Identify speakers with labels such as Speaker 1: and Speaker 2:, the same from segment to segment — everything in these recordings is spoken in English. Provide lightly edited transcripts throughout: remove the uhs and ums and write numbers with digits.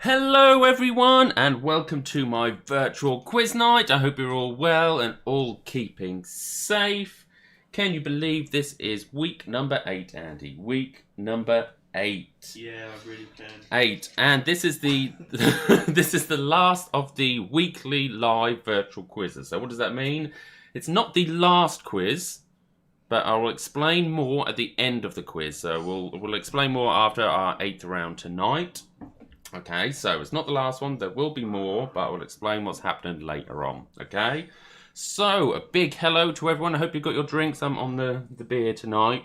Speaker 1: Hello everyone and welcome to my virtual quiz night. I hope you're all well and all keeping safe. Can you believe this is week number 8, Andy? Week number 8.
Speaker 2: Yeah, I really can.
Speaker 1: 8. And this is the this is the last of the weekly live virtual quizzes. So what does that mean? It's not the last quiz, but I will explain more at the end of the quiz. So we'll explain more after our 8th round tonight. Okay, so it's not the last one. There will be more, but I will explain what's happening later on. Okay, so a big hello to everyone. I hope you've got your drinks. I'm on the beer tonight.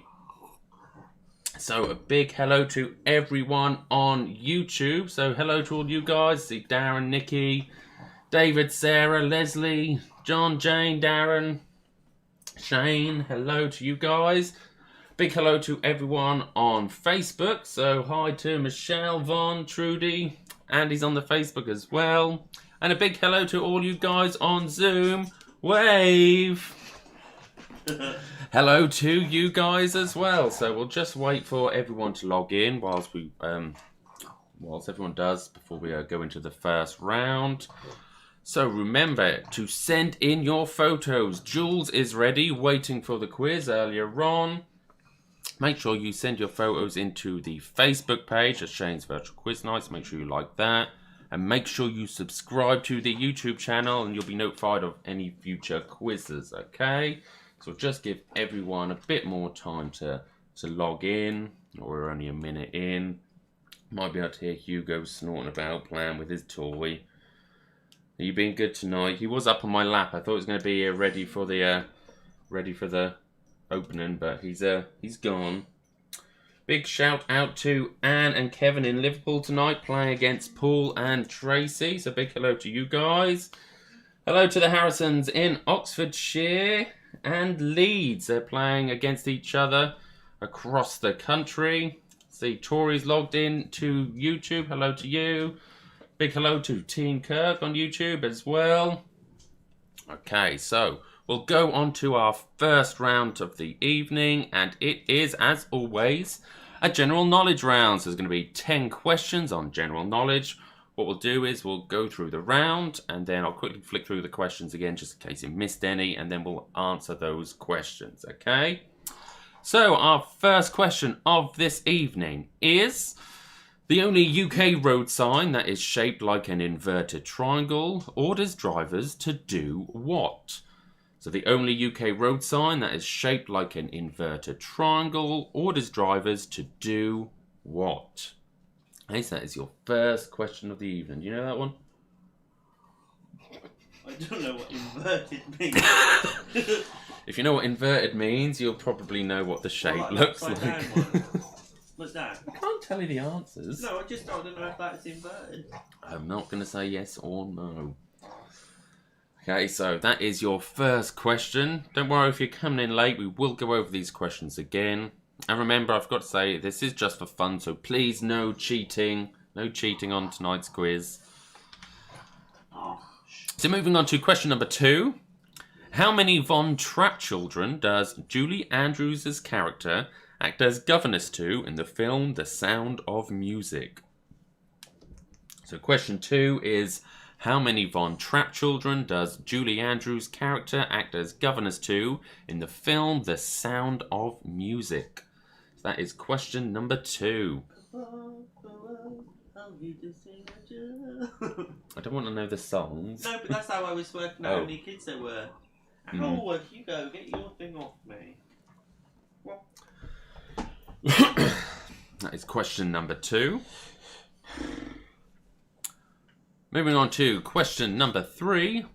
Speaker 1: So a big hello to everyone on YouTube. So hello to all you guys. See Darren, Nikki, David, Sarah, Leslie, John, Jane, Darren, Shane. Hello to you guys. Big hello to everyone on Facebook. So hi to Michelle, Von, Trudy. Andy's on the Facebook as well. And a big hello to all you guys on Zoom. Wave. Hello to you guys as well. So we'll just wait for everyone to log in whilst everyone does before we go into the first round. So remember to send in your photos. Jules is ready, waiting for the quiz earlier on. Make sure you send your photos into the Facebook page of Shane's Virtual Quiz Nights. Make sure you like that. And make sure you subscribe to the YouTube channel and you'll be notified of any future quizzes, okay? So just give everyone a bit more time to log in. We're only a minute in. Might be able to hear Hugo snorting about, playing with his toy. Are you being good tonight? He was up on my lap. I thought he was going to be ready for the opening, but he's gone. Big shout out to Anne and Kevin in Liverpool tonight, playing against Paul and Tracy. So big hello to you guys. Hello to the Harrisons in Oxfordshire and Leeds. They're playing against each other across the country. See, Tori's logged in to YouTube. Hello to you. Big hello to Team Kirk on YouTube as well. Okay, so we'll go on to our first round of the evening, and it is, as always, a general knowledge round. So there's going to be 10 questions on general knowledge. What we'll do is we'll go through the round, and then I'll quickly flick through the questions again, just in case you missed any, and then we'll answer those questions, okay? So our first question of this evening is: the only UK road sign that is shaped like an inverted triangle orders drivers to do what? So the only UK road sign that is shaped like an inverted triangle orders drivers to do what? Okay, so that is your first question of the evening. Do you know that one?
Speaker 2: I don't know what inverted means.
Speaker 1: If you know what inverted means, you'll probably know what the shape looks like.
Speaker 2: What's that?
Speaker 1: I can't tell you the answers.
Speaker 2: No, I don't know if that's inverted.
Speaker 1: I'm not going to say yes or no. Okay, so that is your first question. Don't worry if you're coming in late, we will go over these questions again. And remember, I've got to say, this is just for fun, so please no cheating. No cheating on tonight's quiz. So moving on to question number 2. How many Von Trapp children does Julie Andrews' character act as governess to in the film The Sound of Music? So question 2 is: how many Von Trapp children does Julie Andrews' character act as governess to in the film The Sound of Music? So that is question number 2. I don't want to know the songs.
Speaker 2: No, but that's how I was working out how many kids there were. Oh, Hugo, get your thing off me. Well.
Speaker 1: That is question number 2. Moving on to question number 3.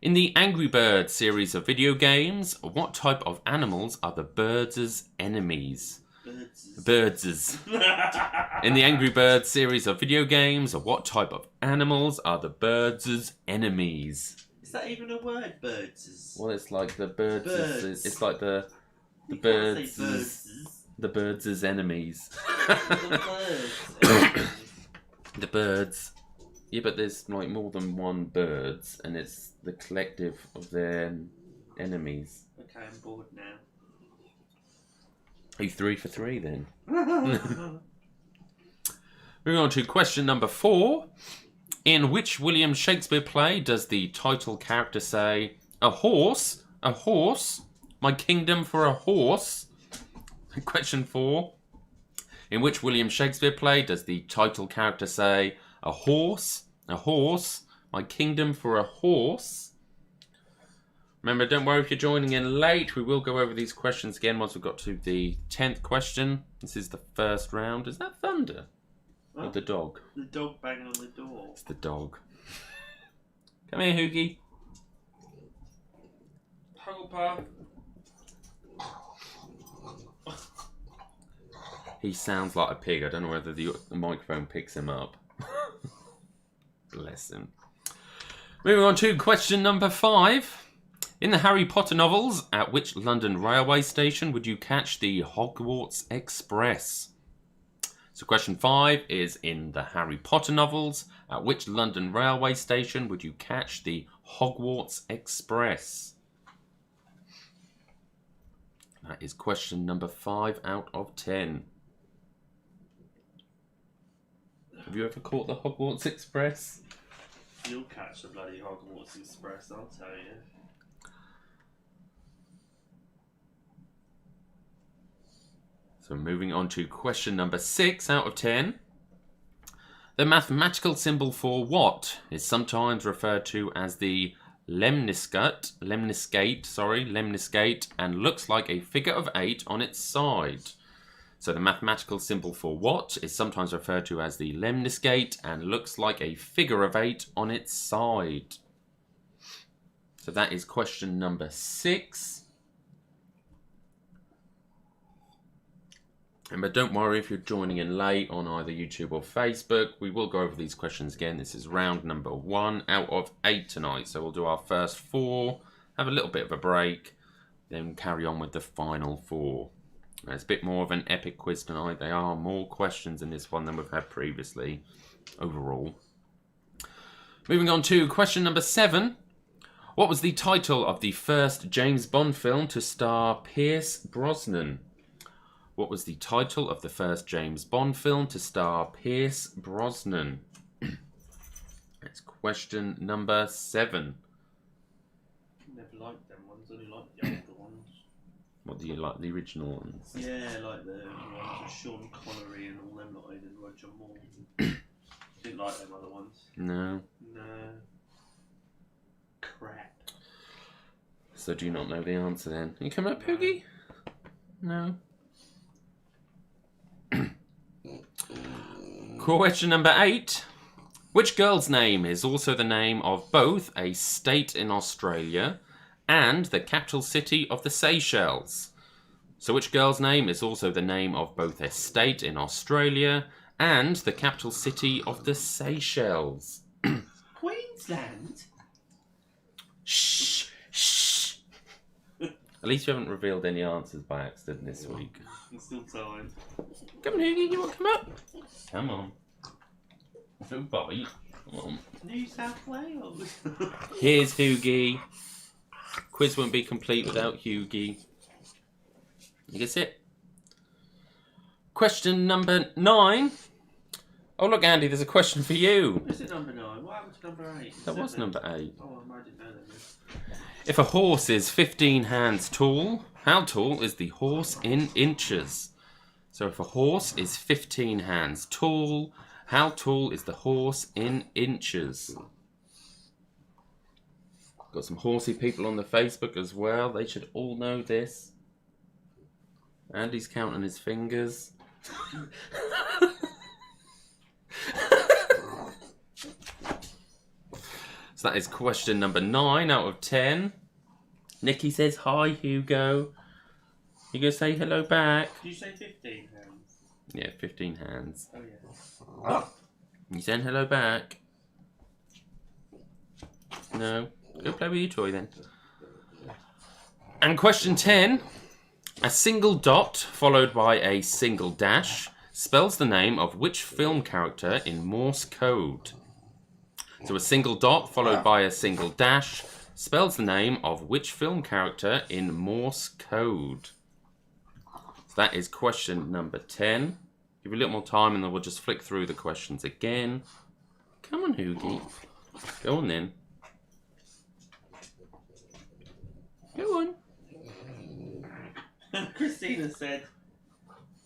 Speaker 1: In the Angry Birds series of video games, what type of animals are the birds' enemies? Birds. In the Angry Birds series of video games, what type of animals are the birds' enemies?
Speaker 2: Is that even a word, birds?
Speaker 1: Well, it's like the birds. It's like the
Speaker 2: You
Speaker 1: birds.
Speaker 2: can't say birds.
Speaker 1: The birds' enemies.
Speaker 2: The birds.
Speaker 1: The birds. Yeah, but there's like more than one birds, and it's the collective of their enemies.
Speaker 2: Okay, I'm bored now.
Speaker 1: Are you 3 for 3 then? Moving on to question number 4. In which William Shakespeare play does the title character say, a horse, my kingdom for a horse? Question 4. In which William Shakespeare play does the title character say, a horse, my kingdom for a horse? Remember, don't worry if you're joining in late. We will go over these questions again once we've got to the 10th question. This is the first round. Is that thunder?
Speaker 2: Huh?
Speaker 1: Or the dog?
Speaker 2: The dog banging on the door.
Speaker 1: It's the dog. Come here, Hoogie.
Speaker 2: Hugglepuff.
Speaker 1: He sounds like a pig. I don't know whether the microphone picks him up. Bless him. Moving on to question number 5. In the Harry Potter novels, at which London railway station would you catch the Hogwarts Express? So question 5 is, in the Harry Potter novels, at which London railway station would you catch the Hogwarts Express? That is question number 5 out of 10. Have you ever caught the Hogwarts Express?
Speaker 2: You'll catch the bloody Hogwarts Express, I'll tell you.
Speaker 1: So moving on to question number 6 out of 10. The mathematical symbol for what is sometimes referred to as the lemniscate, and looks like a figure of 8 on its side. So the mathematical symbol for what is sometimes referred to as the lemniscate and looks like a figure of 8 on its side. So that is question number 6. But don't worry if you're joining in late on either YouTube or Facebook. We will go over these questions again. This is round number 1 out of 8 tonight. So we'll do our first 4, have a little bit of a break, then carry on with the final 4. It's a bit more of an epic quiz tonight. There are more questions in this one than we've had previously overall. Moving on to question number 7. What was the title of the first James Bond film to star Pierce Brosnan? What was the title of the first James Bond film to star Pierce Brosnan? That's question number 7.
Speaker 2: Never liked them ones, only liked the older ones.
Speaker 1: What do you like, the original ones?
Speaker 2: Yeah, like the ones with Sean Connery and all them lot, and Roger Moore. Didn't like them other ones.
Speaker 1: No.
Speaker 2: No. Crap.
Speaker 1: So do you not know the answer then? You coming up, Poogie? No. Question number 8. Which girl's name is also the name of both a state in Australia and the capital city of the Seychelles? So which girl's name is also the name of both a state in Australia and the capital city of the Seychelles?
Speaker 2: Queensland?
Speaker 1: Shh, shh. At least you haven't revealed any answers by accident this week.
Speaker 2: There's still time.
Speaker 1: Come on, Huggy, you want to come up? Come on. No bite. Come on.
Speaker 2: New South Wales.
Speaker 1: Here's Huggy. Quiz won't be complete without Huggy. You can sit. Question number 9. Oh, look, Andy, there's a question for you.
Speaker 2: Is it number 9? What happened to number 8?
Speaker 1: That was number 8.
Speaker 2: Oh, I didn't know that.
Speaker 1: If a horse is 15 hands tall, how tall is the horse in inches? So if a horse is 15 hands tall, how tall is the horse in inches? Got some horsey people on the Facebook as well. They should all know this. Andy's counting his fingers. So that is question number 9 out of 10. Nikki says, hi, Hugo. You gonna say hello back?
Speaker 2: Did you say 15 hands?
Speaker 1: Yeah, 15 hands.
Speaker 2: Oh, yeah.
Speaker 1: You saying hello back? No? Go play with your toy then. And question 10. A single dot followed by a single dash spells the name of which film character in Morse code? So a single dot followed by a single dash spells the name of which film character in Morse code? So that is question number 10. Give you a little more time and then we'll just flick through the questions again. Come on, Hoogie. Go on then. Go on.
Speaker 2: Christina said,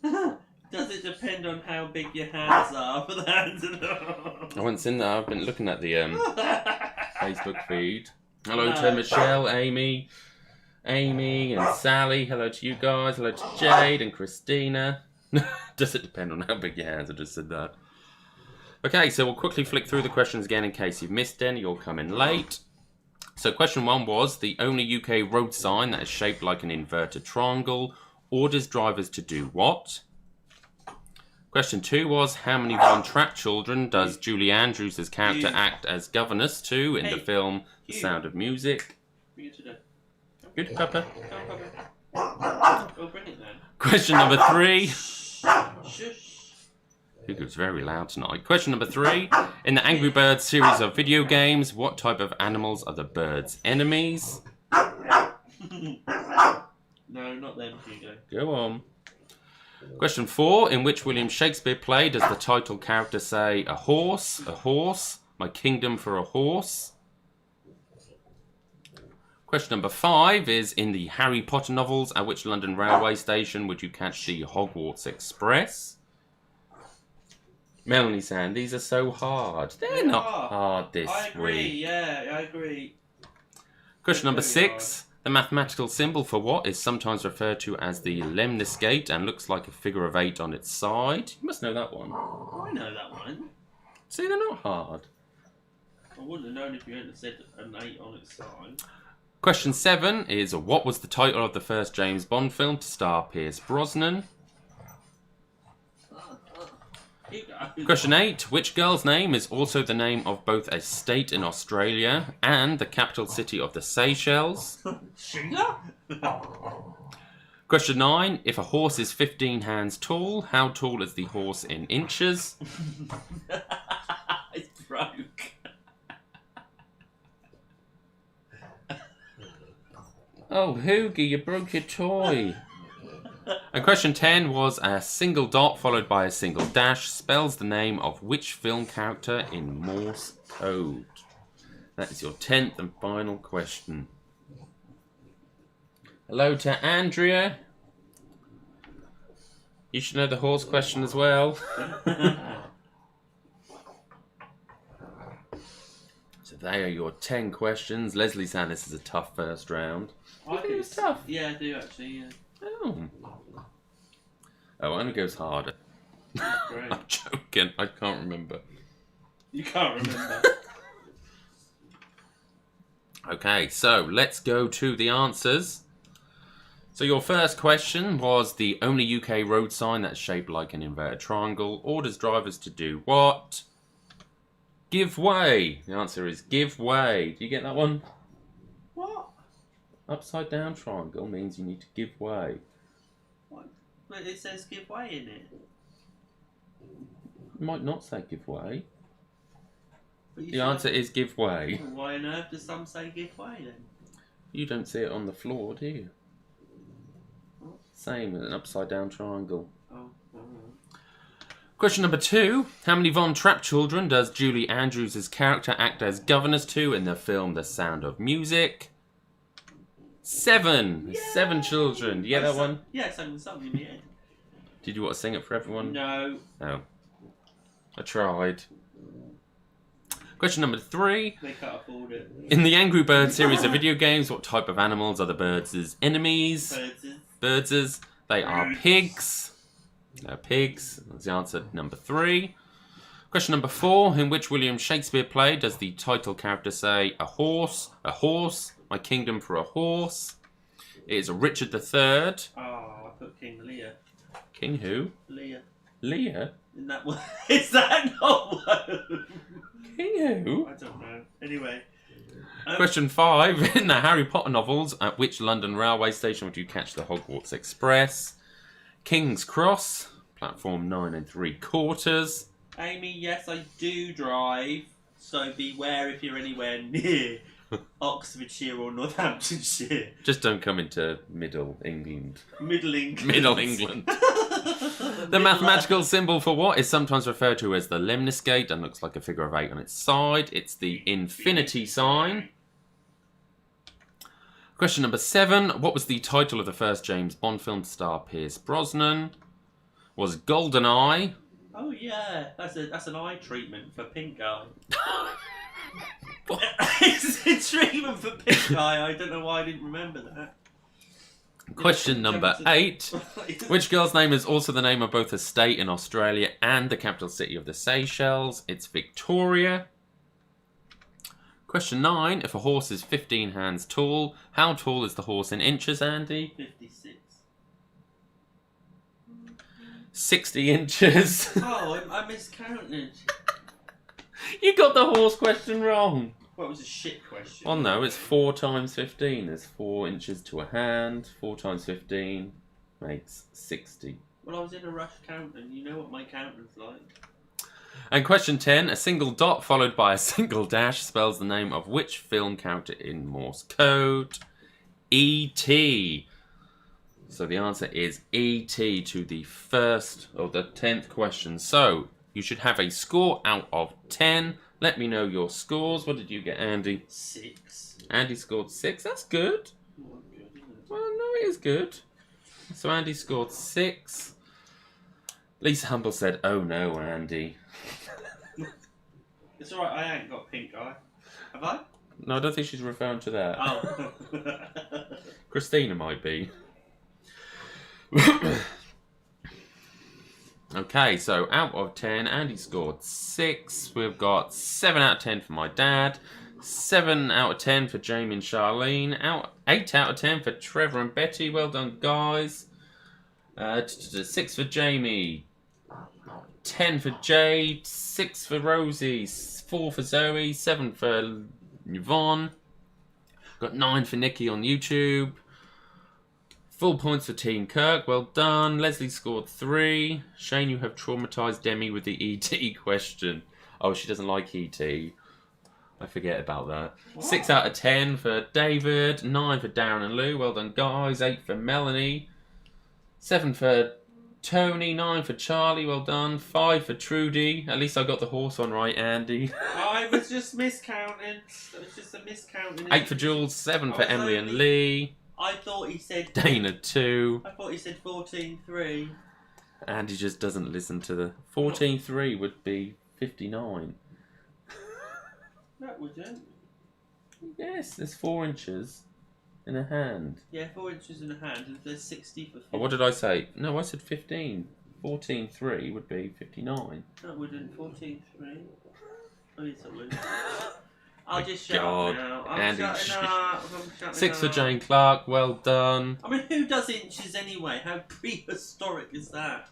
Speaker 2: does it depend on how big your hands are for the hands of the...
Speaker 1: I haven't seen that. I've been looking at the Facebook feed. Hello to Michelle, Amy, and Sally. Hello to you guys. Hello to Jade and Christina. Does it depend on how big your hands? I just said that. Okay, so we'll quickly flick through the questions again in case you've missed any or come in late. So question 1 was, the only UK road sign that is shaped like an inverted triangle orders drivers to do what? Question 2 was, how many Von Trapp children does Julie Andrews' character act as governess to in the film The Sound of Music? Good, Papa.
Speaker 2: Oh, bring it then.
Speaker 1: Question number 3.
Speaker 2: Shush.
Speaker 1: Hugo's very loud tonight. Question number 3. In the Angry Birds series of video games, what type of animals are the birds' enemies?
Speaker 2: No, not them, Hugo.
Speaker 1: Go on. Question 4. In which William Shakespeare play does the title character say, a horse, my kingdom for a horse? Question number 5 is, in the Harry Potter novels, at which London railway station would you catch the Hogwarts Express? Melanie saying, these are so hard. They're not hard this week.
Speaker 2: I agree, yeah, I agree.
Speaker 1: Question number 6. The mathematical symbol for what is sometimes referred to as the lemniscate and looks like a figure of 8 on its side? You must know that one.
Speaker 2: I know that one.
Speaker 1: See, they're not hard.
Speaker 2: I wouldn't have known if you hadn't have said an 8 on its side.
Speaker 1: Question 7 is, what was the title of the first James Bond film to star Pierce Brosnan? Question 8. Which girl's name is also the name of both a state in Australia and the capital city of the Seychelles?
Speaker 2: Sheila?
Speaker 1: Question 9. If a horse is 15 hands tall, how tall is the horse in inches?
Speaker 2: It's broke.
Speaker 1: Oh, Hoogie, you broke your toy. And question 10 was, a single dot followed by a single dash spells the name of which film character in Morse code? That is your 10th and final question. Hello to Andrea. You should know the horse question as well. So they are your 10 questions. Leslie saying this is a tough first round.
Speaker 2: I think it's
Speaker 1: tough.
Speaker 2: Yeah, I do actually, yeah.
Speaker 1: Oh, only goes harder.
Speaker 2: Great.
Speaker 1: I'm joking. I can't remember.
Speaker 2: You can't remember.
Speaker 1: Okay, so let's go to the answers. So your first question was, the only UK road sign that's shaped like an inverted triangle orders drivers to do what? Give way. The answer is give way. Do you get that one?
Speaker 2: What?
Speaker 1: Upside down triangle means you need to give way.
Speaker 2: What? But it says give way in it.
Speaker 1: It might not say give way.
Speaker 2: But
Speaker 1: The answer is give way.
Speaker 2: Why on earth does some say give way then?
Speaker 1: You don't see it on the floor, do you?
Speaker 2: What?
Speaker 1: Same as an upside down triangle.
Speaker 2: Oh.
Speaker 1: Question number 2. How many Von Trapp children does Julie Andrews' character act as governess to in the film The Sound of Music? 7.
Speaker 2: Yay!
Speaker 1: 7 children. Do you get that one?
Speaker 2: Yeah, I sang the song in my head.
Speaker 1: Did you want to sing it for everyone?
Speaker 2: No.
Speaker 1: Oh. I tried. Question number 3.
Speaker 2: They can't afford it.
Speaker 1: In the Angry Birds series of video games, what type of animals are the birds' enemies? Birds. They are pigs. They're pigs. That's the answer to number 3. Question number 4. In which William Shakespeare play does the title character say, a horse, my kingdom for a horse? It is Richard III.
Speaker 2: Oh, I put King Lear.
Speaker 1: King who?
Speaker 2: Lear.
Speaker 1: Lear?
Speaker 2: Isn't that one? Is that not one?
Speaker 1: King who?
Speaker 2: I don't know. Anyway.
Speaker 1: Question 5. In the Harry Potter novels, at which London railway station would you catch the Hogwarts Express? King's Cross, platform 9 3/4.
Speaker 2: Amy, yes, I do drive, so beware if you're anywhere near Oxfordshire or Northamptonshire.
Speaker 1: Just don't come into Middle England.
Speaker 2: Middle England.
Speaker 1: Middle England. The mathematical symbol for what is sometimes referred to as the lemniscate and looks like a figure of 8 on its side. It's the infinity sign. Question number 7. What was the title of the first James Bond film to star Pierce Brosnan? Was Goldeneye.
Speaker 2: Oh yeah, that's an eye treatment for pink eye. It's a treatment for pink eye. I don't know why I didn't remember that.
Speaker 1: Question number 8. Which girl's name is also the name of both a state in Australia and the capital city of the Seychelles? It's Victoria. Question 9. If a horse is 15 hands tall, how tall is the horse in inches, Andy?
Speaker 2: 56.
Speaker 1: 60 inches.
Speaker 2: Oh, I miscounted.
Speaker 1: You got the horse question wrong.
Speaker 2: Well, it was a shit question.
Speaker 1: Well, no, it's 4 times 15. There's 4 inches to a hand. 4 times 15 makes 60.
Speaker 2: Well, I was in a rush counting. You know what my counting's like.
Speaker 1: And question 10. A single dot followed by a single dash spells the name of which film character in Morse code? E.T. So the answer is E.T. to the first or the 10th question. So you should have a score out of 10. Let me know your scores. What did you get, Andy?
Speaker 2: 6.
Speaker 1: Andy scored 6. That's good. Well, no, it is good. So Andy scored 6. Lisa Humble said, "Oh no, Andy."
Speaker 2: It's alright, I ain't got pink eye. Have I?
Speaker 1: No, I don't think she's referring to that.
Speaker 2: Oh.
Speaker 1: Christina might be. Okay, so out of 10, Andy scored 6. We've got 7 out of 10 for my dad. 7 out of 10 for Jamie and Charlene. 8 out of 10 for Trevor and Betty. Well done, guys. 6 for Jamie. 10 for Jade. 6 for Rosie. 4 for Zoe. 7 for Yvonne. Got 9 for Nikki on YouTube. Full points for Team Kirk. Well done. Leslie scored 3. Shane, you have traumatised Demi with the E.T. question. Oh, she doesn't like E.T. I forget about that. What? 6 out of 10 for David. 9 for Darren and Lou. Well done, guys. 8 for Melanie. 7 for Tony. 9 for Charlie. Well done. 5 for Trudy. At least I got the horse one right, Andy.
Speaker 2: I was just miscounting. It was just a miscounting.
Speaker 1: 8 for Jules. 7 for Emily and Lee.
Speaker 2: I thought he said...
Speaker 1: Dana 2.
Speaker 2: I thought he said 14-3.
Speaker 1: Andy just doesn't listen to the... 14-3 would be 59.
Speaker 2: That wouldn't.
Speaker 1: Yes, there's 4 inches in a hand.
Speaker 2: Yeah, 4 inches in a hand, and there's 60 for 50.
Speaker 1: Oh, what did I say? No, I said 15. 14-3 would be 59.
Speaker 2: That wouldn't. 14-3. Oh, yes, it would. I'll just
Speaker 1: shut
Speaker 2: up now. I'm shutting up.
Speaker 1: 6 for Jane Clark. Well done.
Speaker 2: I mean, who does inches anyway? How prehistoric is that?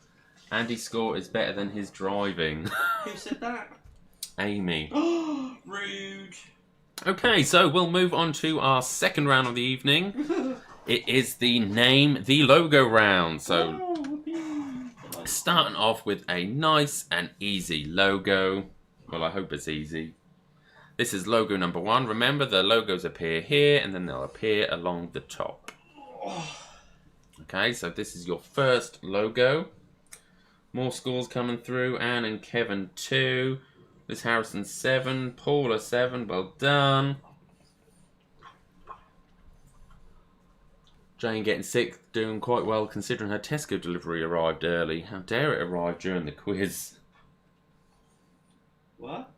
Speaker 1: Andy's score is better than his driving.
Speaker 2: Who said that?
Speaker 1: Amy.
Speaker 2: Rude.
Speaker 1: Okay, so we'll move on to our second round of the evening. It is the name the logo round. So starting off with a nice and easy logo. Well, I hope it's easy. This is logo number 1. Remember, the logos appear here and then they'll appear along the top. Okay, so this is your first logo. More scores coming through. Anne and Kevin 2. Liz Harrison 7. Paula 7. Well done. Jane getting 6. Doing quite well considering her Tesco delivery arrived early. How dare it arrive during the quiz.
Speaker 2: What?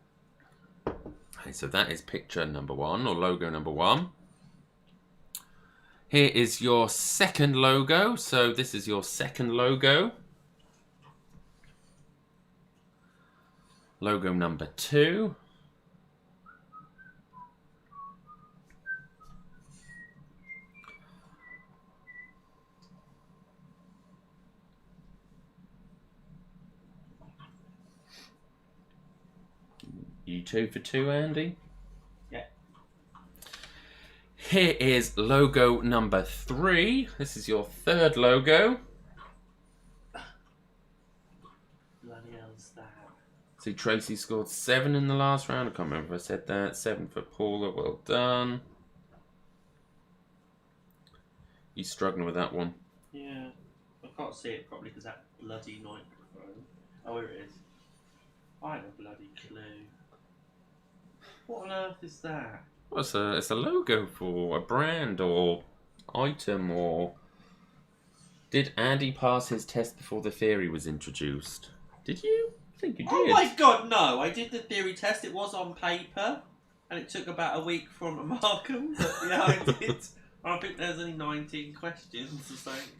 Speaker 1: Okay, so that is picture number 1, or logo number 1. Here is your second logo. So this is your second logo. Logo number 2. You 2 for 2, Andy?
Speaker 2: Yeah.
Speaker 1: Here is logo number 3. This is your third logo.
Speaker 2: Bloody hell's that?
Speaker 1: See, Tracy scored 7 in the last round. I can't remember if I said that. 7 for Paula. Well done. You struggling with that one?
Speaker 2: Yeah. I can't see it properly because that bloody microphone. Oh, here it is. I have a bloody clue. What on earth is that?
Speaker 1: Well, it's a logo for a brand or item or... Did Andy pass his test before the theory was introduced? Did you? I think you did.
Speaker 2: Oh my god, no! I did the theory test. It was on paper, and it took about a week from Markham. But yeah, I did. I think there's only 19 questions or something.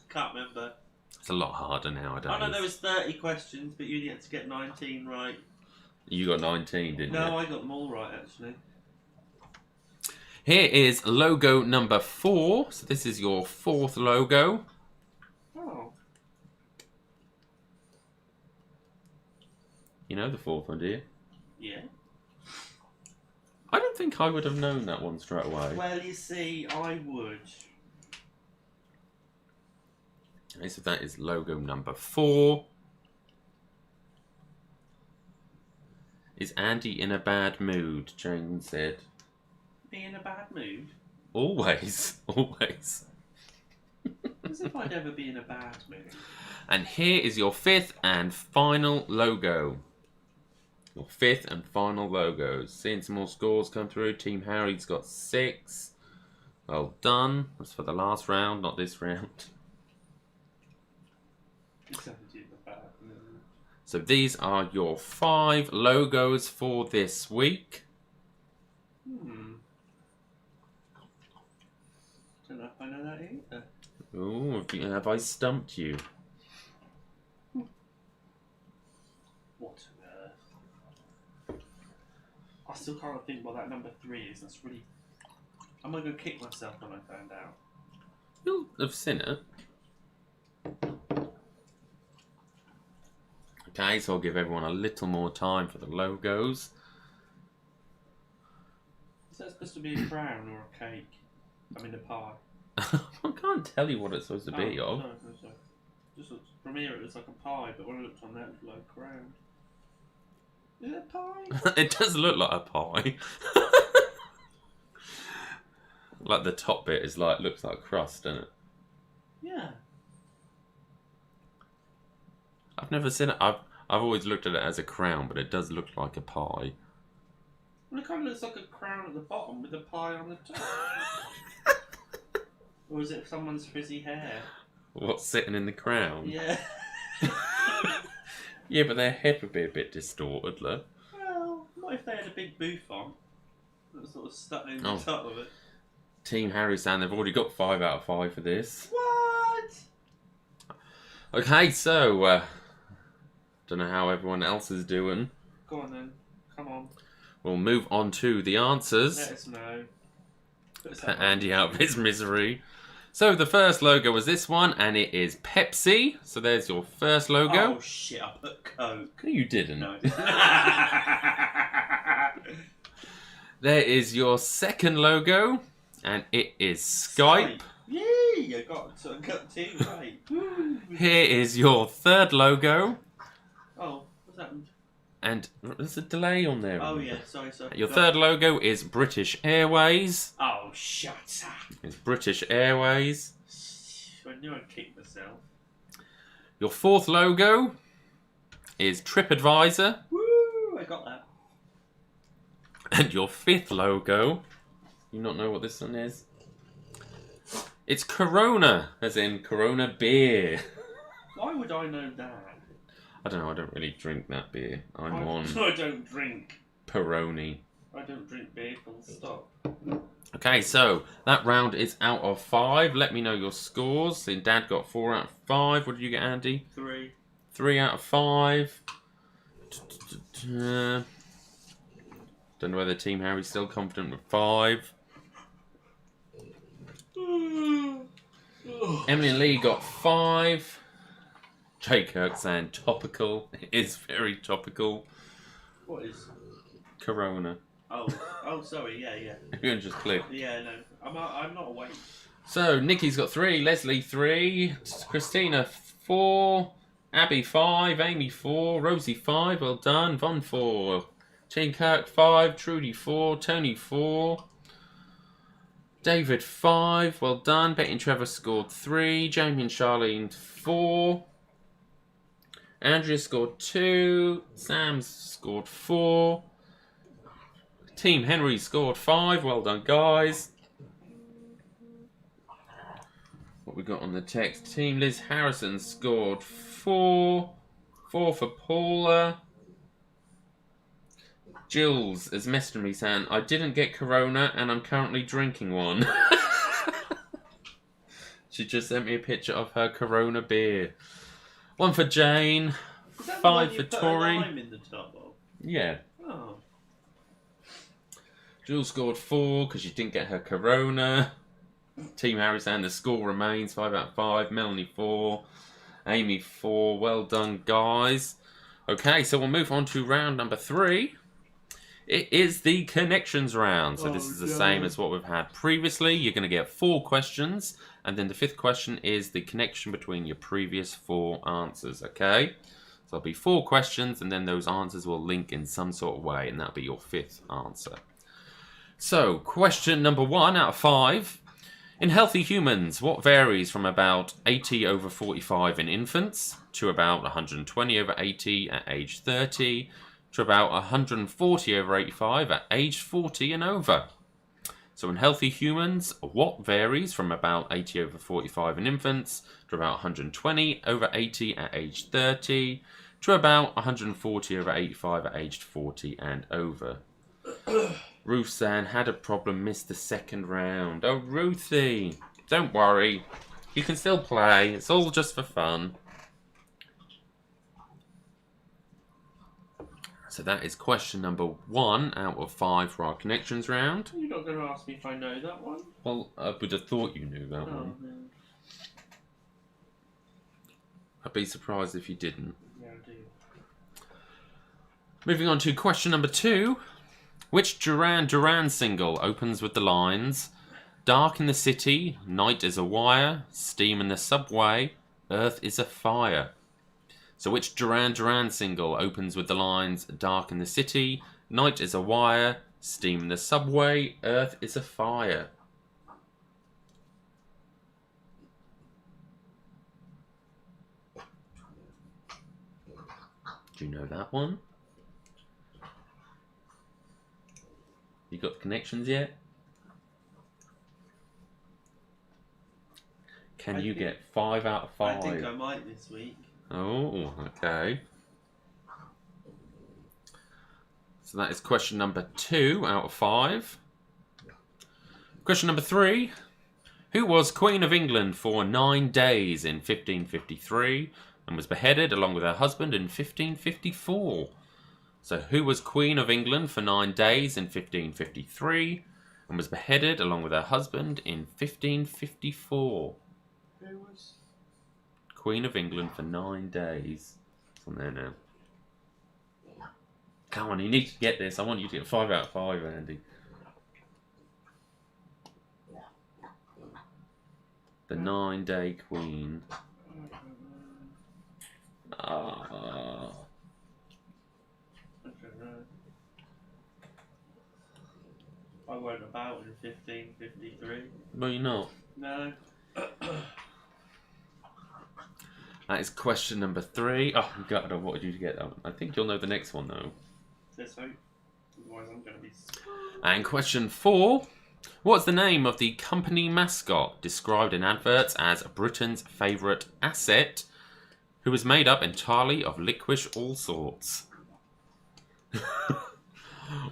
Speaker 2: Can't remember.
Speaker 1: It's a lot harder nowadays.
Speaker 2: I know there was 30 questions, but you had to get 19 right.
Speaker 1: You got 19, didn't you?
Speaker 2: No, I got them all right, actually.
Speaker 1: Here is logo number 4. So this is your 4th logo.
Speaker 2: Oh.
Speaker 1: You know the 4th one, do you?
Speaker 2: Yeah.
Speaker 1: I don't think I would have known that one straight away.
Speaker 2: Well, you see, I would.
Speaker 1: Okay, so that is logo number 4. Is Andy in a bad mood? Jane said.
Speaker 2: Be in a bad mood?
Speaker 1: Always. Always.
Speaker 2: As if I'd ever be in a bad mood.
Speaker 1: And here is your 5th and final logo. Your 5th and final logos. Seeing some more scores come through. Team Harry's got 6. Well done. That's for the last round, not this round. So these are your 5 logos for this week.
Speaker 2: Don't know if I know that either.
Speaker 1: Oh, have I stumped you?
Speaker 2: What on earth? I still can't think what that number 3 is. That's really... I'm going to go kick myself when I found out.
Speaker 1: You'll have seen it. Okay, so I'll give everyone a little more time for the logos.
Speaker 2: Is that supposed to be a crown or a cake? I mean a pie.
Speaker 1: I can't tell you what it's supposed to be of.
Speaker 2: No. Just looks, from here it looks like a pie, but when I looked on that it looked like a crown. Is it a pie?
Speaker 1: It does look like a pie. Like the top bit is like, looks like crust, doesn't it?
Speaker 2: Yeah.
Speaker 1: I've never seen it. I've always looked at it as a crown, but it does look like a pie.
Speaker 2: Well, it kind of looks like a crown at the bottom with a pie on the top. Or is it someone's frizzy hair?
Speaker 1: What's sitting in the crown?
Speaker 2: Yeah.
Speaker 1: Yeah, but their head would be a bit distorted, look.
Speaker 2: Well, what if they had a big bouffant that was sort of stuck in the top of it?
Speaker 1: Team Harry saying they've already got 5 out of 5 for this.
Speaker 2: What?
Speaker 1: Okay, so don't know how everyone else is doing.
Speaker 2: Go on then. Come on.
Speaker 1: We'll move on to the answers.
Speaker 2: Let us know.
Speaker 1: Put Andy out of his misery. So the first logo was this one, and it is Pepsi. So there's your first logo.
Speaker 2: Oh shit, I put Coke.
Speaker 1: No, you didn't.
Speaker 2: No, I didn't.
Speaker 1: There is your second logo, and it is Skype.
Speaker 2: Yay, I got 2 right.
Speaker 1: Here is your third logo.
Speaker 2: Oh, what's happened?
Speaker 1: And there's a delay on there.
Speaker 2: Oh yeah, sorry.
Speaker 1: Your third logo is British Airways.
Speaker 2: Oh, shut up.
Speaker 1: It's British Airways.
Speaker 2: I knew I'd kick myself.
Speaker 1: Your fourth logo is TripAdvisor.
Speaker 2: Woo, I got that.
Speaker 1: And your fifth logo, you not know what this one is? It's Corona, as in Corona beer.
Speaker 2: Why would I know that?
Speaker 1: I don't know, I don't really drink that beer. I'm on
Speaker 2: I don't drink.
Speaker 1: Peroni.
Speaker 2: I don't drink beer, full stop.
Speaker 1: Okay, so that round is out of 5. Let me know your scores. So Dad got 4 out of 5. What did you get, Andy?
Speaker 2: 3.
Speaker 1: 3 out of 5. Don't know whether Team Harry's still confident with 5. Emily and Lee got 5. Jay Kirk saying topical. It is very topical.
Speaker 2: What is?
Speaker 1: Corona.
Speaker 2: Oh, sorry. Yeah.
Speaker 1: You can just click.
Speaker 2: Yeah, no, I'm not awake.
Speaker 1: So Nikki's got 3, Leslie 3, Christina 4, Abby 5, Amy 4, Rosie 5. Well done. Von 4, Jane Kirk 5, Trudy 4, Tony 4. David 5, well done. Betty and Trevor scored 3. Jamie and Charlene 4. Andrea scored 2. Sam scored 4. Team Henry scored 5. Well done, guys. What we got on the text? Team Liz Harrison scored 4. 4 for Paula. Jules has messaged me saying, I didn't get corona and I'm currently drinking one. She just sent me a picture of her corona beer. 1 for Jane. 5 for Tori.
Speaker 2: In the top of?
Speaker 1: Yeah.
Speaker 2: Oh.
Speaker 1: Jules scored 4 because she didn't get her corona. Team Harry saying the score remains 5 out of 5. Melanie 4. Amy 4. Well done, guys. Okay, so we'll move on to round number 3. It is the connections round. So this is the same as what we've had previously. You're going to get 4 questions. And then the 5th question is the connection between your previous 4 answers. Okay? So there'll be 4 questions. And then those answers will link in some sort of way. And that'll be your 5th answer. So question number 1 out of 5. In healthy humans, what varies from about 80/45 in infants to about 120/80 at age 30 to about 140/85 at age 40 and over? So in healthy humans, what varies from about 80/45 in infants to about 120/80 at age 30 to about 140/85 at age 40 and over? Ruthsan had a problem, missed the 2nd round. Oh, Ruthie, don't worry. You can still play. It's all just for fun. So that is question number 1 out of 5 for our connections round.
Speaker 2: You're not going to ask me if I know that one?
Speaker 1: Well, I would have thought you knew that one.
Speaker 2: No.
Speaker 1: I'd be surprised if you didn't.
Speaker 2: Yeah, I do.
Speaker 1: Moving on to question number 2. Which Duran Duran single opens with the lines, Dark in the city, night is a wire, steam in the subway, earth is a fire? So which Duran Duran single opens with the lines, Dark in the city, night is a wire, steam in the subway, earth is a fire? Do you know that one? You got the connections yet? Can you get 5 out of 5?
Speaker 2: I think I might this week.
Speaker 1: Oh, okay. So that is question number 2 out of 5. Question number 3. Who was Queen of England for 9 days in 1553 and was beheaded along with her husband in 1554? So who was Queen of England for 9 days in 1553 and was beheaded along with her husband in 1554?
Speaker 2: Who was?
Speaker 1: Queen of England for 9 days. It's on there now. Come on, you need to get this. I want you to get 5 out of 5, Andy. The 9-day Queen. Ah.
Speaker 2: I weren't about in 1553.
Speaker 1: No, you're not.
Speaker 2: No.
Speaker 1: That is question number 3. Oh, God, I wanted you to get that one. I think you'll know the next one, though.
Speaker 2: Let's hope. Otherwise I'm going to be...
Speaker 1: And question 4. What's the name of the company mascot described in adverts as Britain's favourite asset, who is made up entirely of licorice all sorts?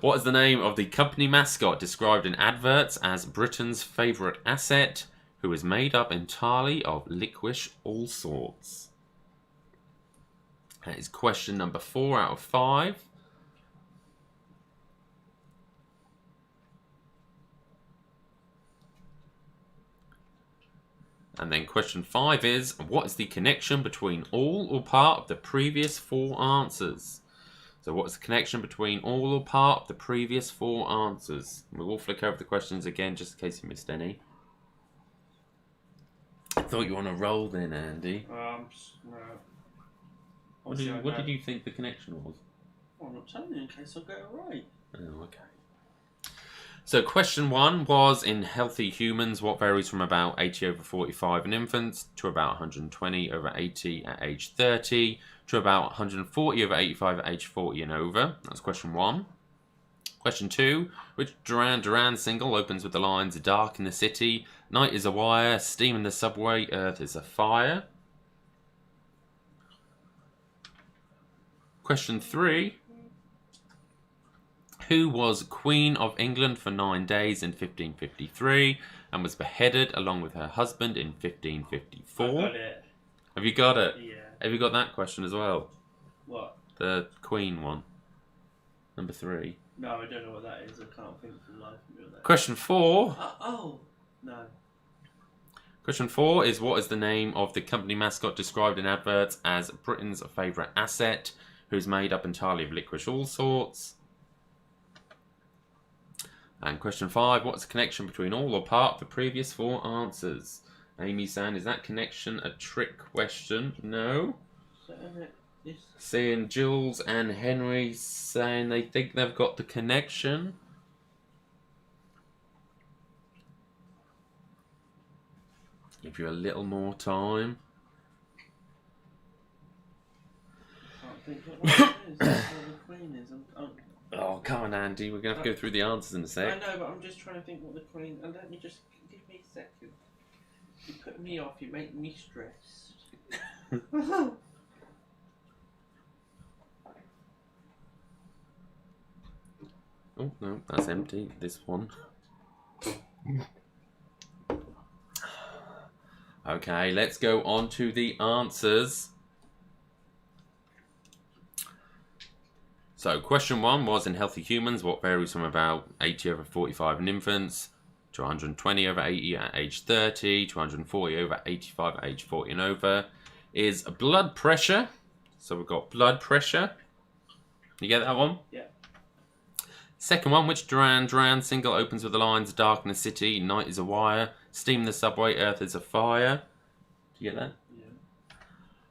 Speaker 1: What is the name of the company mascot described in adverts as Britain's favourite asset, who is made up entirely of licorice all sorts? That is question number 4 out of 5. And then question 5 is, what is the connection between all or part of the previous 4 answers? So what's the connection between all or part of the previous 4 answers? We will flick over the questions again just in case you missed any. I thought you were on a roll then, Andy.
Speaker 2: No.
Speaker 1: What did you think the connection was?
Speaker 2: Well, I'm not telling you in case I get it right.
Speaker 1: Oh, okay. So question 1 was, in healthy humans, what varies from about 80 over 45 in infants to about 120 over 80 at age 30 to about 140 over 85 at age 40 and over? That's question 1. Question 2, which Duran Duran single opens with the lines "Dark in the city, night is a wire, steam in the subway, earth is a fire"? Question 3, who was Queen of England for 9 days in 1553 and was beheaded along with her husband in 1554?
Speaker 2: I got it.
Speaker 1: Have you got it?
Speaker 2: Yeah.
Speaker 1: Have you got that question as well?
Speaker 2: What?
Speaker 1: The Queen one. Number 3.
Speaker 2: No, I don't know what that is. I can't think for the life of me what that is.
Speaker 1: Question 4.
Speaker 2: No.
Speaker 1: Question 4 is, what is the name of the company mascot described in adverts as Britain's favourite asset, who's made up entirely of licorice all sorts? And question 5, what's the connection between all or part of the previous 4 answers? Amy saying, is that connection a trick question? No. Seeing Jules and Henry saying they think they've got the connection. Give you a little more time.
Speaker 2: I can't think what it is. That's what the Queen is.
Speaker 1: Oh, come on, Andy. We're going to have to go through the answers in a
Speaker 2: I
Speaker 1: sec.
Speaker 2: know, but I'm just trying to think what the Queen... And let me just... Give me a second. You put me off. You make me stressed.
Speaker 1: Oh, no, that's empty. This one. Okay, let's go on to the answers. So, question 1 was, in healthy humans, what varies from about 80 over 45 in infants to 120 over 80 at age 30 to 140 over 85 at age 40 and over, is blood pressure. So we've got blood pressure. You get that one?
Speaker 2: Yeah.
Speaker 1: Second one, which Duran Duran single opens with the lines "Dark in the city, night is a wire, steam in the subway, earth is a fire"? Do you get that?
Speaker 2: Yeah.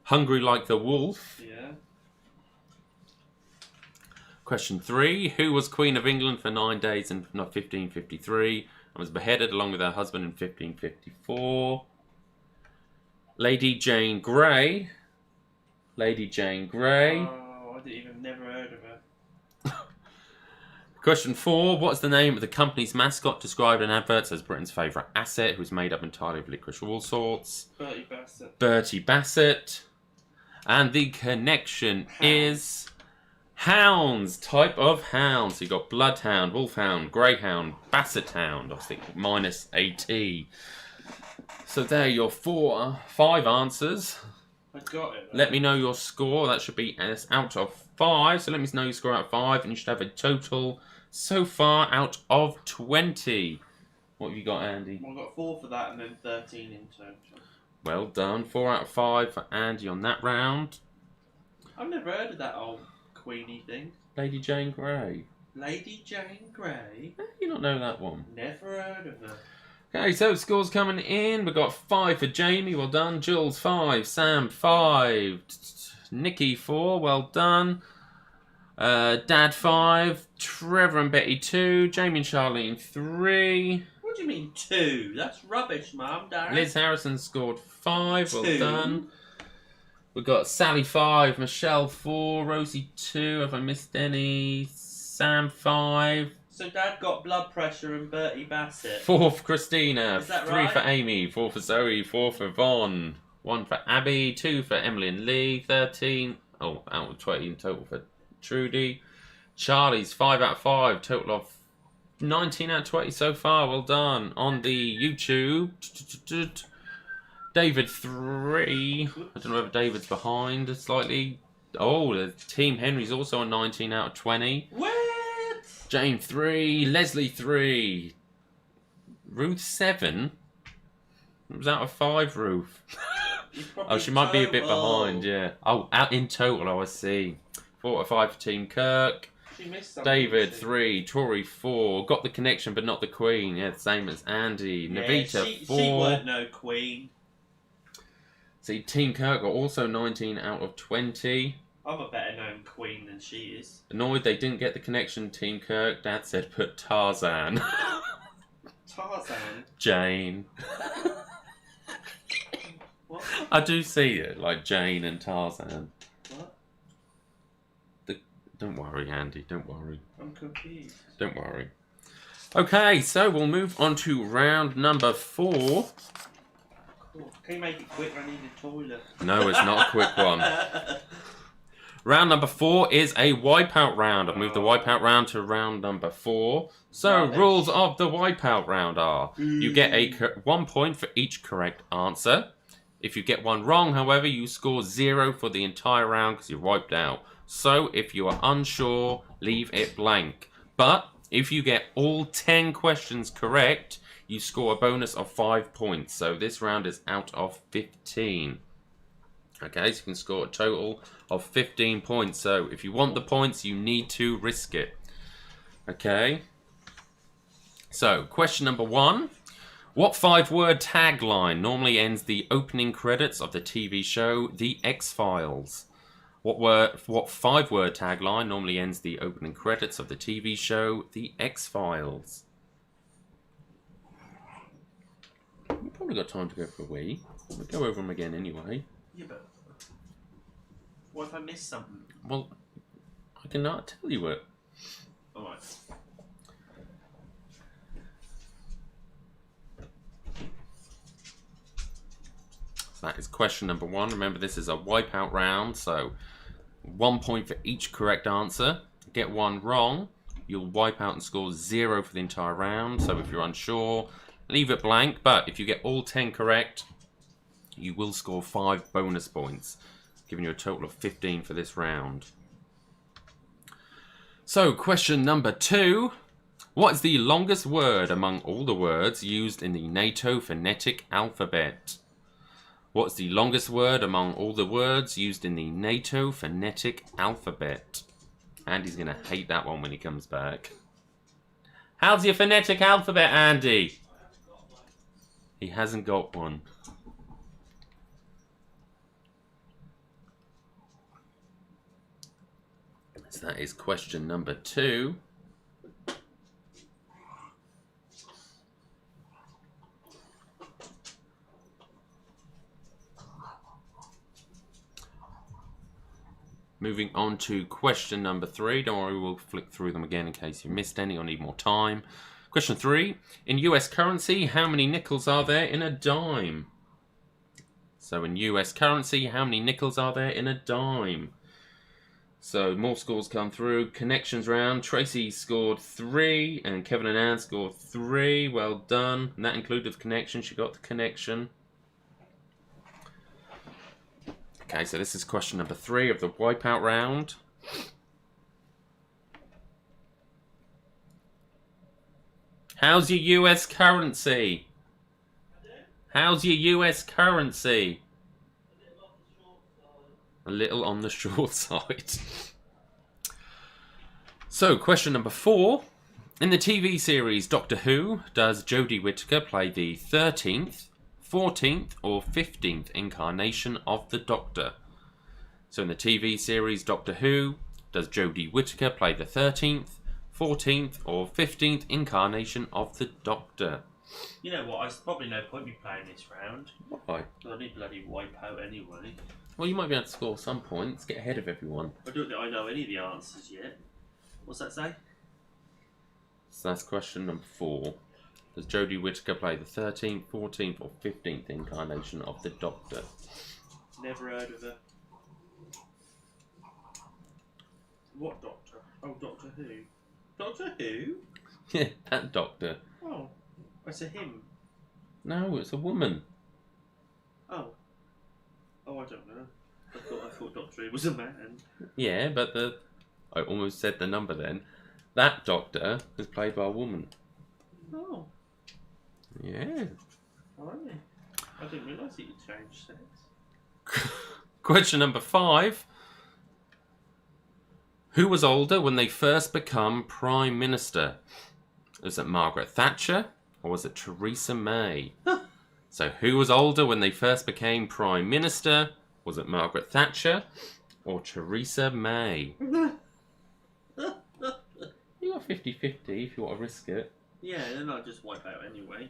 Speaker 1: Hungry like the wolf.
Speaker 2: Yeah.
Speaker 1: Question 3, who was Queen of England for 9 days in 1553 and was beheaded along with her husband in 1554? Lady Jane Grey. Lady Jane Grey.
Speaker 2: Oh, I didn't even never heard of her.
Speaker 1: Question 4, what's the name of the company's mascot described in adverts as Britain's favourite asset, who's made up entirely of licorice all sorts?
Speaker 2: Bertie Bassett.
Speaker 1: Bertie Bassett. And the connection is hounds, type of hound. So you've got bloodhound, wolfhound, greyhound, basset hound, obviously minus AT. So there are your 5 answers.
Speaker 2: I got it.
Speaker 1: Let me know your score. That should be out of 5. So let me know your score out of 5, and you should have a total so far out of 20. What have you got, Andy?
Speaker 2: Well, I got 4 for that and then 13 in total.
Speaker 1: Well done. 4 out of 5 for Andy on that round.
Speaker 2: I've never heard of that old Queenie thing.
Speaker 1: Lady Jane Grey.
Speaker 2: Lady Jane Grey?
Speaker 1: You don't know that one.
Speaker 2: Never heard of her.
Speaker 1: Okay, so scores coming in. We've got 5 for Jamie. Well done. Jules 5. Sam 5. Nikki 4. Well done. Dad 5. Trevor and Betty 2. Jamie and Charlene 3.
Speaker 2: What do you mean 2? That's rubbish, Mum, Dad.
Speaker 1: Liz Harrison scored 5. Well
Speaker 2: 2.
Speaker 1: done. We've got Sally 5. Michelle 4. Rosie 2. Have I missed any? Sam 5.
Speaker 2: So Dad got blood pressure and Bertie Bassett.
Speaker 1: 4 for Christina.
Speaker 2: Is that
Speaker 1: 3
Speaker 2: right?
Speaker 1: for Amy. 4 for Zoe. 4 for Vaughn. 1 for Abby. 2 for Emily and Lee. 13. Oh, out of 20 in total for Trudy. Charlie's 5 out of 5. Total of 19 out of 20 so far. Well done. On the YouTube, David 3. I don't know whether David's behind slightly. Oh, the Team Henry's also on 19 out of 20.
Speaker 2: What?
Speaker 1: Jane 3. Leslie 3. Ruth 7. It was out of 5, Ruth. Oh, she might be a bit behind, yeah. Oh, out in total, oh, I see. 4 out of 5 for Team Kirk.
Speaker 2: She missed something.
Speaker 1: David 3. Tori 4. Got the connection, but not the Queen. Yeah, the same as Andy.
Speaker 2: Yeah,
Speaker 1: Navita 4.
Speaker 2: She weren't no Queen.
Speaker 1: See, Team Kirk got also 19 out of 20.
Speaker 2: I'm a better known queen than she is.
Speaker 1: Annoyed they didn't get the connection, Team Kirk. Dad said put Tarzan.
Speaker 2: Tarzan?
Speaker 1: Jane.
Speaker 2: What?
Speaker 1: I do see it, like Jane and Tarzan.
Speaker 2: What?
Speaker 1: Don't worry, Andy, don't worry.
Speaker 2: I'm confused.
Speaker 1: Don't worry. Okay, so we'll move on to round number 4.
Speaker 2: Cool. Can you make it quick? I need a toilet.
Speaker 1: No, it's not a quick one. Round number 4 is a wipeout round. I've moved the wipeout round to round number 4. So, rules of the wipeout round are: you get 1 point for each correct answer. If you get one wrong, however, you score 0 for the entire round because you're wiped out. So, if you are unsure, leave it blank. But if you get all 10 questions correct, you score a bonus of 5 points. So, this round is out of 15. Okay, so you can score a total of 15 points. So if you want the points, you need to risk it. Okay. So, question number 1. What 5-word tagline normally ends the opening credits of the TV show The X-Files? What 5-word tagline normally ends the opening credits of the TV show The X-Files? You've probably got time to go for a wee. We'll go over them again anyway.
Speaker 2: Yeah, but what if I miss something?
Speaker 1: Well, I cannot tell you it.
Speaker 2: Alright.
Speaker 1: So that is question number 1. Remember, this is a wipeout round, so 1 point for each correct answer. Get one wrong, you'll wipe out and score 0 for the entire round. So if you're unsure, leave it blank. But if you get all 10 correct, you will score 5 bonus points, giving you a total of 15 for this round. So, question number 2. What is the longest word among all the words used in the NATO phonetic alphabet? What's the longest word among all the words used in the NATO phonetic alphabet? Andy's going to hate that one when he comes back. How's your phonetic alphabet, Andy? He hasn't got one. So that is question number 2. Moving on to question number 3. Don't worry, we'll flick through them again in case you missed any or need more time. Question 3. In US currency, how many nickels are there in a dime? So in US currency, how many nickels are there in a dime? So more scores come through. Connections round. Tracy scored 3 and Kevin and Anne scored 3. Well done. And that included the connection. She got the connection. Okay, so this is question number 3 of the wipeout round. How's your US currency? How's your US currency? A little on the short side. So, question number 4. In the TV series Doctor Who, does Jodie Whittaker play the 13th, 14th or 15th incarnation of the Doctor? So in the TV series Doctor Who, does Jodie Whittaker play the 13th, 14th or 15th incarnation of the Doctor?
Speaker 2: You know what, there's probably no point me playing this round.
Speaker 1: Why?
Speaker 2: I need bloody wipe out anyway.
Speaker 1: Well, you might be able to score some points, get ahead of everyone.
Speaker 2: I don't think I know any of the answers yet. What's that say?
Speaker 1: So that's question number 4. Does Jodie Whittaker play the 13th, 14th or 15th incarnation of the Doctor?
Speaker 2: Never heard of her. What Doctor? Oh, Doctor Who. Doctor Who?
Speaker 1: Yeah, that Doctor.
Speaker 2: Oh, it's a him.
Speaker 1: No, it's a woman.
Speaker 2: Oh. Oh, I don't know. I thought Doctor Who was a man.
Speaker 1: Yeah, but I almost said the number then. That Doctor is played by a woman.
Speaker 2: Oh.
Speaker 1: Yeah.
Speaker 2: Alright. I didn't realise he could change sex.
Speaker 1: Question number 5. Who was older when they first become Prime Minister? Was it Margaret Thatcher or was it Theresa May? So who was older when they first became Prime Minister? Was it Margaret Thatcher, or Theresa May? You got 50-50 if you want to risk it.
Speaker 2: Yeah, then I'll just wipe out anyway.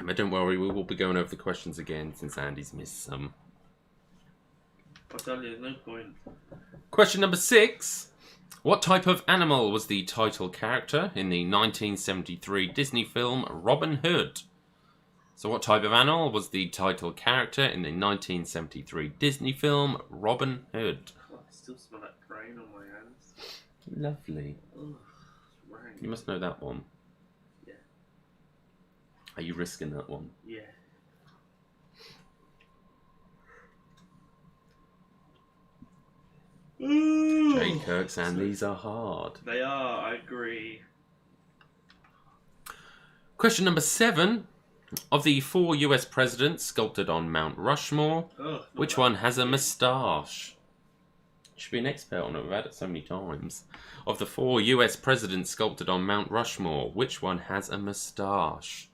Speaker 1: But don't worry, we will be going over the questions again since Andy's missed some.
Speaker 2: I'll tell you, there's no point.
Speaker 1: Question number 6. What type of animal was the title character in the 1973 Disney film Robin Hood? So what type of animal was the title character in the 1973 Disney film Robin Hood?
Speaker 2: Oh, I still smell that crane on my hands.
Speaker 1: Lovely.
Speaker 2: Ugh, it's rank.
Speaker 1: You must know that one.
Speaker 2: Yeah.
Speaker 1: Are you risking that one?
Speaker 2: Yeah.
Speaker 1: Jay Kirks, and these are hard.
Speaker 2: They are, I agree.
Speaker 1: Question number 7. Of the 4 US presidents sculpted on Mount Rushmore, which one has a moustache? You should be an expert on it. We've had it so many times. Of the 4 US presidents sculpted on Mount Rushmore, which one has a moustache?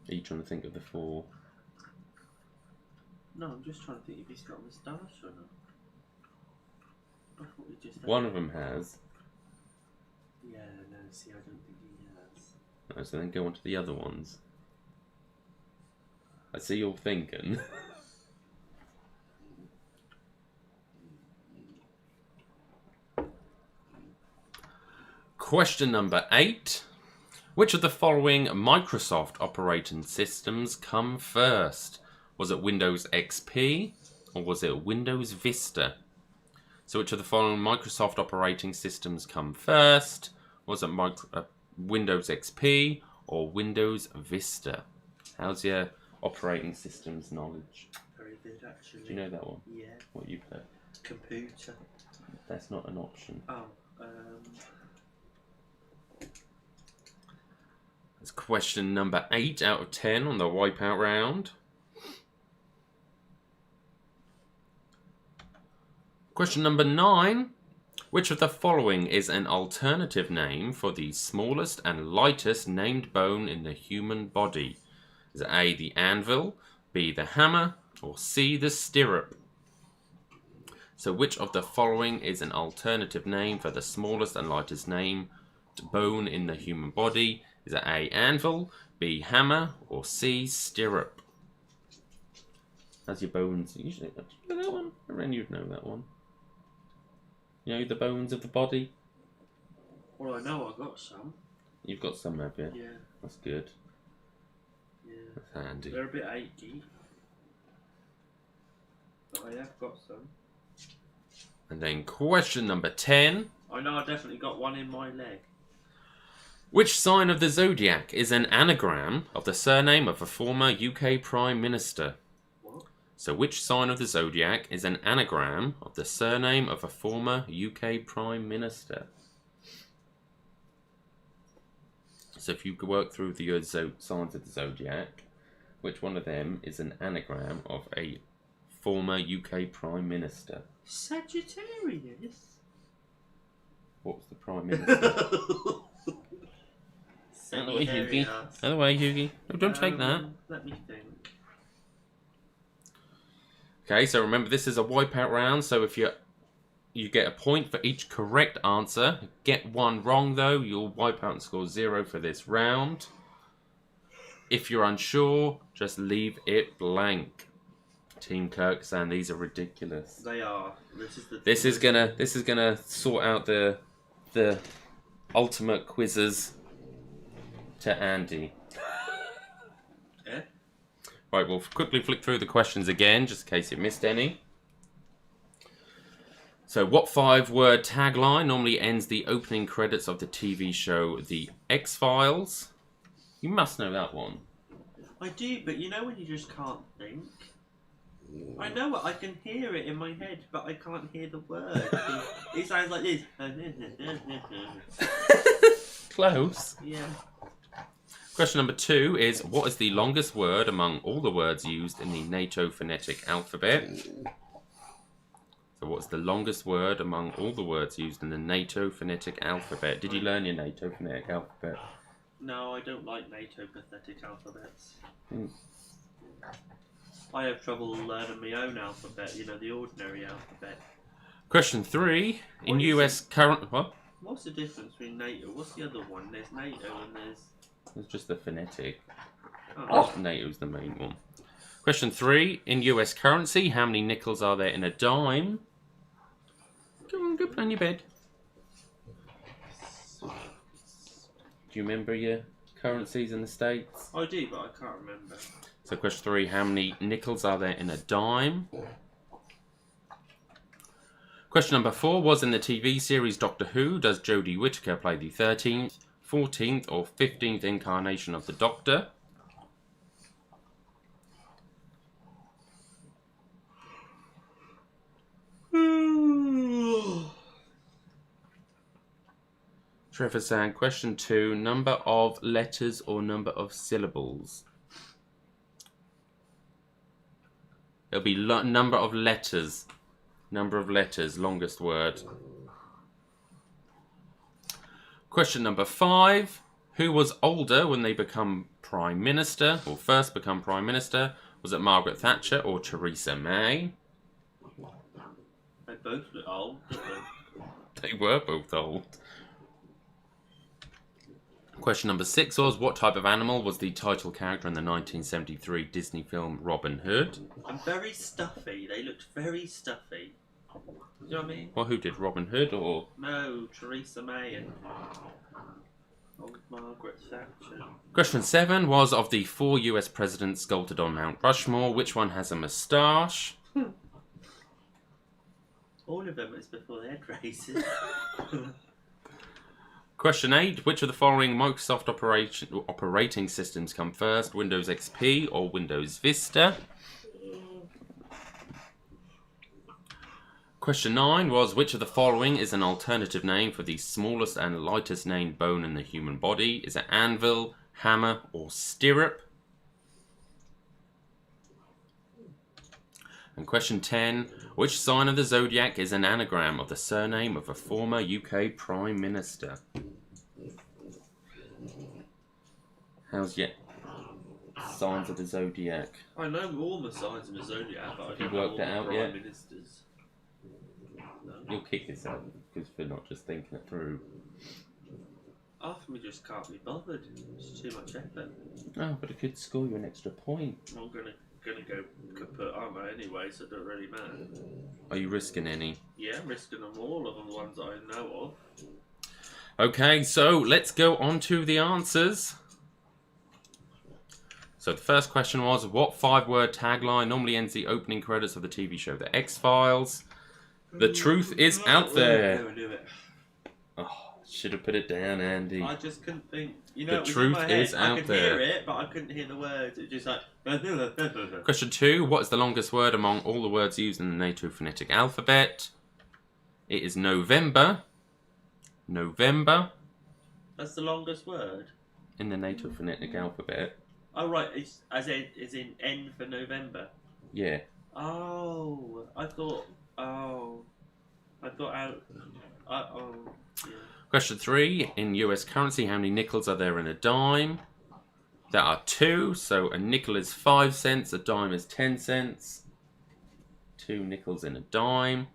Speaker 1: Are you trying to think of the 4?
Speaker 2: No, I'm just trying to think if he's got a moustache or not. I thought we just had...
Speaker 1: One of them has.
Speaker 2: Yeah, no, see, I don't think he has.
Speaker 1: No, so then go on to the other ones. I see you're thinking. Question number 8. Which of the following Microsoft operating systems come first? Was it Windows XP or was it Windows Vista? So which of the following Microsoft operating systems come first? Was it Windows XP or Windows Vista? How's your operating systems knowledge?
Speaker 2: Very good, actually.
Speaker 1: Do you know that one?
Speaker 2: Yeah.
Speaker 1: What you put?
Speaker 2: Computer.
Speaker 1: That's not an option.
Speaker 2: Oh,
Speaker 1: That's question number 8 out of 10 on the Wipeout round. Question number 9. Which of the following is an alternative name for the smallest and lightest named bone in the human body? Is it A, the anvil, B, the hammer, or C, the stirrup? So which of the following is an alternative name for the smallest and lightest named bone in the human body? Is it A, anvil, B, hammer, or C, stirrup? How's your bones? Usually, do you know that one? I reckon you'd know that one. You know the bones of the body?
Speaker 2: well, I know I got some.
Speaker 1: You've got some, have you?
Speaker 2: Yeah.
Speaker 1: That's good.
Speaker 2: Yeah.
Speaker 1: That's handy.
Speaker 2: They're a bit achy. But I have got some.
Speaker 1: And then question number 10.
Speaker 2: I know I definitely got one in my leg.
Speaker 1: Which sign of the zodiac is an anagram of the surname of a former UK Prime Minister?
Speaker 2: What?
Speaker 1: So which sign of the zodiac is an anagram of the surname of a former UK Prime Minister? So if you could work through the signs of the zodiac, which one of them is an anagram of a former UK Prime Minister?
Speaker 2: Sagittarius?
Speaker 1: What was the Prime Minister? Out of the way, Hughie. Out of the way, Hughie. No, don't take that.
Speaker 2: Let me think.
Speaker 1: Okay, so remember this is a wipeout round, so if you get a point for each correct answer. Get one wrong though, you'll wipe out and score 0 for this round. If you're unsure, just leave it blank. Team Kirksan, these are ridiculous.
Speaker 2: They are.
Speaker 1: This is gonna sort out the ultimate quizzes to Andy.
Speaker 2: Yeah.
Speaker 1: Right, we'll quickly flick through the questions again, just in case you missed any. So, what 5-word tagline normally ends the opening credits of the TV show The X-Files? You must know that one.
Speaker 2: I do, but you know when you just can't think? I know it, I can hear it in my head, but I can't hear the word. It sounds like this.
Speaker 1: Close.
Speaker 2: Yeah.
Speaker 1: Question number 2 is, what is the longest word among all the words used in the NATO phonetic alphabet? So what's the longest word among all the words used in the NATO phonetic alphabet? Did you learn your NATO phonetic alphabet?
Speaker 2: No, I don't like NATO pathetic alphabets.
Speaker 1: Hmm.
Speaker 2: I have trouble learning my own alphabet, the ordinary alphabet.
Speaker 1: Question 3. In
Speaker 2: What is
Speaker 1: US current... What?
Speaker 2: What's the difference between NATO? What's the other one? There's NATO and there's...
Speaker 1: It's just the phonetic.
Speaker 2: Oh.
Speaker 1: NATO's the main one. Question 3. In US currency, how many nickels are there in a dime? Go on, go play on your bed. Do you remember your currencies in the States?
Speaker 2: I do, but I can't remember.
Speaker 1: So question 3. How many nickels are there in a dime? Question number 4 was in the TV series Doctor Who, does Jodie Whittaker play the 13th, 14th or 15th incarnation of the Doctor? Trevor saying, question 2, number of letters or number of syllables? It'll be number of letters. Number of letters, longest word. Question number 5. Who was older when they become Prime Minister, or first become Prime Minister? Was it Margaret Thatcher or Theresa May?
Speaker 2: They both look old, don't they?
Speaker 1: They were both old. Question number 6 was, what type of animal was the title character in the 1973 Disney film Robin Hood?
Speaker 2: I'm very stuffy. They looked very stuffy. Do you know what I mean?
Speaker 1: Well, who did, Robin Hood or...
Speaker 2: No, Theresa May and old Margaret Thatcher.
Speaker 1: Question 7 was, of the 4 US presidents sculpted on Mount Rushmore, which one has a moustache?
Speaker 2: All of them is before their races.
Speaker 1: Question 8, which of the following Microsoft operating systems come first? Windows XP or Windows Vista? Question 9 was, which of the following is an alternative name for the smallest and lightest named bone in the human body? Is it anvil, hammer, or stirrup? And question 10, which sign of the zodiac is an anagram of the surname of a former UK Prime Minister? How's your signs of the zodiac?
Speaker 2: I know all the signs of the zodiac, but I
Speaker 1: Have you
Speaker 2: don't know all
Speaker 1: worked it out
Speaker 2: the
Speaker 1: yet?
Speaker 2: Prime Ministers. No.
Speaker 1: You'll kick this out because we're not just thinking it through.
Speaker 2: Half of me just can't be bothered. It's too much effort.
Speaker 1: Oh, but it could score you an extra point.
Speaker 2: I'm gonna go kaput, aren't I, anyway, so it don't really matter.
Speaker 1: Are you risking any?
Speaker 2: Yeah, I'm risking them all of them, the ones I know of.
Speaker 1: Okay, so let's go on to the answers. So the first question was, what 5-word tagline normally ends the opening credits of the TV show The X-Files? The truth is out there.
Speaker 2: I knew it.
Speaker 1: Oh, should have put it down, Andy.
Speaker 2: I just couldn't think.
Speaker 1: The
Speaker 2: it was in
Speaker 1: truth
Speaker 2: my head.
Speaker 1: is out
Speaker 2: I could
Speaker 1: there.
Speaker 2: hear it, but I couldn't hear the words. It was just like...
Speaker 1: Question 2, what is the longest word among all the words used in the NATO phonetic alphabet? It is November. November.
Speaker 2: That's the longest word?
Speaker 1: In the NATO phonetic alphabet.
Speaker 2: Oh, right. It's as in N for November.
Speaker 1: Yeah.
Speaker 2: Oh, I thought out. Yeah.
Speaker 1: Question 3, in US currency, how many nickels are there in a dime? There are 2, so a nickel is 5 cents, a dime is 10 cents. 2 nickels in a dime.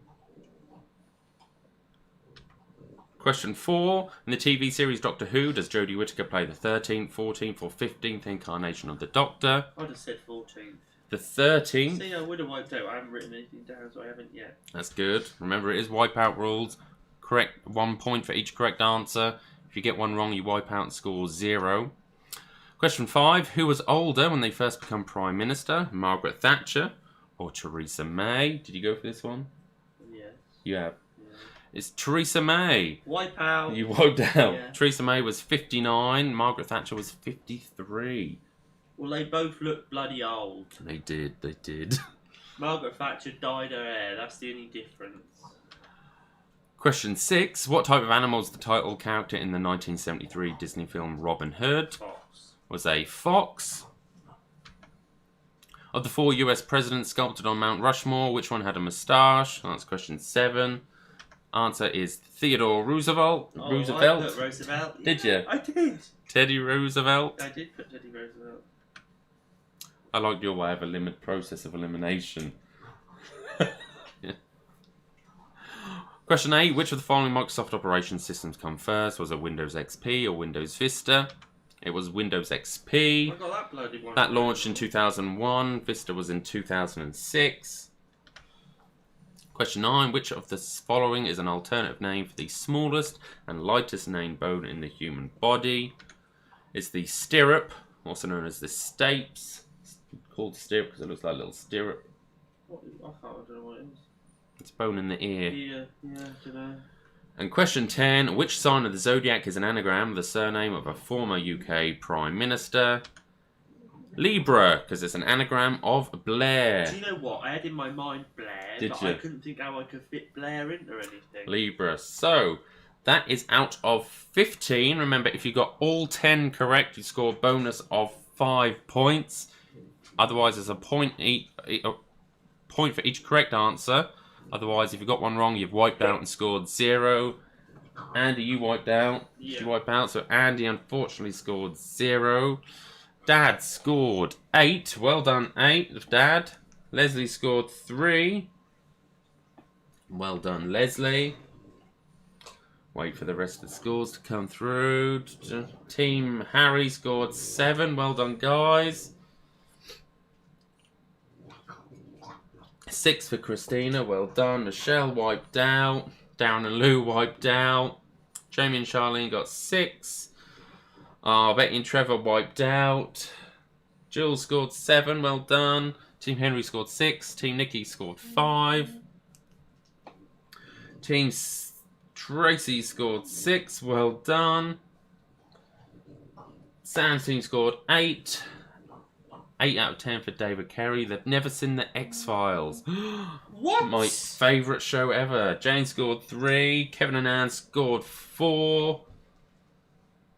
Speaker 1: Question 4, in the TV series Doctor Who, does Jodie Whittaker play the 13th, 14th or 15th incarnation of the Doctor?
Speaker 2: I'd have said 14th.
Speaker 1: The 13th.
Speaker 2: See, I would have wiped out. I haven't written anything down, so I haven't yet.
Speaker 1: That's good. Remember, it is wipeout rules. Correct 1 point for each correct answer. If you get one wrong, you wipe out and score 0. Question 5. Who was older when they first become Prime Minister? Margaret Thatcher or Theresa May? Did you go for this one?
Speaker 2: Yes.
Speaker 1: You have.
Speaker 2: Yeah.
Speaker 1: It's Theresa May.
Speaker 2: Wipe out.
Speaker 1: You wiped out.
Speaker 2: Yeah.
Speaker 1: Theresa May was 59. Margaret Thatcher was 53.
Speaker 2: Well, they both look bloody old.
Speaker 1: They did. They did.
Speaker 2: Margaret Thatcher dyed her hair. That's the only difference.
Speaker 1: Question 6. What type of animal is the title character in the 1973 Disney film Robin Hood?
Speaker 2: Fox.
Speaker 1: Was a fox. Of the 4 US presidents sculpted on Mount Rushmore, which one had a moustache? That's question 7. Answer is Theodore Roosevelt.
Speaker 2: Oh,
Speaker 1: Roosevelt.
Speaker 2: I put Roosevelt.
Speaker 1: Did you?
Speaker 2: I did.
Speaker 1: Teddy Roosevelt.
Speaker 2: I did put Teddy Roosevelt.
Speaker 1: I like your way of a process of elimination. Yeah. Question 8. Which of the following Microsoft operating systems come first? Was it Windows XP or Windows Vista? It was Windows XP.
Speaker 2: I got that bloody one.
Speaker 1: That launched in 2001. Vista was in 2006. Question 9. Which of the following is an alternative name for the smallest and lightest named bone in the human body? It's the stirrup, also known as the stapes. It's called stirrup because it looks like a little stirrup.
Speaker 2: I don't know what it is.
Speaker 1: It's bone in the ear.
Speaker 2: Yeah, I don't know.
Speaker 1: And question 10. Which sign of the zodiac is an anagram of the surname of a former UK Prime Minister? Libra, because it's an anagram of Blair.
Speaker 2: Do you know what? I had in my mind Blair,
Speaker 1: Did
Speaker 2: but
Speaker 1: you?
Speaker 2: I couldn't think how I could fit Blair into anything.
Speaker 1: Libra. So, that is out of 15. Remember, if you got all 10 correct, you score a bonus of 5 points. Otherwise, there's a point for each correct answer. Otherwise, if you got one wrong, you've wiped out and scored 0. Andy, you wiped out.
Speaker 2: Yeah.
Speaker 1: Did you wipe out? So Andy unfortunately scored 0. Dad scored 8. Well done, 8 of Dad. Leslie scored 3. Well done, Leslie. Wait for the rest of the scores to come through. Team Harry scored 7. Well done, guys. 6 for Christina. Well done. Michelle wiped out. Darren and Lou wiped out. Jamie and Charlene got 6. Betty and Trevor wiped out. Jules scored 7. Well done. Team Henry scored 6. Team Nikki scored 5. Team Tracy scored 6. Well done. Sam's team scored 8. 8 out of 10 for David Kerry. They've never seen the X-Files.
Speaker 2: What?
Speaker 1: My favourite show ever. Jane scored 3. Kevin and Anne scored 4.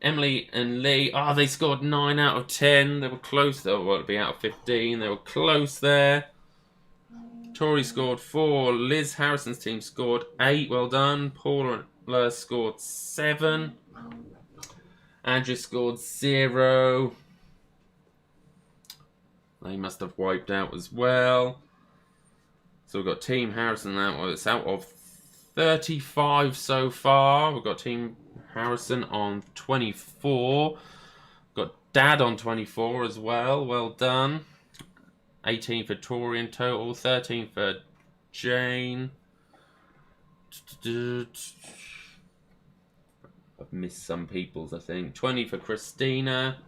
Speaker 1: Emily and Lee, they scored 9 out of 10. They were close though. Well, it'd be out of 15. They were close there. Tori scored 4. Liz Harrison's team scored 8. Well done. Paula scored 7. Andrew scored 0. They must have wiped out as well. So we've got Team Harrison that one. It's out of 35 so far. We've got Team Harrison on 24. We've got Dad on 24 as well. Well done. 18 for Tori in total. 13 for Jane. I've missed some people's, I think. 20 for Christina.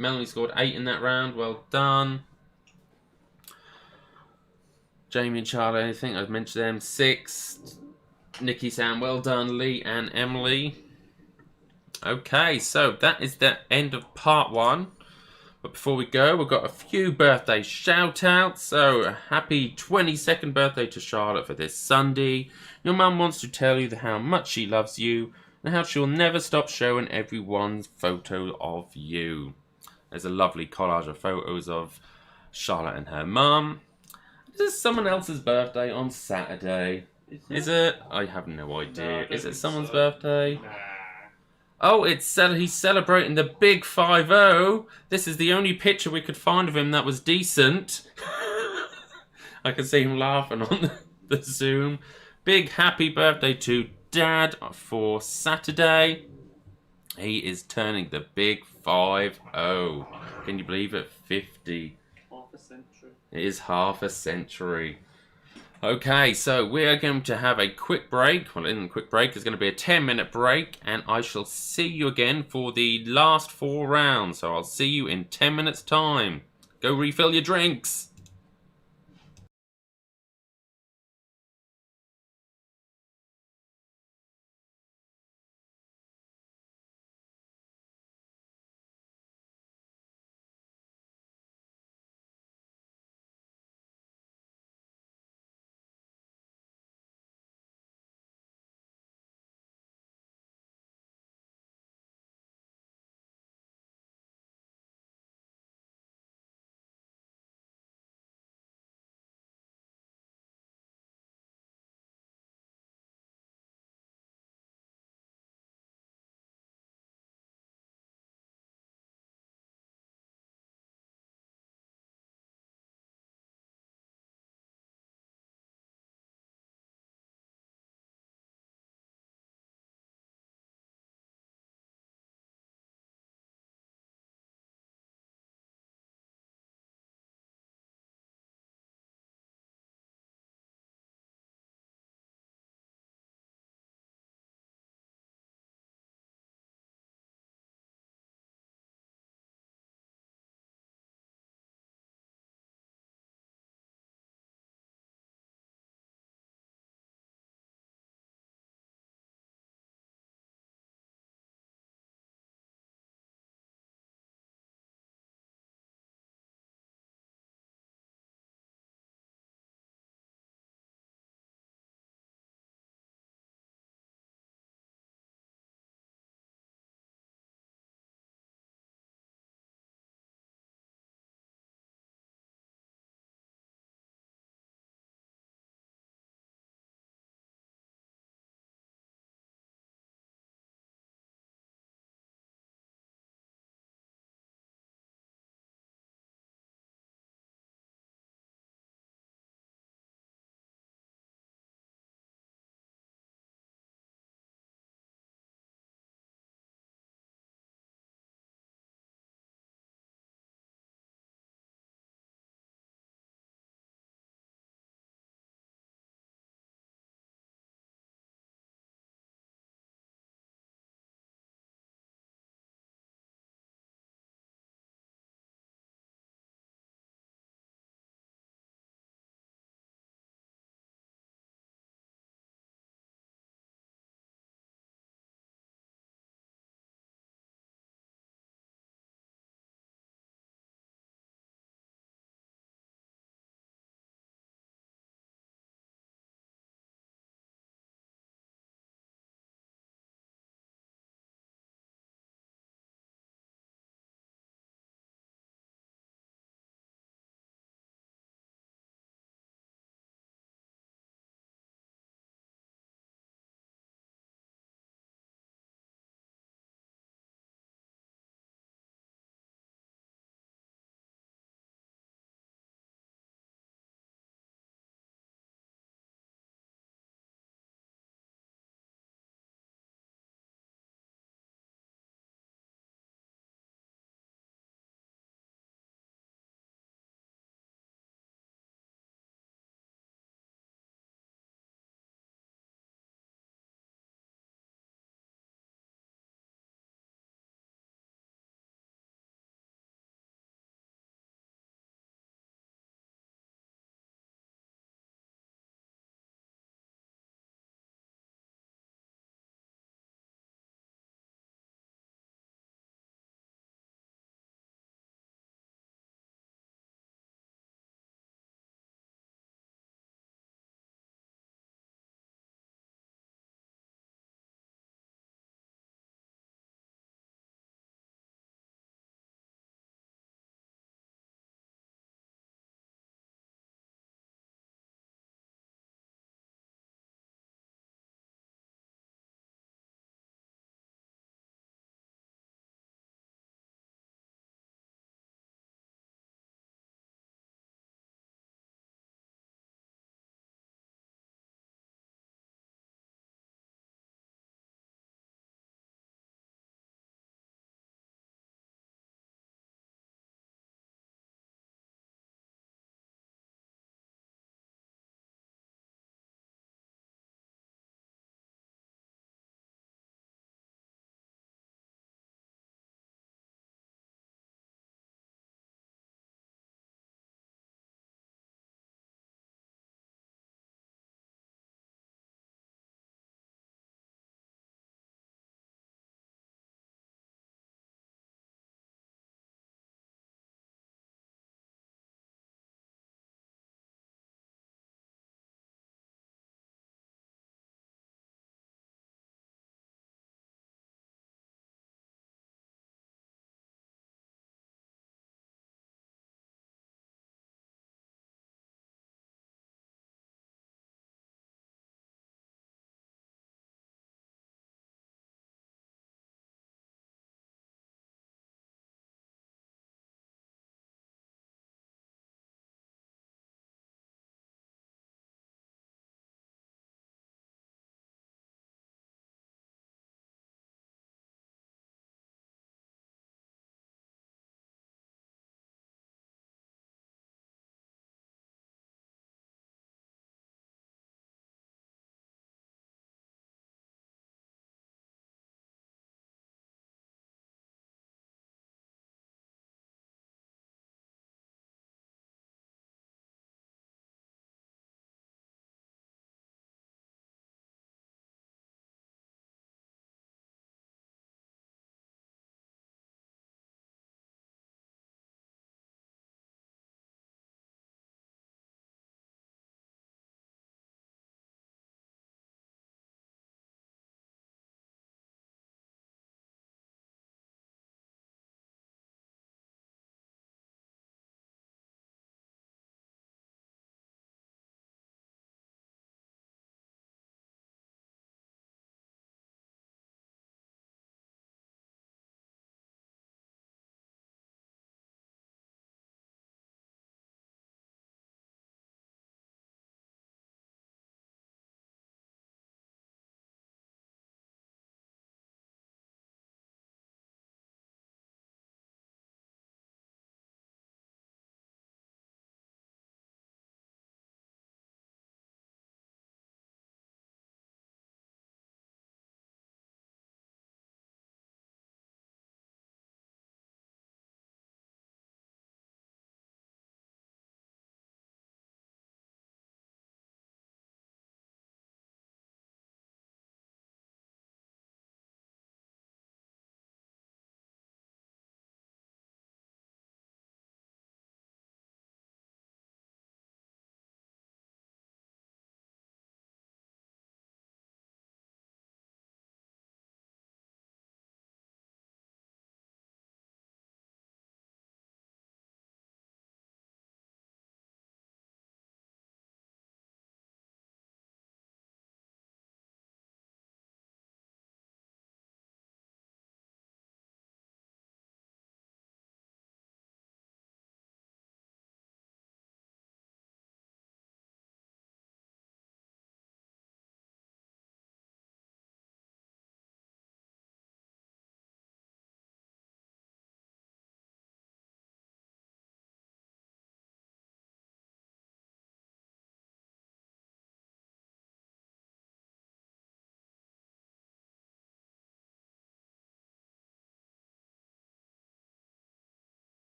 Speaker 1: Melanie scored 8 in that round. Well done. Jamie and Charlie, I think I've mentioned them. 6. Nikki, Sam, well done. Lee and Emily. Okay, so that is the end of part 1. But before we go, we've got a few birthday shout-outs. So, happy 22nd birthday to Charlotte for this Sunday. Your mum wants to tell you how much she loves you and how she'll never stop showing everyone's photo of you. There's a lovely collage of photos of Charlotte and her mum. This is someone else's birthday on Saturday. Is it? I have no idea. Is it someone's birthday?
Speaker 2: Nah.
Speaker 1: Oh, he's celebrating the big 5-0. This is the only picture we could find of him that was decent. I can see him laughing on the Zoom. Big happy birthday to Dad for Saturday. He is turning the big 5-0. Can you believe it? 50.
Speaker 2: Half a century.
Speaker 1: It is half a century. Okay, so we are going to have a quick break. Well, in the quick break, it's going to be a 10-minute break, and I shall see you again for the last 4 rounds. So I'll see you in 10 minutes' time. Go refill your drinks.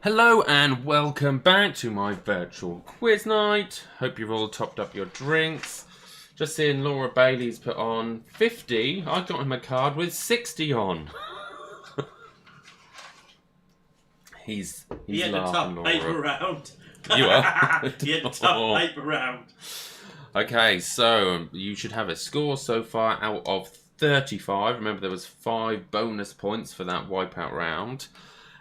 Speaker 1: Hello and welcome back to my virtual quiz night. Hope you've all topped up your drinks. Just seeing Laura Bailey's put on 50. I got him a card with 60 on. he's
Speaker 2: He had a
Speaker 1: laughing,
Speaker 2: tough
Speaker 1: Laura.
Speaker 2: paper round.
Speaker 1: You are?
Speaker 2: He had a tough paper round.
Speaker 1: Okay, so you should have a score so far out of 35. Remember, there was 5 bonus points for that wipeout round.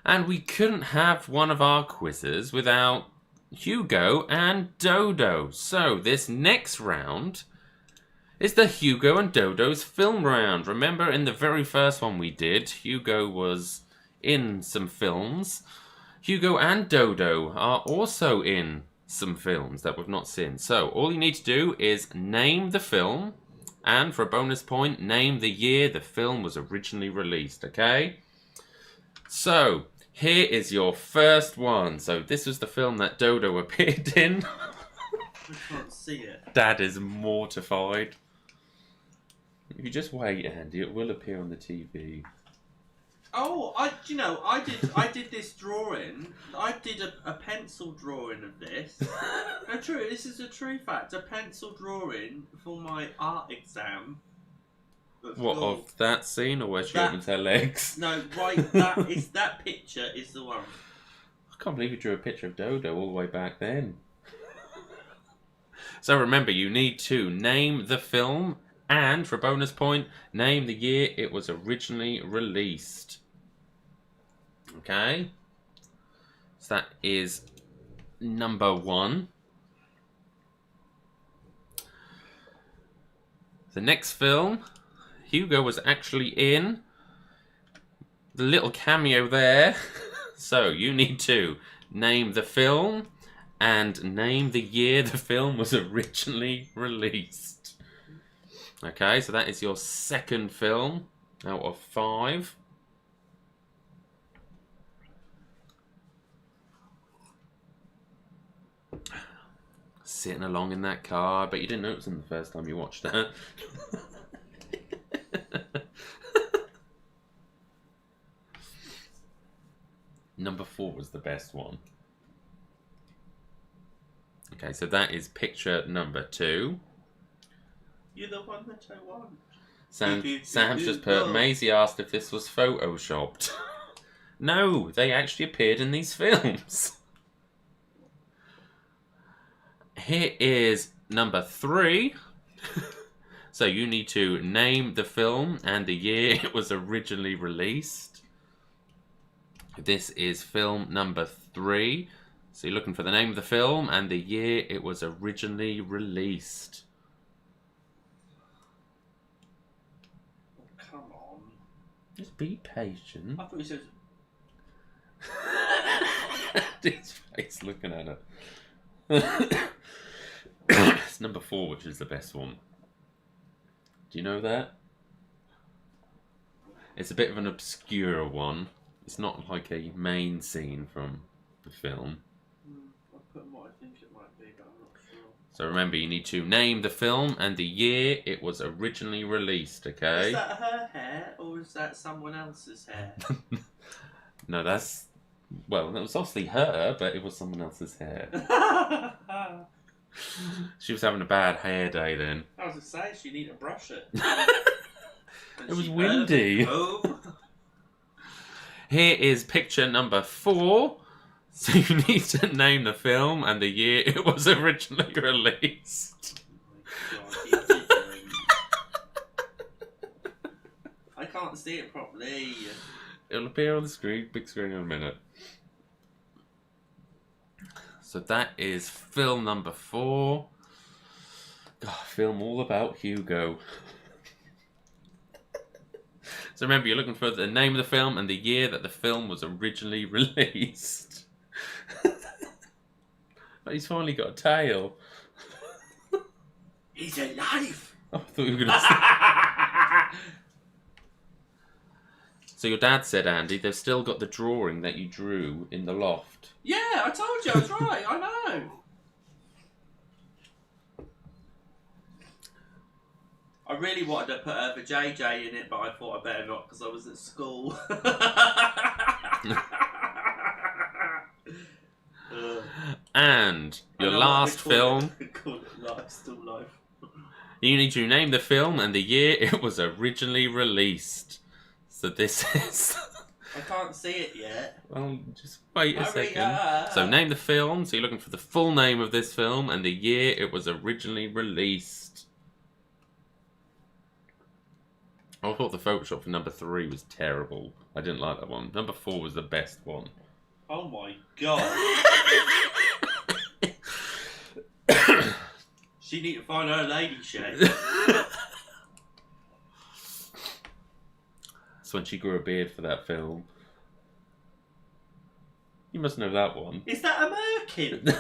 Speaker 1: And we couldn't have one of our quizzes without Hugo and Dodo. So this next round is the Hugo and Dodo's film round. Remember, in the very first one we did, Hugo was in some films. Hugo and Dodo are also in some films that we've not seen. So all you need to do is name the film, and for a bonus point, name the year the film was originally released, okay? So, here is your first one. So this was the film that Dodo appeared in.
Speaker 2: I can't see it.
Speaker 1: Dad is mortified. If you just wait, Andy, it will appear on the TV.
Speaker 2: Oh, I did this drawing. I did a pencil drawing of this. No, true. This is a true fact. A pencil drawing for my art exam.
Speaker 1: What, of that scene, or where she opens her legs?
Speaker 2: No, right. That picture is the one.
Speaker 1: I can't believe you drew a picture of Dodo all the way back then. So remember, you need to name the film, and for a bonus point, name the year it was originally released. Okay? So that is number 1. The next film Hugo was actually in. The little cameo there. So you need to name the film and name the year the film was originally released. Okay, so that is your second film out of 5. Sitting along in that car, but you didn't notice him the first time you watched that. Number 4 was the best one. Okay, so that is picture number 2.
Speaker 2: You're the one that I want.
Speaker 1: Sam's just put, Maisie asked if this was photoshopped. No, they actually appeared in these films. Here is number 3. So you need to name the film and the year it was originally released. This is film number 3. So you're looking for the name of the film and the year it was originally released.
Speaker 2: Oh, come on.
Speaker 1: Just be patient.
Speaker 2: I thought you said...
Speaker 1: His face looking at it. It's number 4, which is the best one. Do you know that? It's a bit of an obscure one. It's not like a main scene from the film.
Speaker 2: I'll put what I think it might be, but I'm not sure.
Speaker 1: So remember, you need to name the film and the year it was originally released, okay?
Speaker 2: Is that her hair, or is that someone else's hair?
Speaker 1: No, that's... Well, that was obviously her, but it was someone else's hair. She was having a bad hair day then.
Speaker 2: I was going to say, she need to brush it.
Speaker 1: It was windy. Here is picture number 4. So you need to name the film and the year it was originally released.
Speaker 2: Oh my God, I can't see it properly.
Speaker 1: It'll appear on the screen, big screen in a minute. So that is film number 4. God, film all about Hugo. So remember, you're looking for the name of the film and the year that the film was originally released. Oh, he's finally got a tail.
Speaker 2: He's alive!
Speaker 1: Oh, I thought you were going to say... So your dad said, Andy, they've still got the drawing that you drew in the loft.
Speaker 2: Yeah, I told you, I was right, I know. I really wanted to put the JJ in it, but I thought I better not because I was at school.
Speaker 1: And your
Speaker 2: I know
Speaker 1: last
Speaker 2: what we call
Speaker 1: film.
Speaker 2: it. We call it Life, Still Life.
Speaker 1: You need to name the film and the year it was originally released. So this is...
Speaker 2: I can't see it yet.
Speaker 1: Well, just wait a
Speaker 2: Hurry
Speaker 1: second.
Speaker 2: up.
Speaker 1: So name the film. So you're looking for the full name of this film and the year it was originally released. I thought the Photoshop for number 3 was terrible. I didn't like that one. Number 4 was the best one.
Speaker 2: Oh my god. She need to find her lady shape.
Speaker 1: That's when she grew a beard for that film. You must know that one.
Speaker 2: Is that a merkin?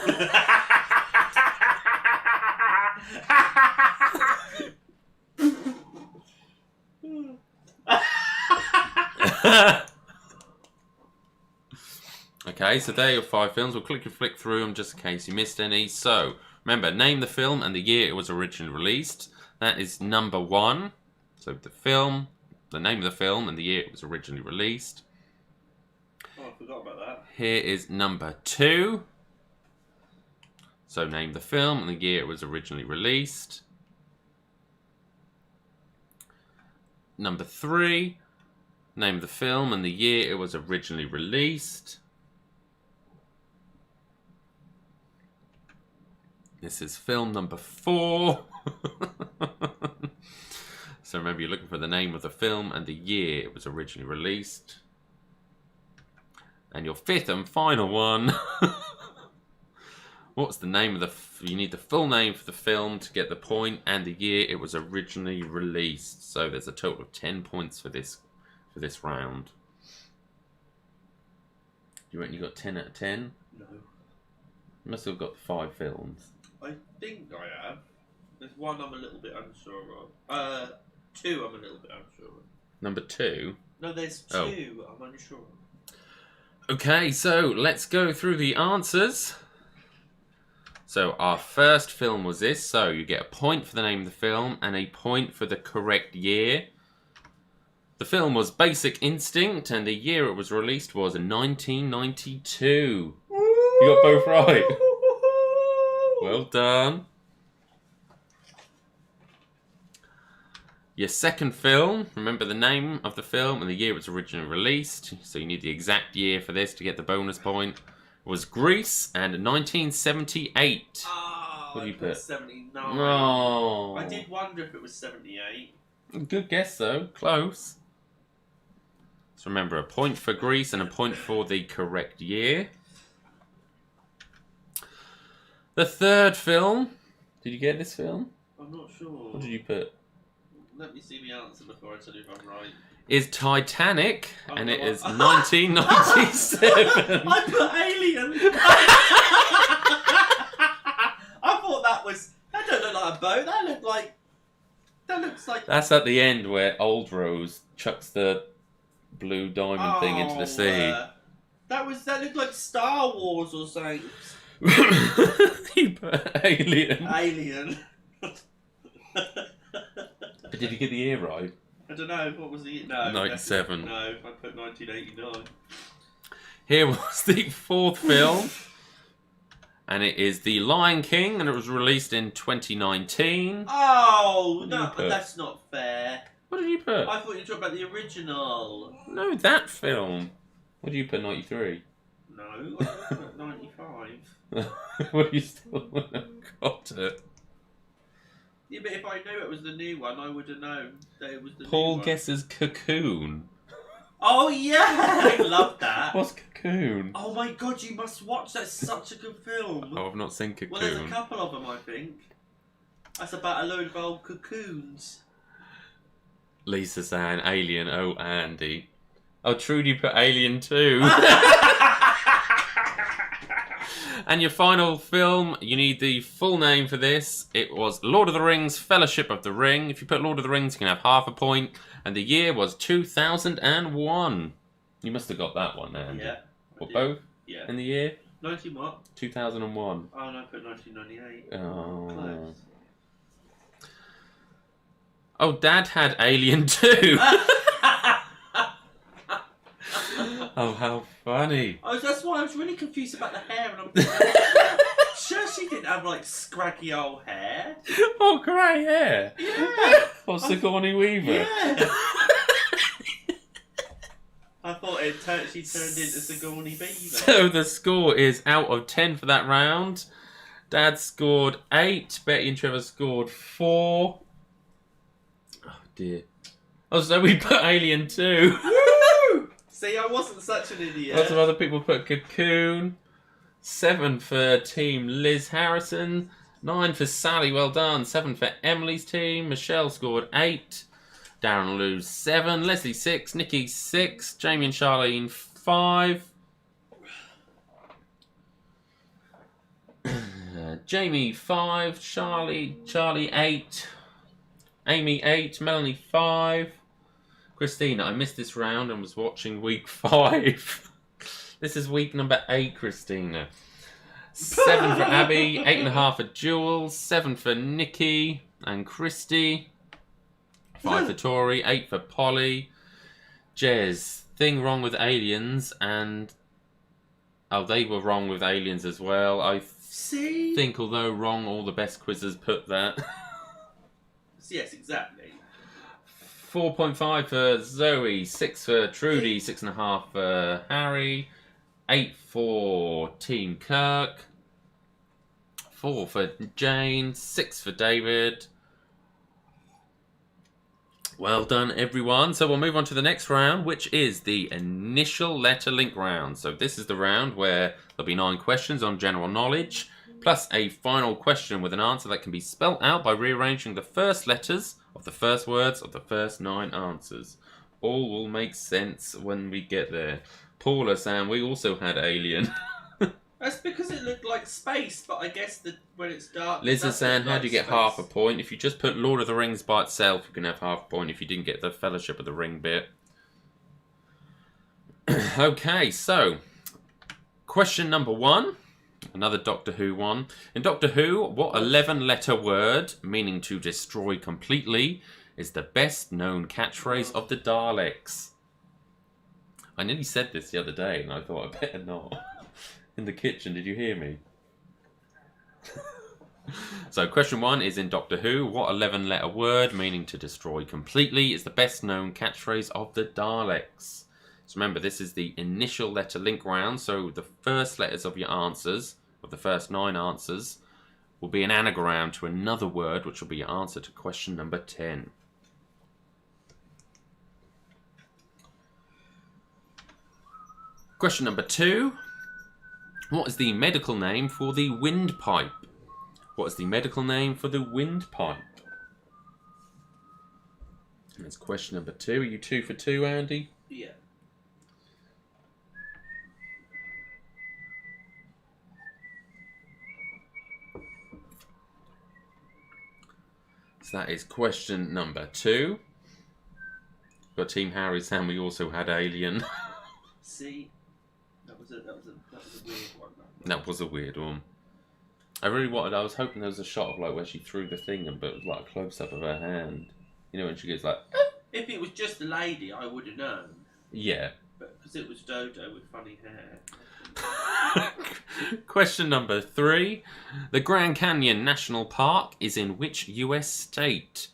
Speaker 1: Okay, so there are your 5 films. We'll click and flick through them just in case you missed any. So, remember, name the film and the year it was originally released. That is number 1. So the film, the name of the film and the year it was originally released.
Speaker 2: Oh, I forgot about that.
Speaker 1: Here is number 2. So name the film and the year it was originally released. Number 3. Name the film and the year it was originally released. This is film number 4. So remember, you're looking for the name of the film and the year it was originally released. And your 5th and final one. What's the name of the... You need the full name for the film to get the point and the year it was originally released. So there's a total of 10 points for this round. Do you reckon you got 10 out of 10?
Speaker 2: No.
Speaker 1: You must have got 5 films.
Speaker 2: I think I have. There's one I'm a little bit unsure of. 2 I'm a little bit unsure of.
Speaker 1: Number 2?
Speaker 2: No, there's 2 I'm unsure of.
Speaker 1: Okay, so let's go through the answers. So our first film was this. So you get a point for the name of the film and a point for the correct year. The film was Basic Instinct and the year it was released was 1992. You got both right. Well done. Your second film, remember the name of the film and the year it was originally released. So you need the exact year for this to get the bonus point. It was Grease and 1978.
Speaker 2: Oh,
Speaker 1: What do you
Speaker 2: I put
Speaker 1: put?
Speaker 2: 79.
Speaker 1: No.
Speaker 2: I did wonder if it was 78.
Speaker 1: Good guess though, close. So remember, a point for Grease and a point for the correct year. The third film, did you get this film?
Speaker 2: I'm not sure.
Speaker 1: What did you put?
Speaker 2: Let me see the answer before I tell you if I'm right.
Speaker 1: Is Titanic,
Speaker 2: Oh,
Speaker 1: and
Speaker 2: no,
Speaker 1: it is
Speaker 2: I-
Speaker 1: 1997.
Speaker 2: I put Alien. I thought that was... That don't look like a boat. That looked like... That looks like...
Speaker 1: That's at the end where Old Rose chucks the blue diamond thing into the sea.
Speaker 2: That looked like Star Wars or something.
Speaker 1: You put Alien.
Speaker 2: Alien.
Speaker 1: But did you get the year right?
Speaker 2: I don't know. What was the... No.
Speaker 1: 97.
Speaker 2: No, I put 1989.
Speaker 1: Here was the fourth film. And it is The Lion King, and it was released in 2019.
Speaker 2: Oh,
Speaker 1: What did
Speaker 2: no,
Speaker 1: you put?
Speaker 2: that's not fair.
Speaker 1: What did you put?
Speaker 2: I thought you were talking about the original.
Speaker 1: No, that film. What did you put, 93?
Speaker 2: No, I put 95.
Speaker 1: Well, you still wouldn't have got it.
Speaker 2: Yeah, but if I knew it was the new one, I would have known that it was the new
Speaker 1: Paul
Speaker 2: one.
Speaker 1: guesses Cocoon.
Speaker 2: Oh, yeah! I love that.
Speaker 1: What's Cocoon?
Speaker 2: Oh my god, you must watch. That's such a good film.
Speaker 1: Oh, I've not seen Cocoon.
Speaker 2: Well, there's a couple of them, I think. That's about a load of old cocoons.
Speaker 1: Lisa saying Alien. Oh, Andy. Oh, Trudy put Alien too. And your final film, you need the full name for this. It was Lord of the Rings, Fellowship of the Ring. If you put Lord of the Rings, you can have half a point. And the year was 2001. You must have got that one, Andy.
Speaker 2: Yeah.
Speaker 1: Or both?
Speaker 2: Yeah.
Speaker 1: In the year?
Speaker 2: 19 what?
Speaker 1: 2001.
Speaker 2: Oh, no, I put 1998.
Speaker 1: Oh.
Speaker 2: Close.
Speaker 1: Oh, Dad had Alien too. Oh, how funny.
Speaker 2: That's why I was really confused about the hair, and I'm sure she didn't have like scraggy old hair.
Speaker 1: Oh, grey hair.
Speaker 2: Yeah.
Speaker 1: Or Sigourney Weaver.
Speaker 2: Yeah. I thought she turned into Sigourney Beaver.
Speaker 1: So the score is out of 10 for that round. Dad scored 8. Betty and Trevor scored 4. Oh dear. Oh, so we put Alien 2.
Speaker 2: Woo! See, I wasn't such an idiot.
Speaker 1: Lots of other people put Cocoon. 7 for Team Liz Harrison. 9 for Sally, well done. 7 for Emily's team. Michelle scored 8. Darren and Lou 7. Leslie 6. Nikki 6. Jamie and Charlene 5. Jamie 5. Charlie 8. Amy 8. Melanie 5. Christina, I missed this round and was watching week 5. This is week number 8, Christina. 7 for Abby, 8.5 for Jules, 7 for Nikki and Christy, 5 for Tori, 8 for Polly. Jez, thing wrong with aliens, and they were wrong with aliens as well. I think, although wrong, all the best quizzes put that.
Speaker 2: Yes, exactly.
Speaker 1: 4.5 for Zoe, 6 for Trudy, 6.5 for Harry, 8 for Team Kirk, 4 for Jane, 6 for David. Well done, everyone. So we'll move on to the next round, which is the initial letter link round. So this is the round where there'll be 9 questions on general knowledge, plus a final question with an answer that can be spelt out by rearranging the first letters of the first words of the first 9 answers. All will make sense when we get there. Paula, Sam, we also had Alien.
Speaker 2: That's because it looked like space, but I guess that when it's dark...
Speaker 1: Liz and Sam, how do you get half a point? If you just put Lord of the Rings by itself, you can have half a point if you didn't get the Fellowship of the Ring bit. Okay, so, question number 1. Another Doctor Who one. In Doctor Who, what 11-letter word, meaning to destroy completely, is the best known catchphrase of the Daleks? I nearly said this the other day, and I thought I better not. In the kitchen, did you hear me? So, question 1 is in Doctor Who, what 11-letter word, meaning to destroy completely, is the best known catchphrase of the Daleks? So remember, this is the initial letter link round, so the first letters of your answers, of the first 9 answers, will be an anagram to another word, which will be your answer to question number 10. Question number 2. What is the medical name for the windpipe? What is the medical name for the windpipe? That's question number 2. Are you 2 for 2, Andy?
Speaker 2: Yeah.
Speaker 1: So that is question number 2. Got Team Harry, Sam, we also had Alien.
Speaker 2: See? That was a weird one.
Speaker 1: That was a weird one. I was hoping there was a shot of like where she threw the thing and but it was like a close up of her hand. You know when she goes like
Speaker 2: If it was just a lady, I would have known.
Speaker 1: Yeah.
Speaker 2: But because it was Dodo with funny hair.
Speaker 1: Question number 3. The Grand Canyon National Park is in which US state?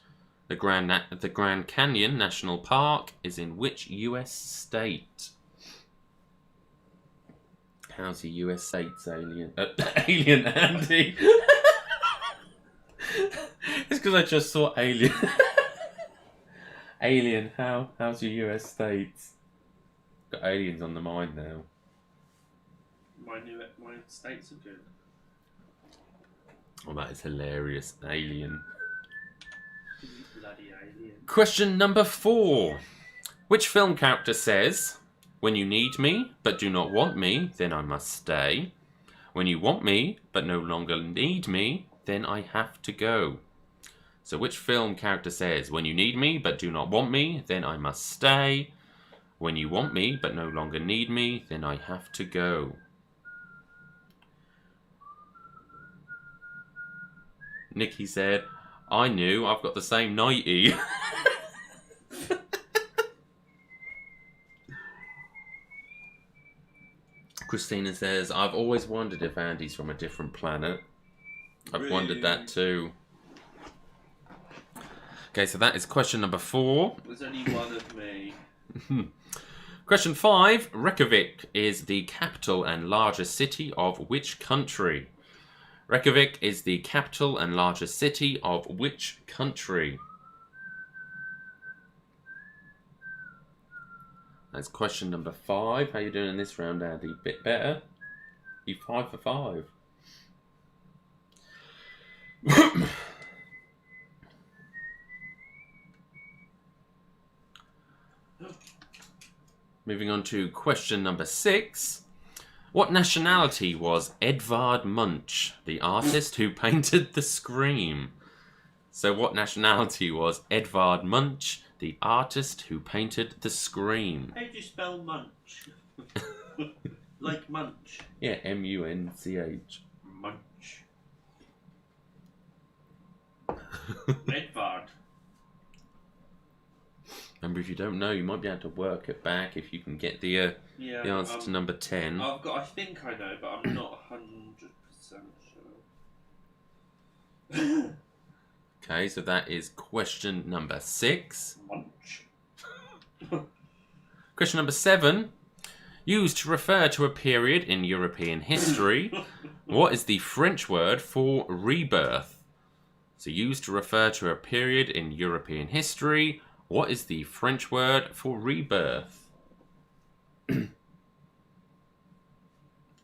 Speaker 1: The Grand Canyon National Park is in which US state? How's the US states, Alien? Alien Andy. It's because I just saw Alien. Alien, how's your US states? Got aliens on the mind now.
Speaker 2: My states are good.
Speaker 1: Oh, that is hilarious. Alien.
Speaker 2: Bloody alien.
Speaker 1: Question number 4. Which film character says, "When you need me, but do not want me, then I must stay. When you want me, but no longer need me, then I have to go"? So which film character says, "When you need me, but do not want me, then I must stay. When you want me, but no longer need me, then I have to go"? Nikki said, "I knew, I've got the same nightie." Christina says, I've always wondered if Andy's from a different planet. I've wondered that too. Okay, so that is question number 4.
Speaker 2: There's only one of me.
Speaker 1: Question 5. Reykjavik is the capital and largest city of which country? Reykjavik is the capital and largest city of which country? That's question number 5. How you doing in this round, Andy? Bit better? You 5 for 5. Moving on to question number 6. What nationality was Edvard Munch, the artist who painted The Scream? So what nationality was Edvard Munch, the artist who painted The Scream?
Speaker 2: How do you spell Munch? Like Munch.
Speaker 1: Yeah, M-U-N-C-H.
Speaker 2: Munch. Edvard.
Speaker 1: Remember, if you don't know, you might be able to work it back if you can get the answer to number 10.
Speaker 2: I think I know, but I'm not 100% sure.
Speaker 1: Okay, so that is question number 6.
Speaker 2: Munch.
Speaker 1: Question number 7. Used to refer to a period in European history, what is the French word for rebirth? So used to refer to a period in European history, what is the French word for rebirth? Do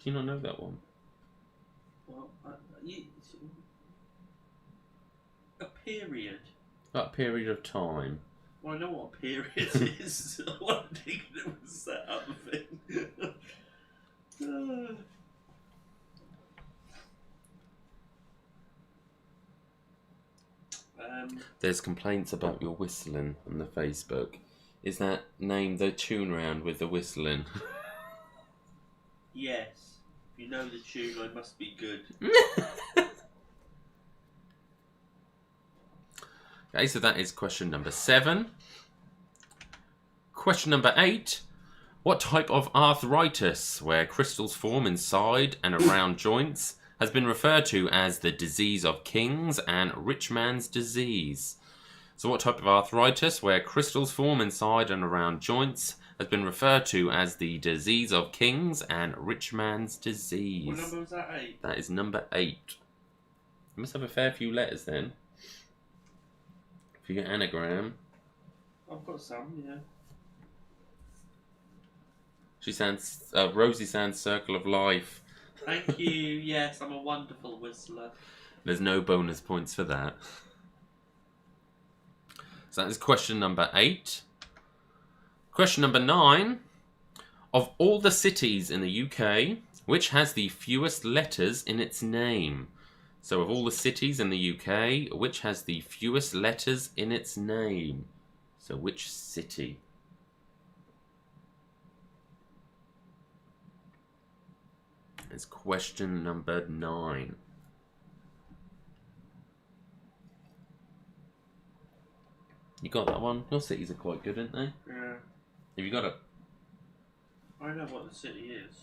Speaker 1: you not know that one?
Speaker 2: Well, a period.
Speaker 1: A period of time.
Speaker 2: Well, I know what a period is. I wasn't thinking it was that other thing.
Speaker 1: There's complaints about your whistling on the Facebook. Is that name the tune round with the whistling?
Speaker 2: Yes. If you know the tune, I must be good.
Speaker 1: Okay, so that is question number 7. Question number 8. What type of arthritis, where crystals form inside and around joints, has been referred to as the disease of kings and rich man's disease? So what type of arthritis, where crystals form inside and around joints, has been referred to as the disease of kings and rich man's disease?
Speaker 2: What number was that? 8?
Speaker 1: That is number 8. You must have a fair few letters then. For your anagram.
Speaker 2: I've got some, yeah.
Speaker 1: She sounds, Rosie sounds Circle of Life.
Speaker 2: Thank you. Yes, I'm a wonderful whistler.
Speaker 1: There's no bonus points for that. So that is question number 8. Question number 9. Of all the cities in the UK, which has the fewest letters in its name? So of all the cities in the UK, which has the fewest letters in its name? So which city? It's question number 9. You got that one? Your cities are quite good, aren't they?
Speaker 2: Yeah.
Speaker 1: Have you got it?
Speaker 2: I know what the city is.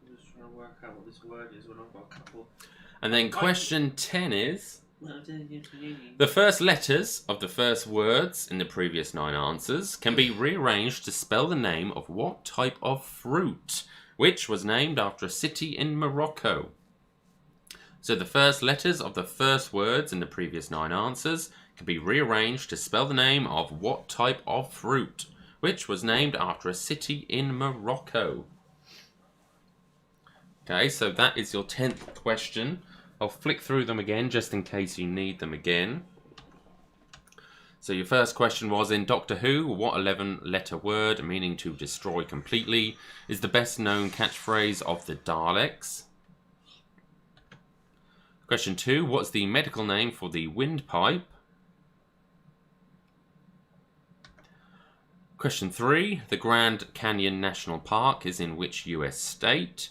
Speaker 2: I'm just trying to work out what this word is when I've got a couple.
Speaker 1: And then question 10 is...
Speaker 2: No,
Speaker 1: the first letters of the first words in the previous 9 answers can be rearranged to spell the name of what type of fruit, which was named after a city in Morocco. So the first letters of the first words in the previous 9 answers can be rearranged to spell the name of what type of fruit, which was named after a city in Morocco. Okay, so that is your 10th question. I'll flick through them again just in case you need them again. So your first question was, in Doctor Who, what 11-letter word meaning to destroy completely is the best known catchphrase of the Daleks? Question 2, what's the medical name for the windpipe? Question 3, the Grand Canyon National Park is in which US state?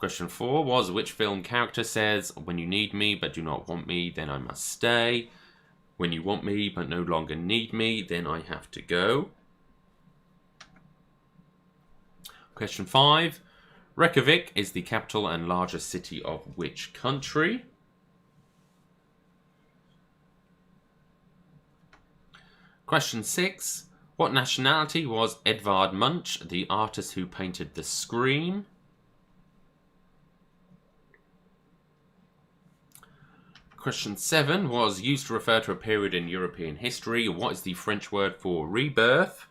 Speaker 1: Question 4 was, which film character says, when you need me but do not want me, then I must stay. When you want me but no longer need me, then I have to go. Question 5. Reykjavik is the capital and largest city of which country? Question 6. What nationality was Edvard Munch, the artist who painted The Scream? Question 7 was used to refer to a period in European history. What is the French word for rebirth?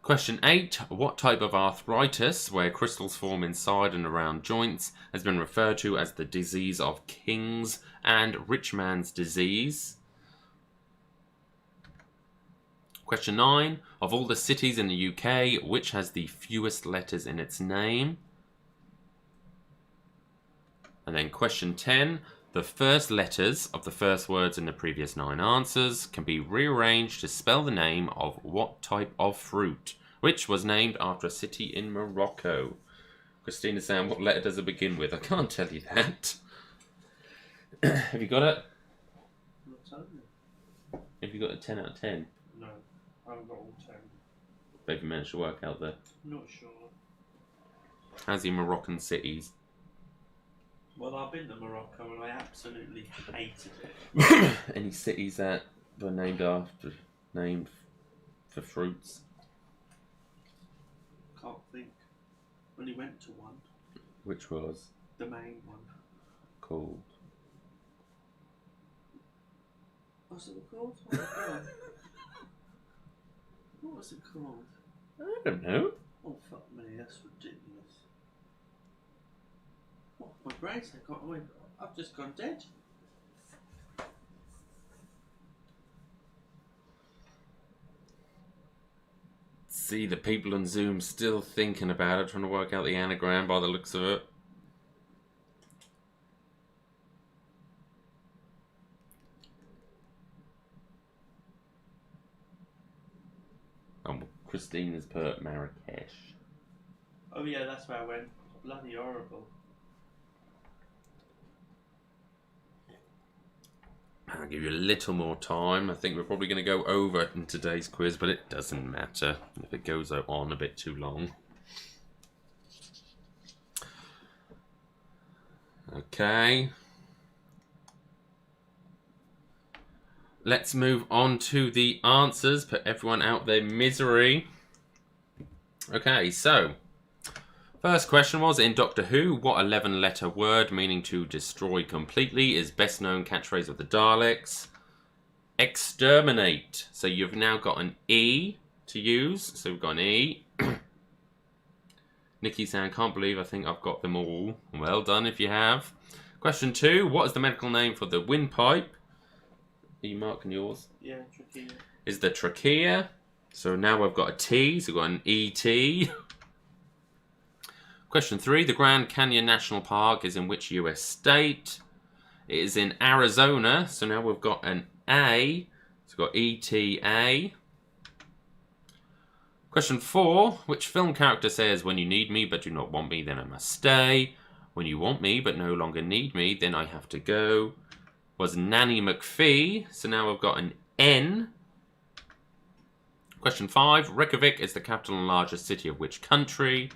Speaker 1: Question 8. What type of arthritis, where crystals form inside and around joints, has been referred to as the disease of King's and rich man's disease? Question 9. Of all the cities in the UK, which has the fewest letters in its name? And then question 10. The first letters of the first words in the previous 9 answers can be rearranged to spell the name of what type of fruit, which was named after a city in Morocco. Christina's saying, what letter does it begin with? I can't tell you that. Have you got it?
Speaker 2: I'm not telling you.
Speaker 1: Have you got a 10 out of 10?
Speaker 2: No, I haven't got all 10.
Speaker 1: But have you managed to work out there?
Speaker 2: Not sure.
Speaker 1: How's the Moroccan cities?
Speaker 2: Well, I've been to Morocco and I absolutely hated it.
Speaker 1: Any cities that were named for fruits?
Speaker 2: Can't think. Only went to one.
Speaker 1: Which was
Speaker 2: The main one.
Speaker 1: called?
Speaker 2: What's it called? Oh my God. What was it called?
Speaker 1: I don't know.
Speaker 2: Oh fuck me, that's ridiculous. Oh, my brain's got away. I've just gone dead.
Speaker 1: See the people on Zoom still thinking about it, trying to work out the anagram by the looks of it. Oh, Christina's put Marrakesh.
Speaker 2: Oh yeah, that's where I went. Bloody horrible.
Speaker 1: I'll give you a little more time. I think we're probably going to go over in today's quiz, but it doesn't matter if it goes on a bit too long. Okay. Let's move on to the answers. Put everyone out their misery. Okay, so first question was, in Doctor Who, what 11-letter word meaning to destroy completely is best known catchphrase of the Daleks? Exterminate. So you've now got an E to use. So we've got an E. Nikki's saying, can't believe I think I've got them all. Well done if you have. Question 2, what is the medical name for the windpipe? Are you marking yours?
Speaker 2: Yeah, trachea.
Speaker 1: Is the trachea. So now we've got a T, so we've got an ET. Question 3, the Grand Canyon National Park is in which US state? It is in Arizona, so now we've got an A, so we've got ETA. Question 4, which film character says, when you need me but do not want me, then I must stay. When you want me but no longer need me, then I have to go. Was Nanny McPhee, so now we've got an N. Question 5, Reykjavik is the capital and largest city of which country?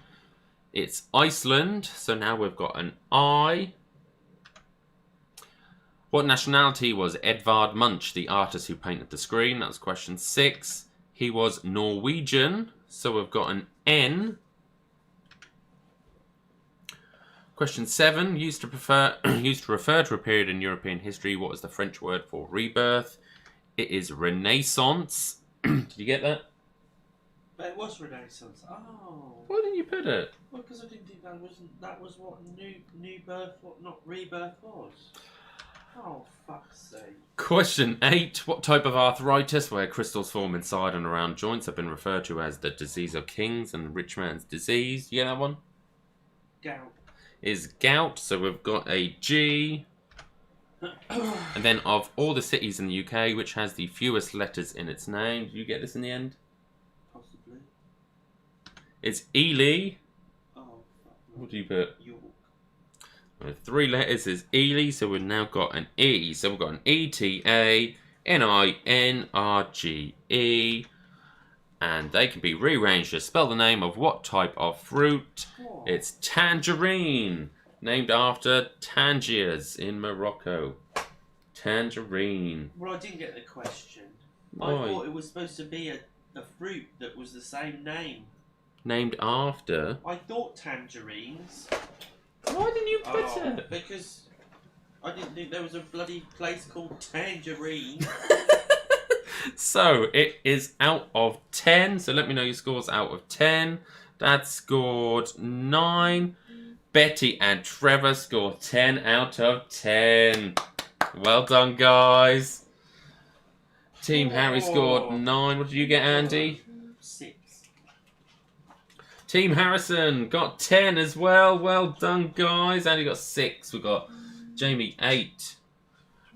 Speaker 1: It's Iceland, so now we've got an I. What nationality was Edvard Munch, the artist who painted The Scream? That was question 6. He was Norwegian, so we've got an N. Question 7, used to refer to a period in European history. What was the French word for rebirth? It is Renaissance. Did you get that?
Speaker 2: But it was Renaissance. Oh.
Speaker 1: Why didn't you put it?
Speaker 2: Well, because I didn't think that was what new birth, what not rebirth was. Oh, fuck's sake.
Speaker 1: Question 8. What type of arthritis, where crystals form inside and around joints, have been referred to as the disease of King's and rich man's disease? You get that one?
Speaker 2: Gout.
Speaker 1: Is gout, so we've got a G. And then of all the cities in the UK, which has the fewest letters in its name? Did you get this in the end?
Speaker 2: Possibly.
Speaker 1: It's Ely.
Speaker 2: Oh, fuck.
Speaker 1: What do you put?
Speaker 2: York.
Speaker 1: 3 letters is Ely, so we've now got an E. So we've got an ETANINRGE. And they can be rearranged to spell the name of what type of fruit.
Speaker 2: Oh.
Speaker 1: It's tangerine, named after Tangiers in Morocco. Tangerine.
Speaker 2: Well, I didn't get the question. I
Speaker 1: Why?
Speaker 2: thought it was supposed to be a fruit that was the same name.
Speaker 1: Named after?
Speaker 2: I thought tangerines.
Speaker 1: Why didn't you put it?
Speaker 2: Because I didn't think there was a bloody place called Tangerine.
Speaker 1: So, it is out of 10. So, let me know your scores out of 10. Dad scored 9. Betty and Trevor scored 10 out of 10. Well done, guys. Team Harry scored 9. What did you get, Andy?
Speaker 2: 6.
Speaker 1: Team Harrison got 10 as well. Well done, guys. Andy got 6. We got Jamie 8.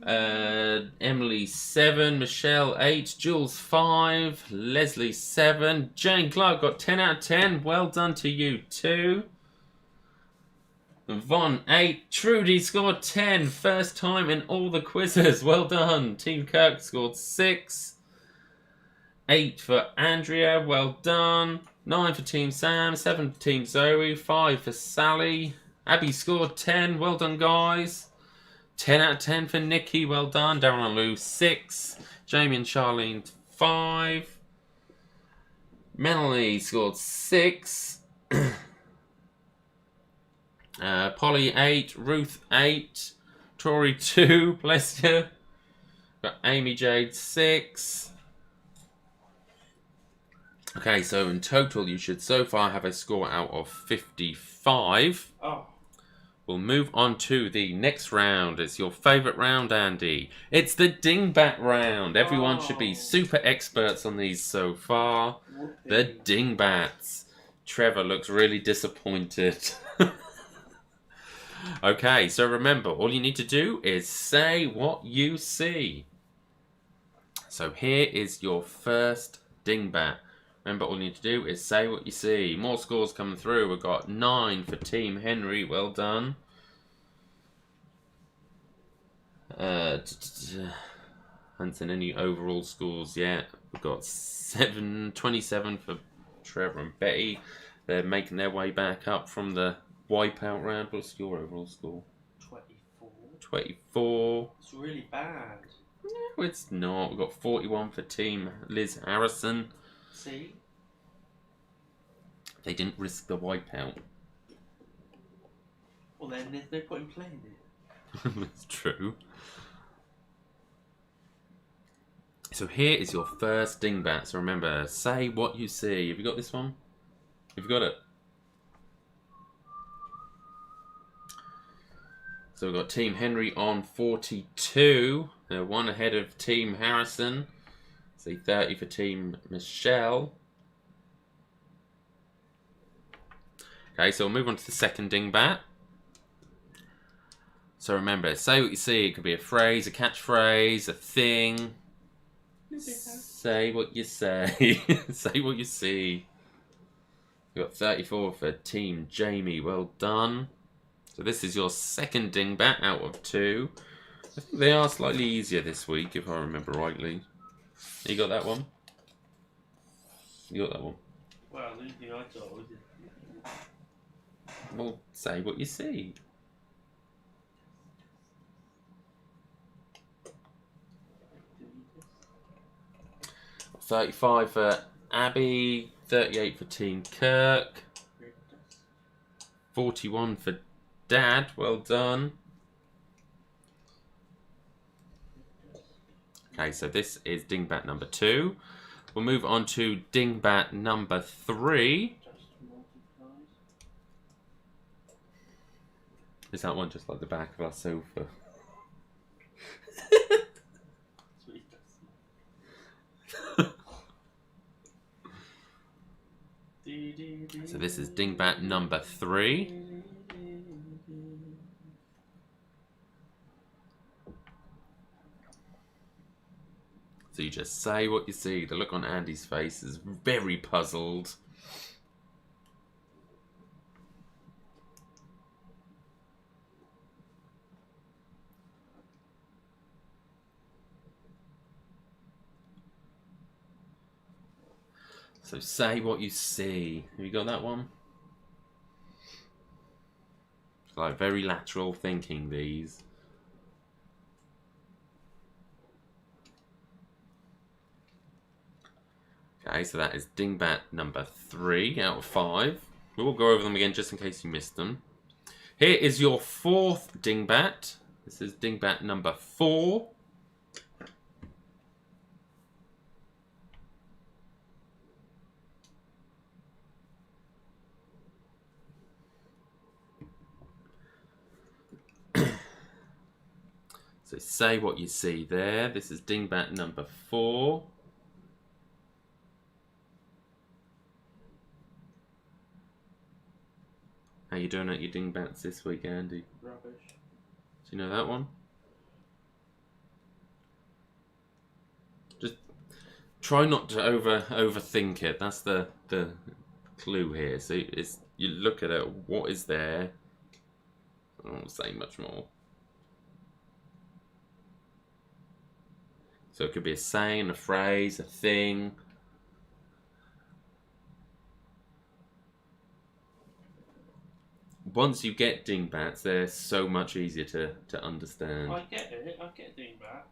Speaker 1: Emily 7. Michelle 8. Jules 5. Leslie 7. Jane Clark got 10 out of 10. Well done to you too. Von 8. Trudy scored 10. First time in all the quizzes. Well done. Team Kirk scored 6. 8 for Andrea. Well done. 9 for Team Sam. 7 for Team Zoe. 5 for Sally. Abby scored 10. Well done, guys. 10 out of 10 for Nikki. Well done. Darren and Lou 6. Jamie and Charlene 5. Melanie scored 6. Polly 8, Ruth 8, Tori 2, bless you. Got Amy Jade 6. Okay, so in total you should so far have a score out of 55.
Speaker 2: Oh.
Speaker 1: We'll move on to the next round. It's your favourite round, Andy. It's the Dingbat round. Everyone should be super experts on these so far. The Dingbats. Trevor looks really disappointed. Okay, so remember, all you need to do is say what you see. So here is your first Dingbat. Remember, all you need to do is say what you see. More scores coming through. We've got 9 for Team Henry. Well done. Haven't seen any overall scores yet. We've got 27 for Trevor and Betty. They're making their way back up from the wipeout round. What's your overall score?
Speaker 2: 24.
Speaker 1: 24.
Speaker 2: It's really bad.
Speaker 1: No, it's not. We've got 41 for Team Liz Harrison.
Speaker 2: See?
Speaker 1: They didn't risk the wipeout.
Speaker 2: Well, then there's no point in playing it.
Speaker 1: That's true. So here is your first Dingbat. So remember, say what you see. Have you got this one? Have you got it? So we've got Team Henry on 42. They're 1 ahead of Team Harrison. See, 30 for Team Michelle. Okay, so we'll move on to the second Dingbat. So remember, say what you see. It could be a phrase, a catchphrase, a thing. Say what you say. Say what you see. We've got 34 for Team Jamie. Well done. So this is your second Dingbat out of 2. I think they are slightly easier this week, if I remember rightly. You got that one? You got that one?
Speaker 2: Well, the only thing I thought was it.
Speaker 1: Well, say what you see. $35 for Abby, 38 for Team Kirk, 41 for Dad, well done. Okay, so this is Dingbat number 2. We'll move on to Dingbat number 3. Is that one just like the back of our sofa? So this is Dingbat number 3. So you just say what you see. The look on Andy's face is very puzzled. So say what you see. Have you got that one? It's like very lateral thinking, these. Okay, so that is dingbat number 3 out of 5. We will go over them again just in case you missed them. Here is your 4th dingbat. This is dingbat number 4. So say what you see there. This is dingbat number 4. How you doing at your dingbats this week, Andy?
Speaker 2: Rubbish.
Speaker 1: Do you know that one? Just try not to overthink it. That's the clue here. So it's, you look at it. What is there? I don't want to say much more. So it could be a saying, a phrase, a thing. Once you get dingbats, they're so much easier to understand.
Speaker 2: I get it. I get dingbat.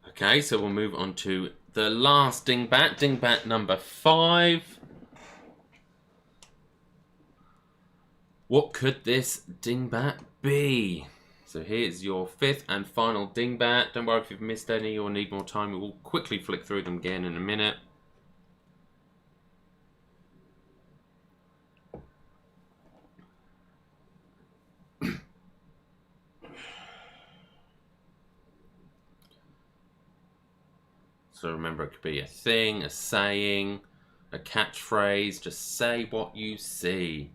Speaker 1: Okay, so we'll move on to the last dingbat. Dingbat number 5. What could this dingbat be? So here's your 5th and final dingbat. Don't worry if you've missed any or need more time. We will quickly flick through them again in a minute. So remember, it could be a thing, a saying, a catchphrase. Just say what you see.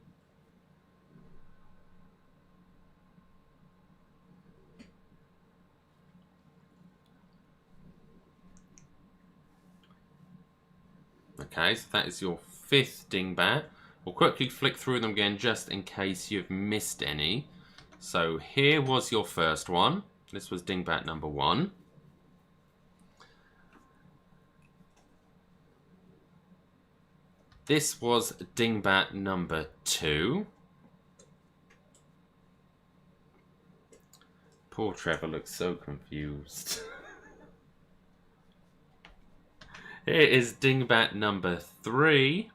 Speaker 1: Okay, so that is your 5th dingbat. We'll quickly flick through them again just in case you've missed any. So here was your first one. This was dingbat number 1. This was dingbat number 2. Poor Trevor looks so confused. Here is dingbat number 3.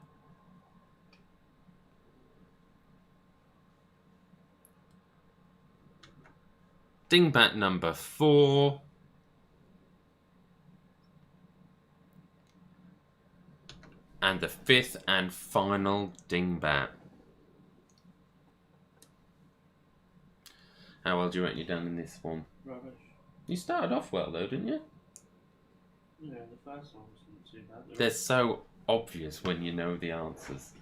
Speaker 1: Dingbat number 4. And the 5th and final dingbat. How well do you reckon you've done in this one?
Speaker 2: Rubbish.
Speaker 1: You started off well though, didn't you?
Speaker 2: Yeah, the first one wasn't too bad.
Speaker 1: They're so obvious when you know the answers.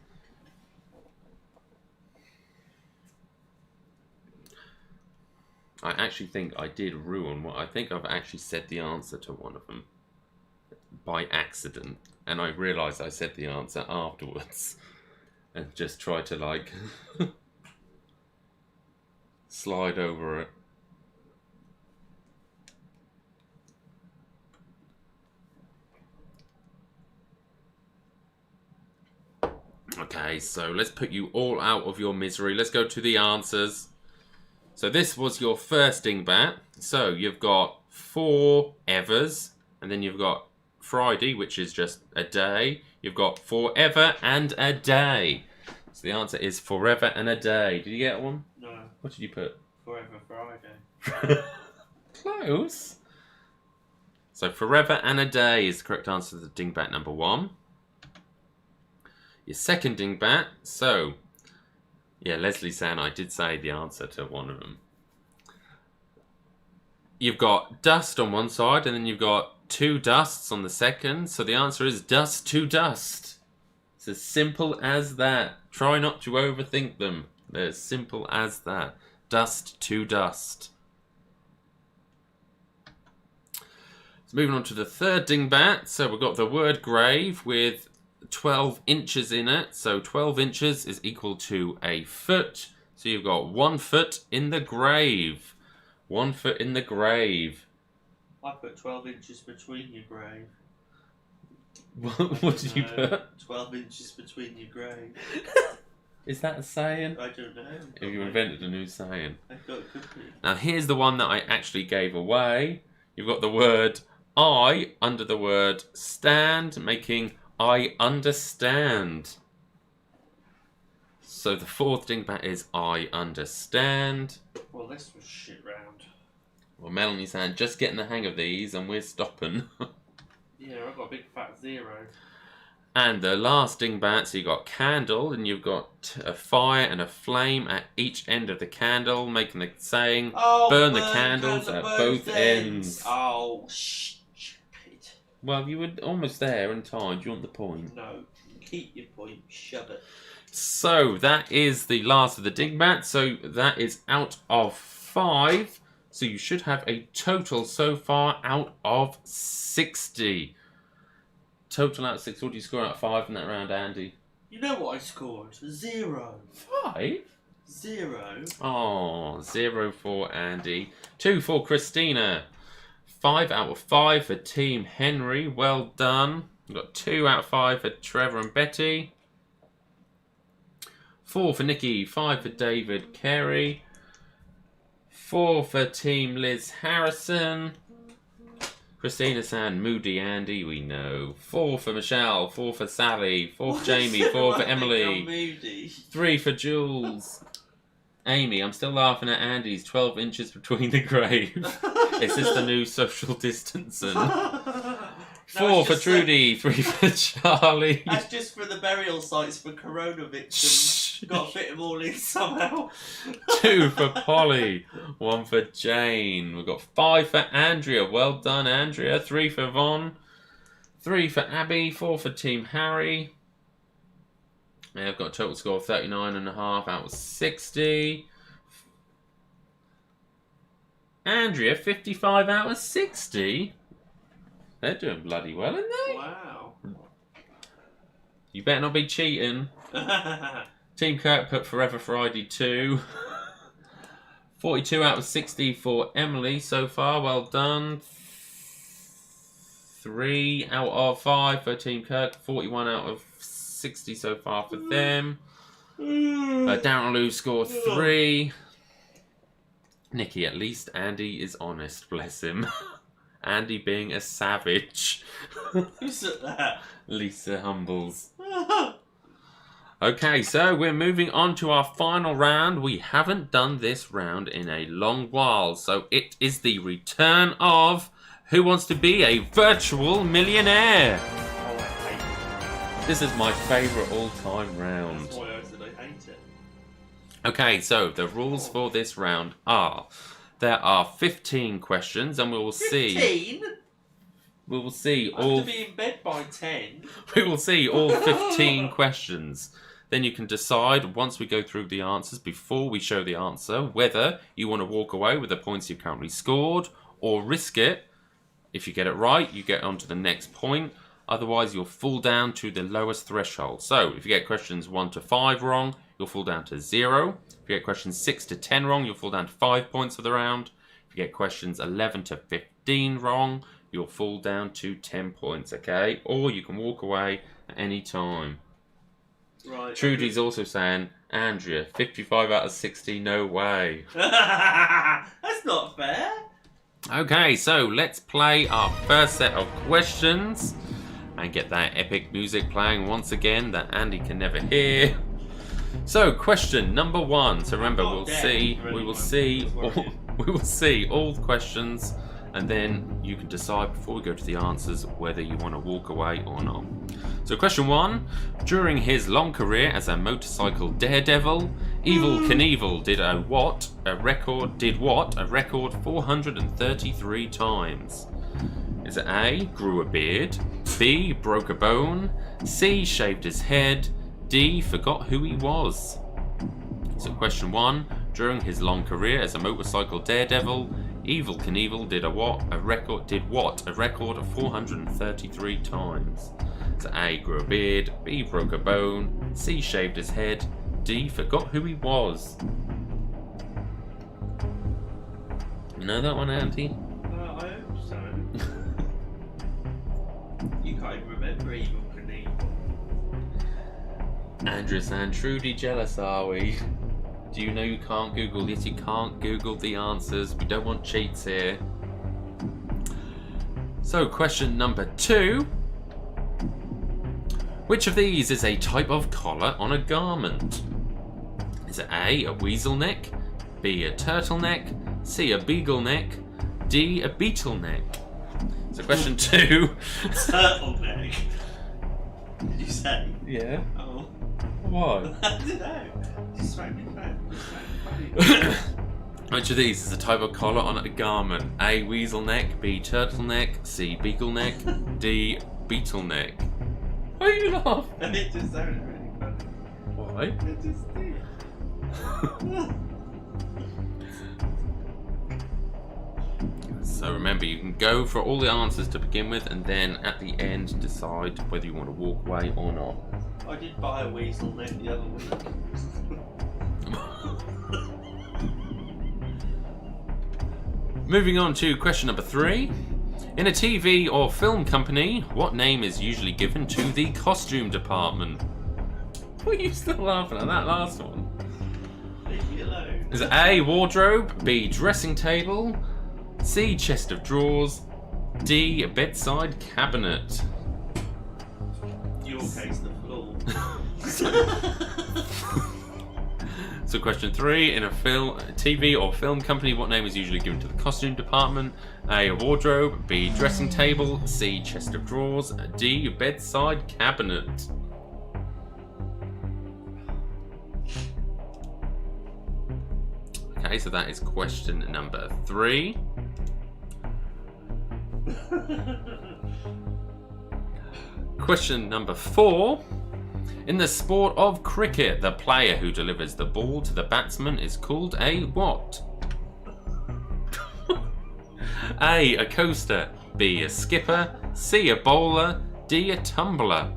Speaker 1: I actually think I did ruin what I think I've actually said the answer to one of them by accident, and I realised I said the answer afterwards and just tried to like slide over it. Okay, so let's put you all out of your misery. Let's go to the answers. So this was your first dingbat. So you've got 4 evers, and then you've got Friday, which is just a day. You've got forever and a day. So the answer is forever and a day. Did you get one?
Speaker 2: No.
Speaker 1: What did you put?
Speaker 2: Forever Friday.
Speaker 1: Close. So forever and a day is the correct answer to dingbat number 1. Your second dingbat. So, yeah, Leslie's saying I did say the answer to one of them. You've got dust on one side, and then you've got 2 dusts on the second. So the answer is dust to dust. It's as simple as that. Try not to overthink them. They're as simple as that. Dust to dust. So moving on to the third dingbat. So we've got the word grave with 12 inches in it. So 12 inches is equal to a foot. So you've got 1 foot in the grave. 1 foot in the grave.
Speaker 2: I put 12 inches between your grave.
Speaker 1: What did you put?
Speaker 2: 12 inches between your grave.
Speaker 1: Is that a saying?
Speaker 2: I don't know.
Speaker 1: Have you invented a new saying?
Speaker 2: I thought it could be.
Speaker 1: Now here's the one that I actually gave away. You've got the word I under the word stand, making I understand. So the fourth dingbat is I understand.
Speaker 2: Well, this was shit round.
Speaker 1: Well, Melanie's saying, just getting the hang of these and we're stopping.
Speaker 2: Yeah, I've got a big fat 0.
Speaker 1: And the last dingbat, so you've got candle, and you've got a fire and a flame at each end of the candle, making the saying, burn the candles at both ends.
Speaker 2: Oh, stupid.
Speaker 1: Well, you were almost there in time. Do you want the point?
Speaker 2: No, keep your point, shove it.
Speaker 1: So, that is the last of the dingbat. So, that is out of 5. So, you should have a total so far out of 60. Total out of 6. What did you score out of 5 in that round, Andy?
Speaker 2: You know what I scored? 0.
Speaker 1: 5?
Speaker 2: 0.
Speaker 1: Oh, 0 for Andy. 2 for Christina. 5 out of 5 for Team Henry. Well done. We've got 2 out of 5 for Trevor and Betty. 4 for Nikki. 5 for David Carey. 4 for Team Liz Harrison. Christina saying moody Andy, we know. 4 for Michelle, 4 for Sally, 4 for Jamie, 4 for Emily, 3 for Jules. Amy, I'm still laughing at Andy's 12 inches between the grave. Is this the new social distancing? 4 for Trudy, 3 for Charlie.
Speaker 2: That's just for the burial sites for Corona victims. Got to fit them all in somehow.
Speaker 1: 2 for Polly, 1 for Jane. We've got 5 for Andrea. Well done, Andrea. 3 for Yvonne. 3 for Abby. 4 for Team Harry. And I've got a total score of 39.5 out of 60. Andrea, 55 out of 60. They're doing bloody well, aren't they?
Speaker 2: Wow.
Speaker 1: You better not be cheating. Team Kirk put Forever Friday 2. 42 out of 60 for Emily so far. Well done. 3 out of 5 for Team Kirk. 41 out of 60 so far for them. Darren Lou scored 3. Nikki, at least Andy is honest, bless him. Andy being a savage.
Speaker 2: Who said that?
Speaker 1: Lisa Humbles. Okay, so we're moving on to our final round. We haven't done this round in a long while, so it is the return of Who Wants to Be a Virtual Millionaire?
Speaker 2: Oh, I hate it.
Speaker 1: This is my favourite all-time round.
Speaker 2: That's why I said I hate it.
Speaker 1: Okay, so the rules for this round are, there are 15 questions, and we will see...
Speaker 2: 15?
Speaker 1: We will see
Speaker 2: I
Speaker 1: all...
Speaker 2: have to be in bed by 10.
Speaker 1: We will see all 15 questions. Then you can decide, once we go through the answers, before we show the answer, whether you want to walk away with the points you've currently scored, or risk it. If you get it right, you get on to the next point. Otherwise, you'll fall down to the lowest threshold. So, if you get questions 1 to 5 wrong, you'll fall down to 0. If you get questions 6 to 10 wrong, you'll fall down to 5 points for the round. If you get questions 11 to 15 wrong, you'll fall down to 10 points, okay? Or you can walk away at any time.
Speaker 2: Right.
Speaker 1: Trudy's also saying, Andrea, 55 out of 60, no way.
Speaker 2: That's not fair.
Speaker 1: Okay, so let's play our first set of questions and get that epic music playing once again that Andy can never hear. So, question number 1. So remember, we will see all the questions, and then you can decide before we go to the answers whether you want to walk away or not. So question 1, during his long career as a motorcycle daredevil, Evel Knievel did a record 433 times. Is it A, grew a beard, B, broke a bone, C, shaved his head, D, forgot who he was? So question 1, during his long career as a motorcycle daredevil, Evel Knievel did a record of 433 times. So A, grew a beard, B, broke a bone, C, shaved his head, D, forgot who he was. You know that one, Andy?
Speaker 2: I hope so. can't even remember Evil Knievel.
Speaker 1: Andrews and Trudy, jealous are we? Do you know you can't Google? Yes, you can't Google the answers. We don't want cheats here. So, question number 2. Which of these is a type of collar on a garment? Is it A, a weasel neck, B, a turtleneck, C, a beagle neck, D, a beetle neck? So question 2.
Speaker 2: Turtleneck. Did you say?
Speaker 1: Yeah.
Speaker 2: Oh.
Speaker 1: Why?
Speaker 2: I don't know. Just throw me back.
Speaker 1: Which of these is a type of collar on a garment? A, weasel neck, B, turtleneck, C, beagle neck, D, beetle neck. Why are you laughing?
Speaker 2: And it just sounded really funny.
Speaker 1: Why?
Speaker 2: It just did.
Speaker 1: So remember, you can go for all the answers to begin with, and then at the end decide whether you want to walk away or not.
Speaker 2: I did buy a weasel neck the other week.
Speaker 1: Moving on to question number 3. In a TV or film company, what name is usually given to the costume department? What are you still laughing at that last one?
Speaker 2: Leave me alone.
Speaker 1: Is it A, wardrobe, B, dressing table, C, chest of drawers, D, a bedside cabinet?
Speaker 2: Your case, the floor.
Speaker 1: So question 3, in a TV or film company, what name is usually given to the costume department? A, wardrobe, B, dressing table, C, chest of drawers, D, bedside cabinet. Okay, so that is question number 3. Question number 4. In the sport of cricket, the player who delivers the ball to the batsman is called a what? A, a coaster, B, a skipper, C, a bowler, D, a tumbler.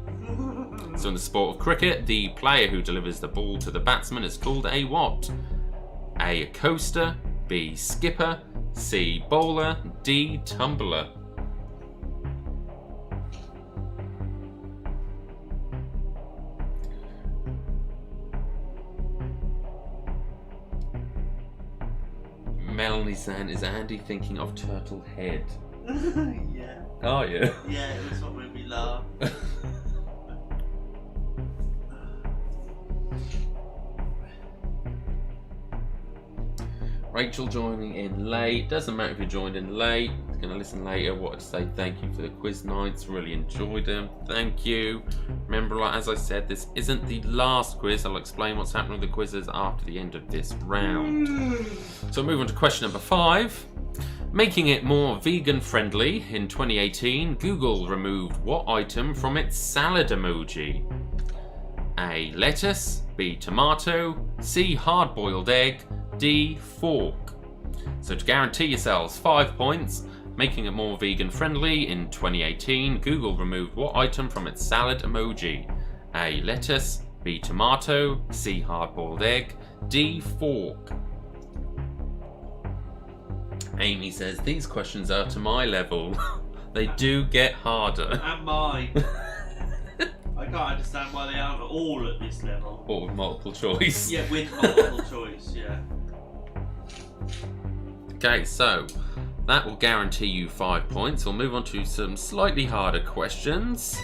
Speaker 1: So in the sport of cricket, the player who delivers the ball to the batsman is called a what? A, a coaster, B, skipper, C, bowler, D, tumbler. Melanie saying, is Andy thinking of Turtle Head?
Speaker 2: Yeah.
Speaker 1: Oh, yeah.
Speaker 2: Yeah, it was what made me laugh.
Speaker 1: Rachel joining in late. Doesn't matter if you joined in late. Going to listen later. Wanted to say thank you for the quiz nights. Really enjoyed them. Thank you. Remember, like, as I said, this isn't the last quiz. I'll explain what's happening with the quizzes after the end of this round. So move on to question number 5. Making it more vegan friendly, in 2018, Google removed what item from its salad emoji? A, lettuce, B, tomato, C, hard-boiled egg, D, fork. So to guarantee yourselves 5 points, making it more vegan friendly, in 2018, Google removed what item from its salad emoji? A, lettuce, B, tomato, C, hard-boiled egg, D, fork. Amy says, these questions are to my level. They do get harder.
Speaker 2: And mine. I can't understand why they aren't all at this level.
Speaker 1: Or with multiple choice.
Speaker 2: Yeah, with multiple choice, yeah.
Speaker 1: Okay, so that will guarantee you 5 points. We'll move on to some slightly harder questions.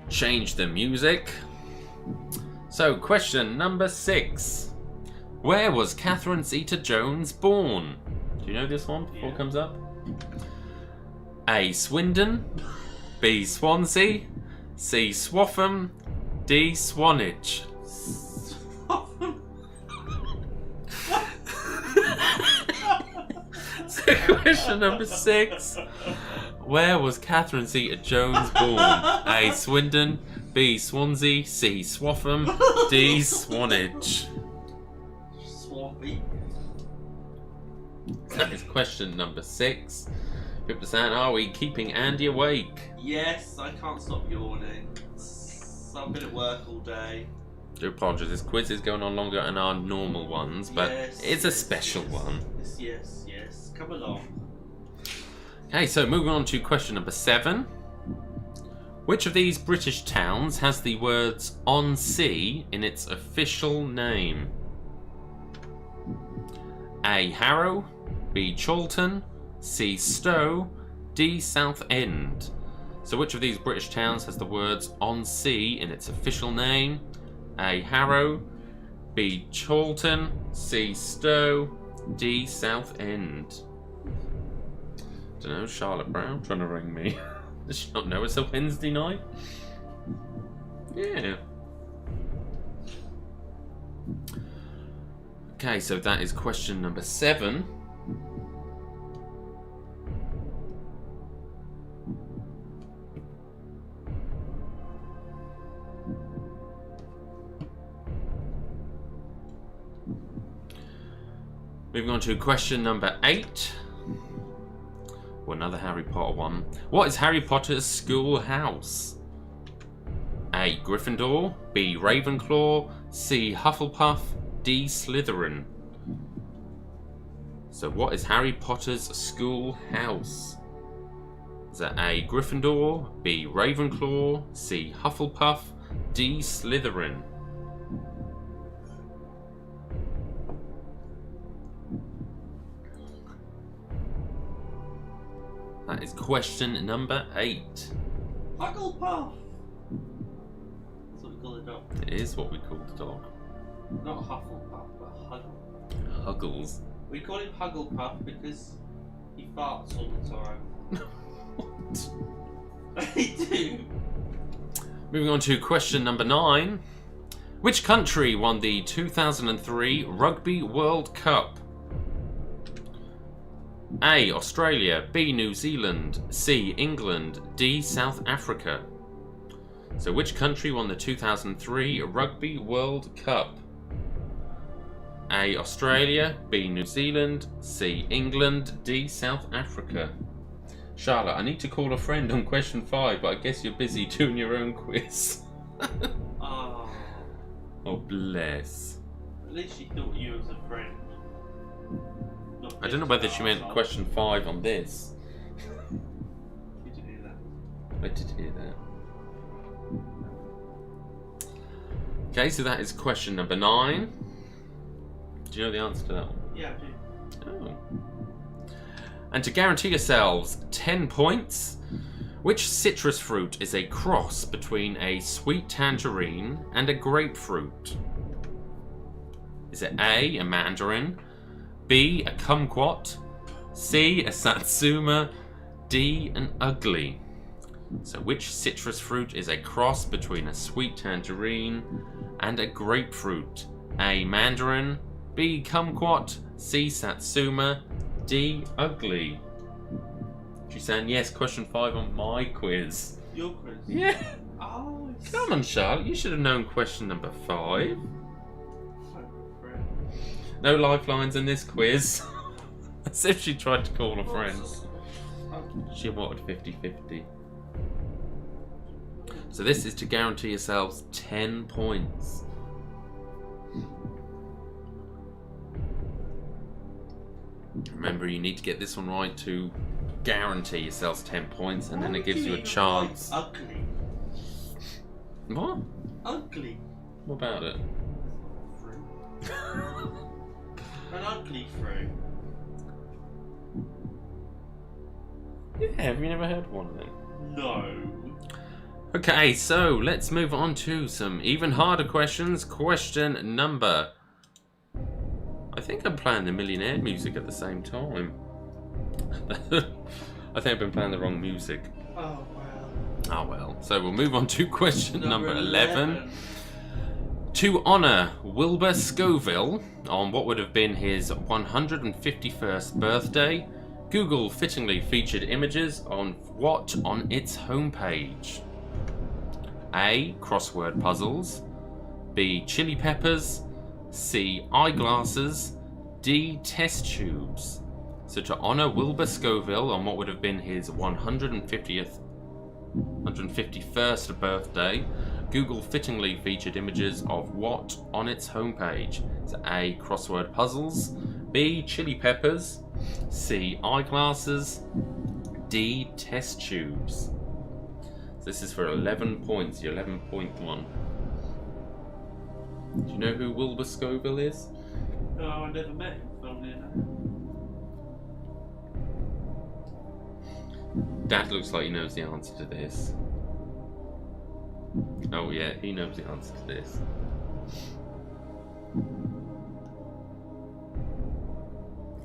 Speaker 1: Change the music. So, question number 6. Where was Catherine Zeta-Jones born? Do you know this one before it comes up? A, Swindon, B, Swansea, C, Swaffham, D, Swanage. So question number 6. Where was Catherine Zeta-Jones born? A, Swindon, B, Swansea, C, Swaffham, D, Swanage.
Speaker 2: Swampy.
Speaker 1: That is question number 6. 50%. Are we keeping Andy awake?
Speaker 2: Yes, I can't stop yawning. I've been at work all day.
Speaker 1: I do apologise. This quiz is going on longer than our normal ones, but
Speaker 2: Yes,
Speaker 1: it's a
Speaker 2: yes,
Speaker 1: special
Speaker 2: yes.
Speaker 1: one.
Speaker 2: Yes. Come along.
Speaker 1: Okay, so moving on to question number 7. Which of these British towns has the words on sea in its official name? A. Harrow, B. Chorlton, C. Stowe, D. Southend. So which of these British towns has the words on sea in its official name? A. Harrow, B. Chorlton, C. Stowe, D. Southend. Don't know, Charlotte Brown trying to ring me. Does she not know it's a Wednesday night? Yeah. Okay, so that is question number 7. Moving on to question number 8. Well, another Harry Potter one. What is Harry Potter's school house? A. Gryffindor, B. Ravenclaw, C. Hufflepuff, D. Slytherin. So what is Harry Potter's school house? Is that A. Gryffindor, B. Ravenclaw, C. Hufflepuff, D. Slytherin? That is question number 8.
Speaker 2: Hugglepuff! That's what we call the dog.
Speaker 1: It is what we call the dog.
Speaker 2: Not Hufflepuff, but Huggle.
Speaker 1: Huggles.
Speaker 2: We call him Hugglepuff because he farts all the time.
Speaker 1: What?
Speaker 2: They do.
Speaker 1: Moving on to question number 9. Which country won the 2003 Rugby World Cup? A. Australia, B. New Zealand, C. England, D. South Africa. So which country won the 2003 Rugby World Cup? A. Australia, B. New Zealand, C. England, D. South Africa. Charlotte, I need to call a friend on question 5, but I guess you're busy doing your own quiz.
Speaker 2: Oh.
Speaker 1: Oh, bless.
Speaker 2: At least she thought you was a friend.
Speaker 1: I don't know whether she meant question 5 on this.
Speaker 2: Did you hear that?
Speaker 1: I did hear that. Okay, so that is question number 9. Do you know the answer to that one?
Speaker 2: Yeah, I do.
Speaker 1: Oh. And to guarantee yourselves 10 points, which citrus fruit is a cross between a sweet tangerine and a grapefruit? Is it A, a mandarin, B, a kumquat, C, a satsuma, D, an ugly? So which citrus fruit is a cross between a sweet tangerine and a grapefruit? A, mandarin, B, kumquat, C, satsuma, D, ugly. She's saying yes, question 5 on my quiz.
Speaker 2: Your quiz?
Speaker 1: Yeah.
Speaker 2: Oh, it's
Speaker 1: Come on, Charlotte, you should have known question number 5. No lifelines in this quiz. As if she tried to call a friend. She wanted 50-50. So this is to guarantee yourselves 10 points. Remember, you need to get this one right to guarantee yourselves 10 points, and then it gives you a chance.
Speaker 2: Ugly.
Speaker 1: What?
Speaker 2: Ugly.
Speaker 1: What about it?
Speaker 2: An ugly fruit.
Speaker 1: Yeah, have you never heard one then?
Speaker 2: No.
Speaker 1: Okay, so let's move on to some even harder questions. Question number... I think I'm playing the Millionaire music at the same time. I think I've been playing the wrong music.
Speaker 2: Oh, wow.
Speaker 1: Oh well. So we'll move on to question number 11. To honour Wilbur Scoville on what would have been his 151st birthday, Google fittingly featured images on what on its homepage? A. Crossword puzzles, B. Chili peppers, C. Eyeglasses, D. Test tubes. So to honour Wilbur Scoville on what would have been his 151st birthday, Google fittingly featured images of what on its homepage? So A. Crossword puzzles, B. Chili peppers, C. Eyeglasses, D. Test tubes. This is for 11 points, your 11.1. Do you know who Wilbur Scoville is?
Speaker 2: No, I never met him. Funnily enough.
Speaker 1: Dad looks like he knows the answer to this. Oh yeah, he knows the answer to this.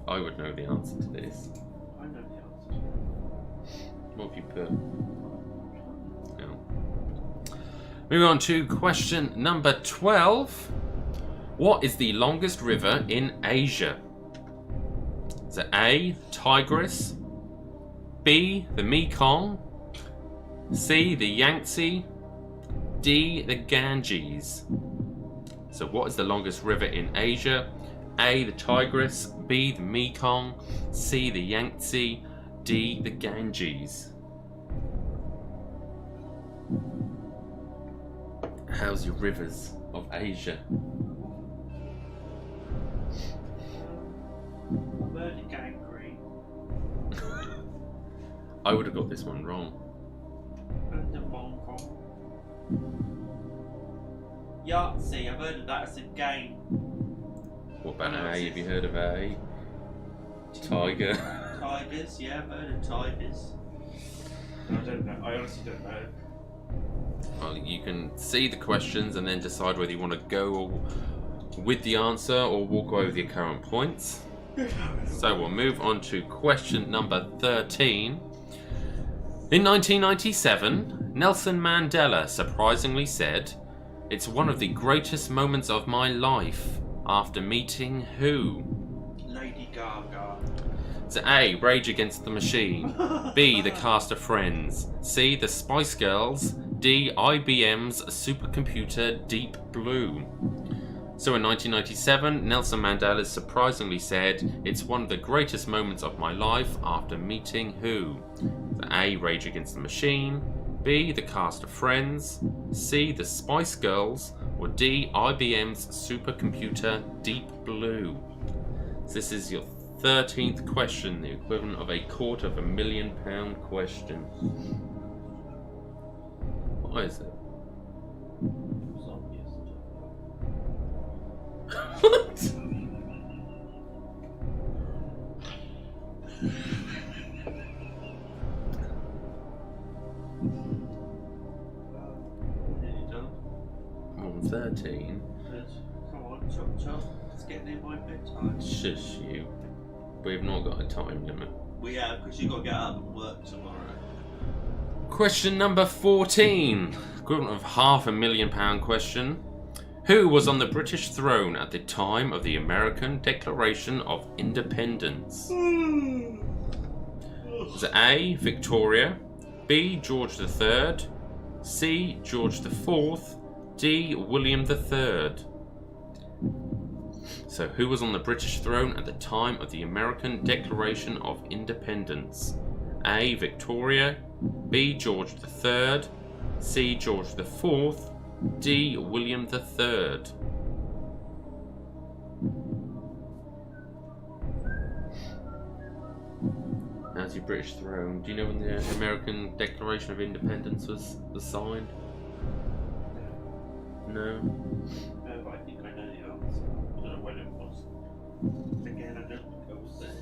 Speaker 1: I would know the answer to this.
Speaker 2: I know the answer.
Speaker 1: What have you put? No. Moving on to question number 12. What is the longest river in Asia? Is it A. Tigris, B. the Mekong, C. the Yangtze, D. the Ganges? So what is the longest river in Asia? A. the Tigris, B. the Mekong, C. the Yangtze, D. the Ganges. How's your rivers of Asia?
Speaker 2: I've heard of gangrene.
Speaker 1: I would have got this one wrong.
Speaker 2: And the Mongol. Yahtzee, I've heard of that as a game.
Speaker 1: What about
Speaker 2: No,
Speaker 1: A?
Speaker 2: it's-
Speaker 1: Have you heard of A? Tiger.
Speaker 2: Tigers, yeah, I've heard of tigers. I don't know, I honestly don't know.
Speaker 1: Well, you can see the questions and then decide whether you want to go with the answer or walk away with your current points. So we'll move on to question number 13. In 1997, Nelson Mandela surprisingly said, "It's one of the greatest moments of my life," after meeting who?
Speaker 2: Lady Gaga.
Speaker 1: So A. Rage Against the Machine, B. The Cast of Friends, C. The Spice Girls, D. IBM's supercomputer Deep Blue. So in 1997, Nelson Mandela surprisingly said, "It's one of the greatest moments of my life," after meeting who? So A. Rage Against the Machine, B. The Cast of Friends, C. The Spice Girls, or D. IBM's supercomputer Deep Blue. So this is your 13th question, the equivalent of a £250,000 question. What is it? What?
Speaker 2: Nearly done.
Speaker 1: I'm 13.
Speaker 2: Good. Come on, chop chop. It's getting near my bedtime.
Speaker 1: Shush you. We've not got a time limit.
Speaker 2: We have, because you've got to get up and work tomorrow.
Speaker 1: Question number 14. Equivalent of £500,000 question. Who was on the British throne at the time of the American Declaration of Independence? Is it A. Victoria, B. George III, C. George IV, D. William III? So who was on the British throne at the time of the American Declaration of Independence? A. Victoria, B. George III, C. George IV, D. William III? How's your British throne? Do you know when the American Declaration of Independence was signed? No?
Speaker 2: No, but I think I know the answer. I don't know when it was. Again, I don't think I was there.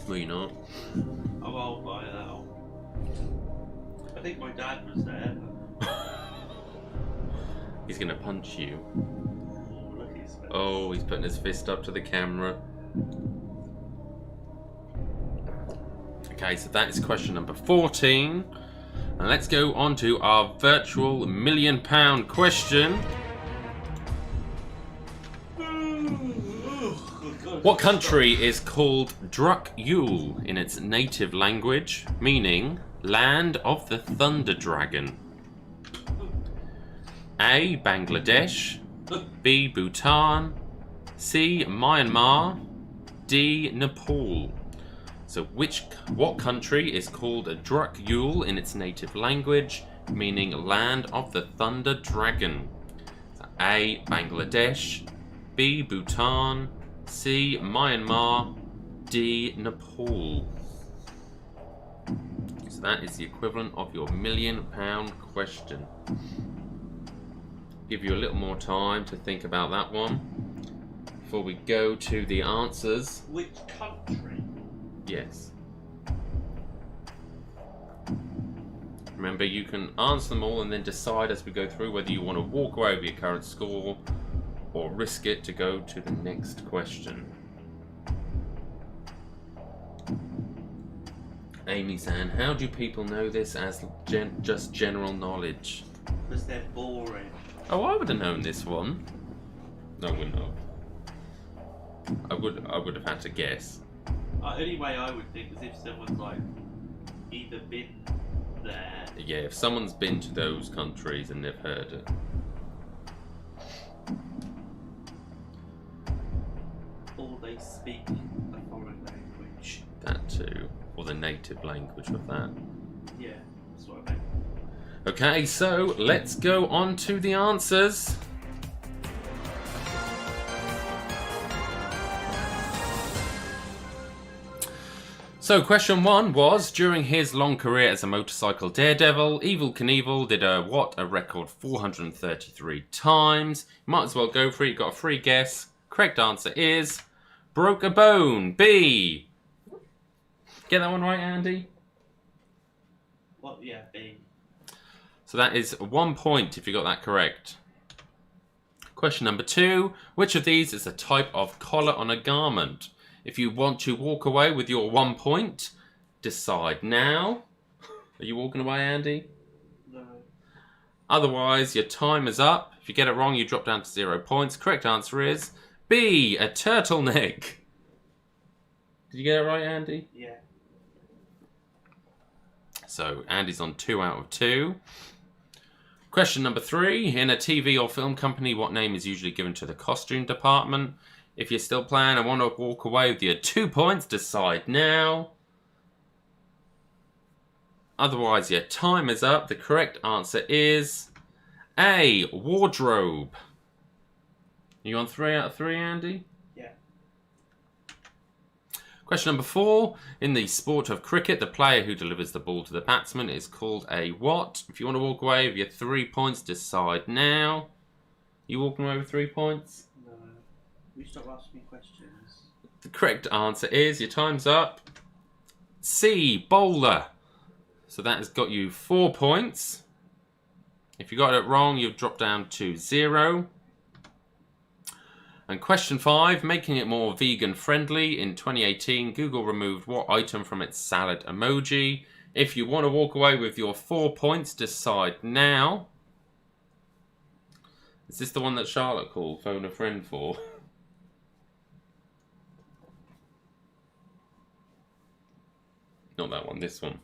Speaker 1: Well, you're not.
Speaker 2: I'm old by now. I think my dad was there.
Speaker 1: He's gonna punch you.
Speaker 2: Oh, look at his face.
Speaker 1: Oh, he's putting his fist up to the camera. Okay, so that is question number 14. And let's go on to our virtual £1,000,000 question. What country is called Druk Yul in its native language, meaning Land of the Thunder Dragon? A. Bangladesh, B. Bhutan, C. Myanmar, D. Nepal? So what country is called Druk Yul in its native language, meaning Land of the Thunder Dragon? So A. Bangladesh, B. Bhutan, C. Myanmar, D. Nepal? So that is the equivalent of your £1 million question. Give you a little more time to think about that one before we go to the answers.
Speaker 2: Which country?
Speaker 1: Yes. Remember, you can answer them all and then decide as we go through whether you want to walk away with your current score or risk it to go to the next question. Amy-san, how do people know this as just general knowledge?
Speaker 2: Because they're boring.
Speaker 1: Oh, I would have known this one. No, I wouldn't have. I would have had to guess.
Speaker 2: Only way I would think is if someone's like either been there.
Speaker 1: Yeah, if someone's been to those countries and they've heard it.
Speaker 2: Or they speak a foreign language.
Speaker 1: That too. Or the native language of that.
Speaker 2: Yeah, that's what I meant.
Speaker 1: Okay, so let's go on to the answers. So question 1 was, during his long career as a motorcycle daredevil, Evel Knievel did a record 433 times. Might as well go for it, you got a free guess. Correct answer is, broke a bone, B. Get that one right, Andy?
Speaker 2: Well, yeah, B.
Speaker 1: So that is 1 point if you got that correct. Question number 2, which of these is a type of collar on a garment? If you want to walk away with your 1 point, decide now. Are you walking away, Andy?
Speaker 2: No.
Speaker 1: Otherwise, your time is up. If you get it wrong, you drop down to 0 points. Correct answer is B, a turtleneck. Did you get it right, Andy?
Speaker 2: Yeah.
Speaker 1: So Andy's on 2 out of 2. Question number 3. In a TV or film company, what name is usually given to the costume department? If you're still playing and want to walk away with your 2 points, decide now. Otherwise, your time is up. The correct answer is A, wardrobe. You on 3 out of 3, Andy?
Speaker 2: Yeah.
Speaker 1: Question number 4. In the sport of cricket, the player who delivers the ball to the batsman is called a what? If you want to walk away with your 3 points, decide now. You walking away with 3 points?
Speaker 2: No. You stop asking me questions.
Speaker 1: The correct answer is, your time's up, C, bowler. So that has got you 4 points. If you got it wrong, you've dropped down to 0. And question 5, making it more vegan friendly. In 2018, Google removed what item from its salad emoji? If you want to walk away with your 4 points, decide now. Is this the one that Charlotte called phone a friend for? Not that one, this one.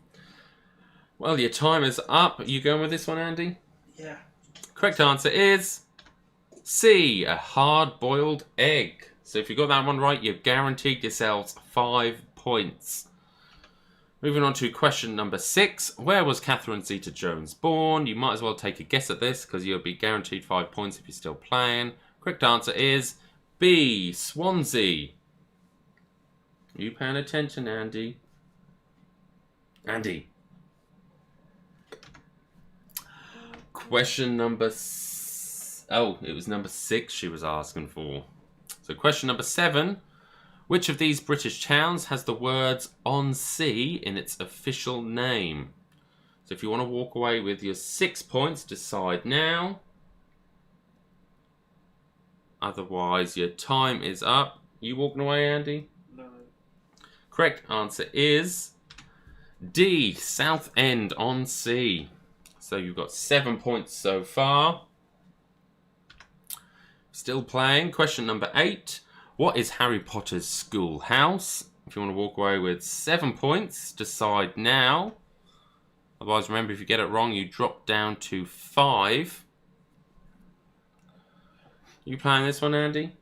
Speaker 1: Well, your time is up. Are you going with this one, Andy?
Speaker 2: Yeah.
Speaker 1: Correct answer is C, a hard-boiled egg. So if you got that one right, you've guaranteed yourselves 5 points. Moving on to question number 6. Where was Catherine Zeta-Jones born? You might as well take a guess at this because you'll be guaranteed 5 points if you're still playing. Correct answer is B, Swansea. Are you paying attention, Andy? Andy. Question number... it was number 6 she was asking for. So question number 7. Which of these British towns has the words on sea in its official name? So if you want to walk away with your 6 points, decide now. Otherwise, your time is up. You walking away, Andy?
Speaker 2: No.
Speaker 1: Correct answer is D, Southend on Sea. So you've got 7 points so far. Still playing. Question number 8. What is Harry Potter's schoolhouse? If you want to walk away with 7 points, decide now. Otherwise, remember, if you get it wrong, you drop down to 5. You playing this one, Andy?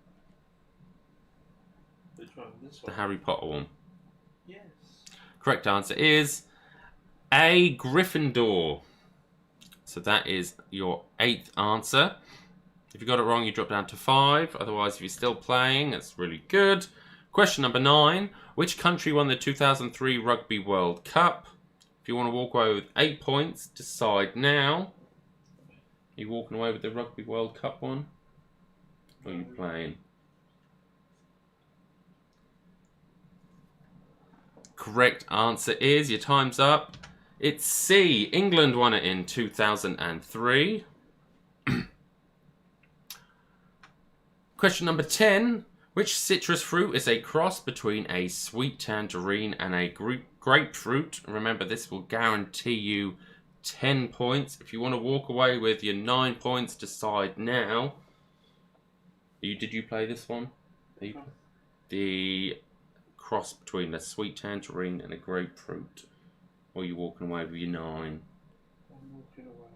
Speaker 2: Which one? This
Speaker 1: The
Speaker 2: one?
Speaker 1: Harry Potter one.
Speaker 2: Yes.
Speaker 1: Correct answer is A, Gryffindor. So that is your 8th answer. If you got it wrong, you drop down to 5. Otherwise, if you're still playing, that's really good. Question number 9. Which country won the 2003 Rugby World Cup? If you want to walk away with 8 points, decide now. Are you walking away with the Rugby World Cup one? Or are you playing? Correct answer is, your time's up. It's C. England won it in 2003. Question number 10. Which citrus fruit is a cross between a sweet tangerine and a grapefruit? Remember, this will guarantee you 10 points. If you want to walk away with your 9 points, decide now. Did you play this one? The cross between a sweet tangerine and a grapefruit. Or are you walking away with your 9?
Speaker 2: I'm walking away.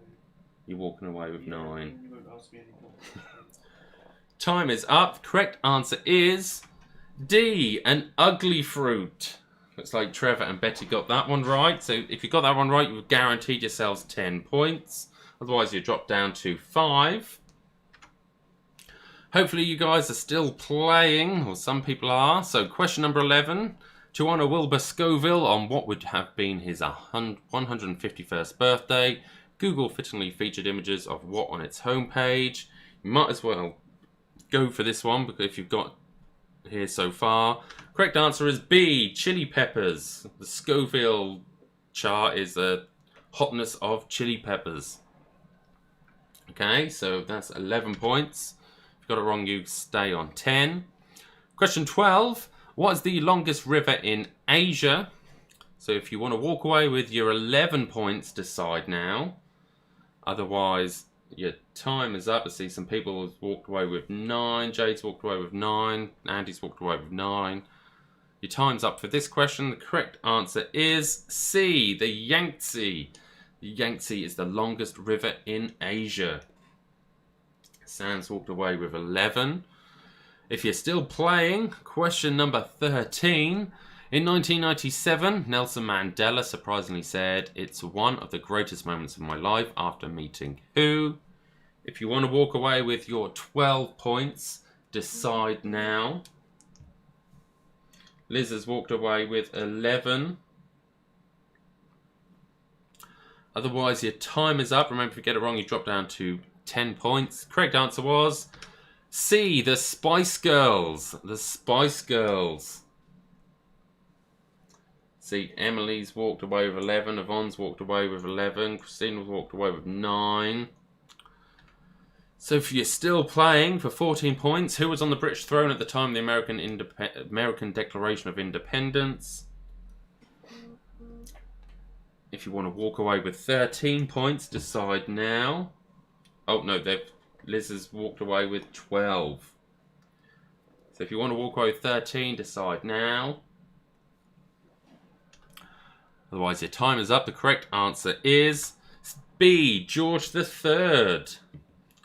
Speaker 1: You're walking away with 9.
Speaker 2: You won't ask me anymore.
Speaker 1: Time is up. Correct answer is D, an ugly fruit. Looks like Trevor and Betty got that one right. So if you got that one right, you've guaranteed yourselves 10 points. Otherwise, you drop down to 5. Hopefully, you guys are still playing, or some people are. So question number 11. To honour Wilbur Scoville on what would have been his 151st birthday, Google fittingly featured images of what on its homepage. You might as well go for this one, because if you've got here so far. Correct answer is B, chili peppers. The Scoville chart is the hotness of chili peppers. Okay, so that's 11 points. If you got it wrong, you stay on 10. Question 12. What is the longest river in Asia? So if you want to walk away with your 11 points, decide now. Otherwise, your time is up. I see some people have walked away with 9. Jade's walked away with 9. Andy's walked away with 9. Your time's up for this question. The correct answer is C, the Yangtze. The Yangtze is the longest river in Asia. Sam's walked away with 11. If you're still playing, question number 13. In 1997, Nelson Mandela surprisingly said, "It's one of the greatest moments of my life," after meeting who? If you want to walk away with your 12 points, decide now. Liz has walked away with 11. Otherwise, your time is up. Remember, if you get it wrong, you drop down to 10 points. Correct answer was C, the Spice Girls. The Spice Girls. See, Emily's walked away with 11. Yvonne's walked away with 11. Christina's walked away with 9. So if you're still playing for 14 points, who was on the British throne at the time of the American Declaration of Independence? If you want to walk away with 13 points, decide now. Oh, no, Liz has walked away with 12. So if you want to walk away with 13, decide now. Otherwise, your time is up. The correct answer is B, George III.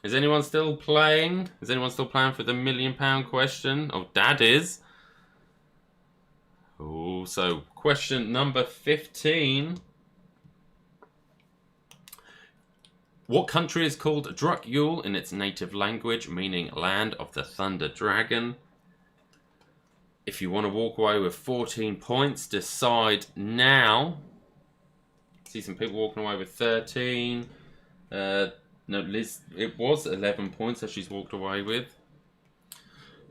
Speaker 1: Is anyone still playing? Is anyone still playing for the £1 million question? Oh, Dad is. Oh, so question number 15. What country is called Druk-Yul in its native language, meaning land of the thunder dragon? If you want to walk away with 14 points, decide now. See some people walking away with 13. No, Liz, it was 11 points that she's walked away with.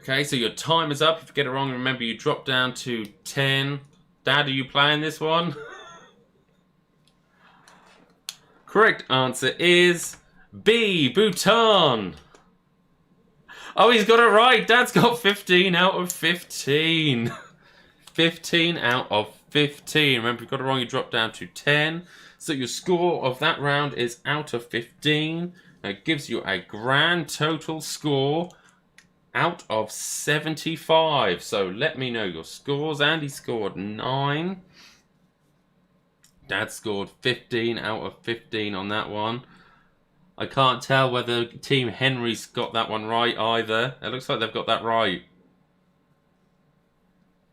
Speaker 1: Okay, so your time is up. If you get it wrong, remember you drop down to 10. Dad, are you playing this one? Correct answer is B, Bhutan. Oh, he's got it right. Dad's got 15 out of 15. 15 out of 15. Remember, if you got it wrong, you drop down to 10. So your score of that round is out of 15. That gives you a grand total score out of 75. So let me know your scores. Andy scored 9. Dad scored 15 out of 15 on that one. I can't tell whether Team Henry's got that one right either. It looks like they've got that right.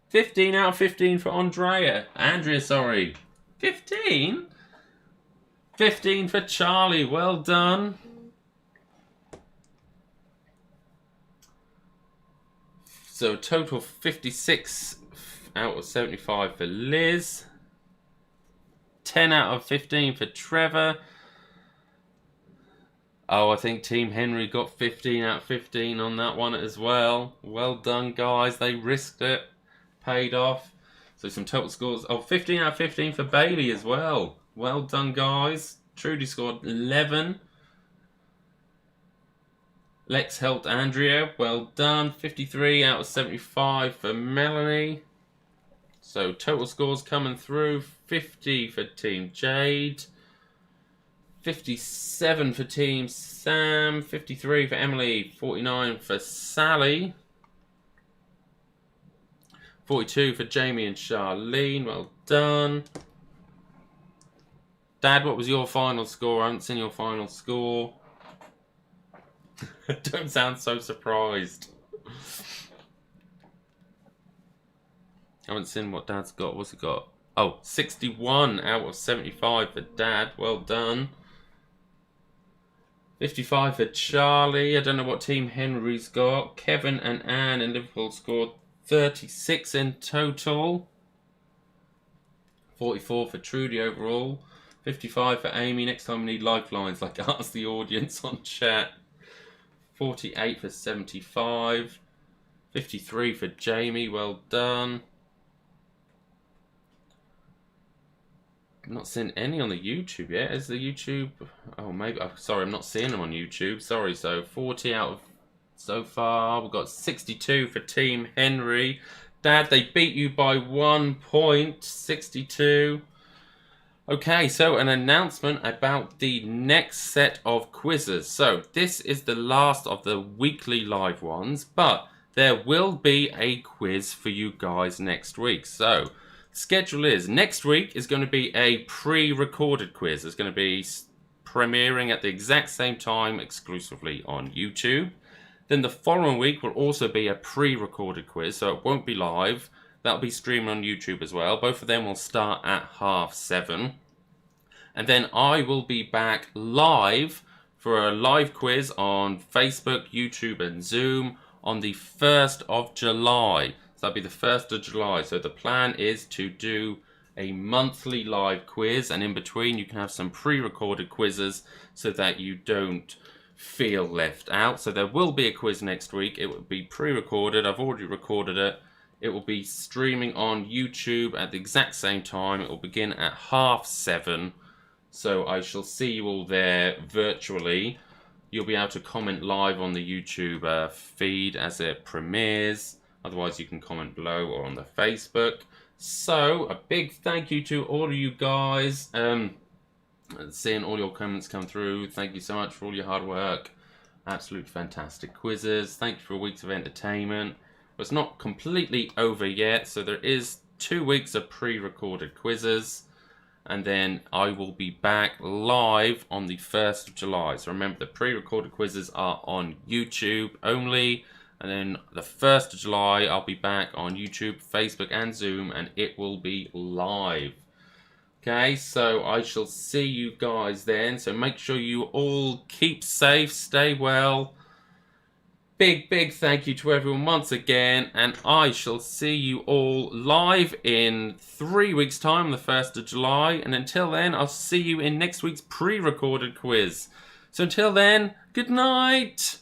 Speaker 1: 15 out of 15 for Andrea. Andrea, sorry. 15? 15 for Charlie. Well done. So total 56 out of 75 for Liz. 10 out of 15 for Trevor. Oh, I think Team Henry got 15 out of 15 on that one as well. Well done, guys. They risked it. Paid off. So some total scores. Oh, 15 out of 15 for Bailey as well. Well done, guys. Trudy scored 11. Lex helped Andrea. Well done. 53 out of 75 for Melanie. So total scores coming through. 50 for Team Jade. 57 for Team Sam. 53 for Emily. 49 for Sally. 42 for Jamie and Charlene. Well done. Dad, what was your final score? I haven't seen your final score. Don't sound so surprised. I haven't seen what Dad's got. What's he got? Oh, 61 out of 75 for Dad. Well done. 55 for Charlie. I don't know what Team Henry's got. Kevin and Anne in Liverpool scored 36 in total. 44 for Trudy overall. 55 for Amy. Next time we need lifelines, like ask the audience on chat. 48 for 75. 53 for Jamie. Well done. I'm not seeing any on the YouTube yet. Is the YouTube... Oh, maybe... Oh, sorry, I'm not seeing them on YouTube. Sorry. So 40 out of... So far, we've got 62 for Team Henry. Dad, they beat you by 1 point. 62. Okay, so an announcement about the next set of quizzes. So this is the last of the weekly live ones, but there will be a quiz for you guys next week. So schedule is next week is going to be a pre-recorded quiz. It's going to be premiering at the exact same time exclusively on YouTube. Then the following week will also be a pre-recorded quiz, so it won't be live. That'll be streamed on YouTube as well. Both of them will start at 7:30. And then I will be back live for a live quiz on Facebook, YouTube and Zoom on the 1st of July. So that'll be the 1st of July. So the plan is to do a monthly live quiz, and in between you can have some pre-recorded quizzes so that you don't feel left out. So there will be a quiz next week. It will be pre-recorded. I've already recorded it. It will be streaming on YouTube at the exact same time. It will begin at 7:30. So I shall see you all there virtually. You'll be able to comment live on the YouTube feed as it premieres. Otherwise you can comment below or on the Facebook. So a big thank you to all of you guys. Seeing all your comments come through. Thank you so much for all your hard work. Absolute fantastic quizzes. Thank you for weeks of entertainment. It's not completely over yet, so there is 2 weeks of pre-recorded quizzes, and then I will be back live on the 1st of July. So remember, the pre-recorded quizzes are on YouTube only, and then the 1st of July I'll be back on YouTube, Facebook and Zoom, and it will be live. Okay, so I shall see you guys then. So make sure you all keep safe, stay well. Big thank you to everyone once again, and I shall see you all live in 3 weeks' time, the 1st of July. And until then, I'll see you in next week's pre-recorded quiz. So until then, good night.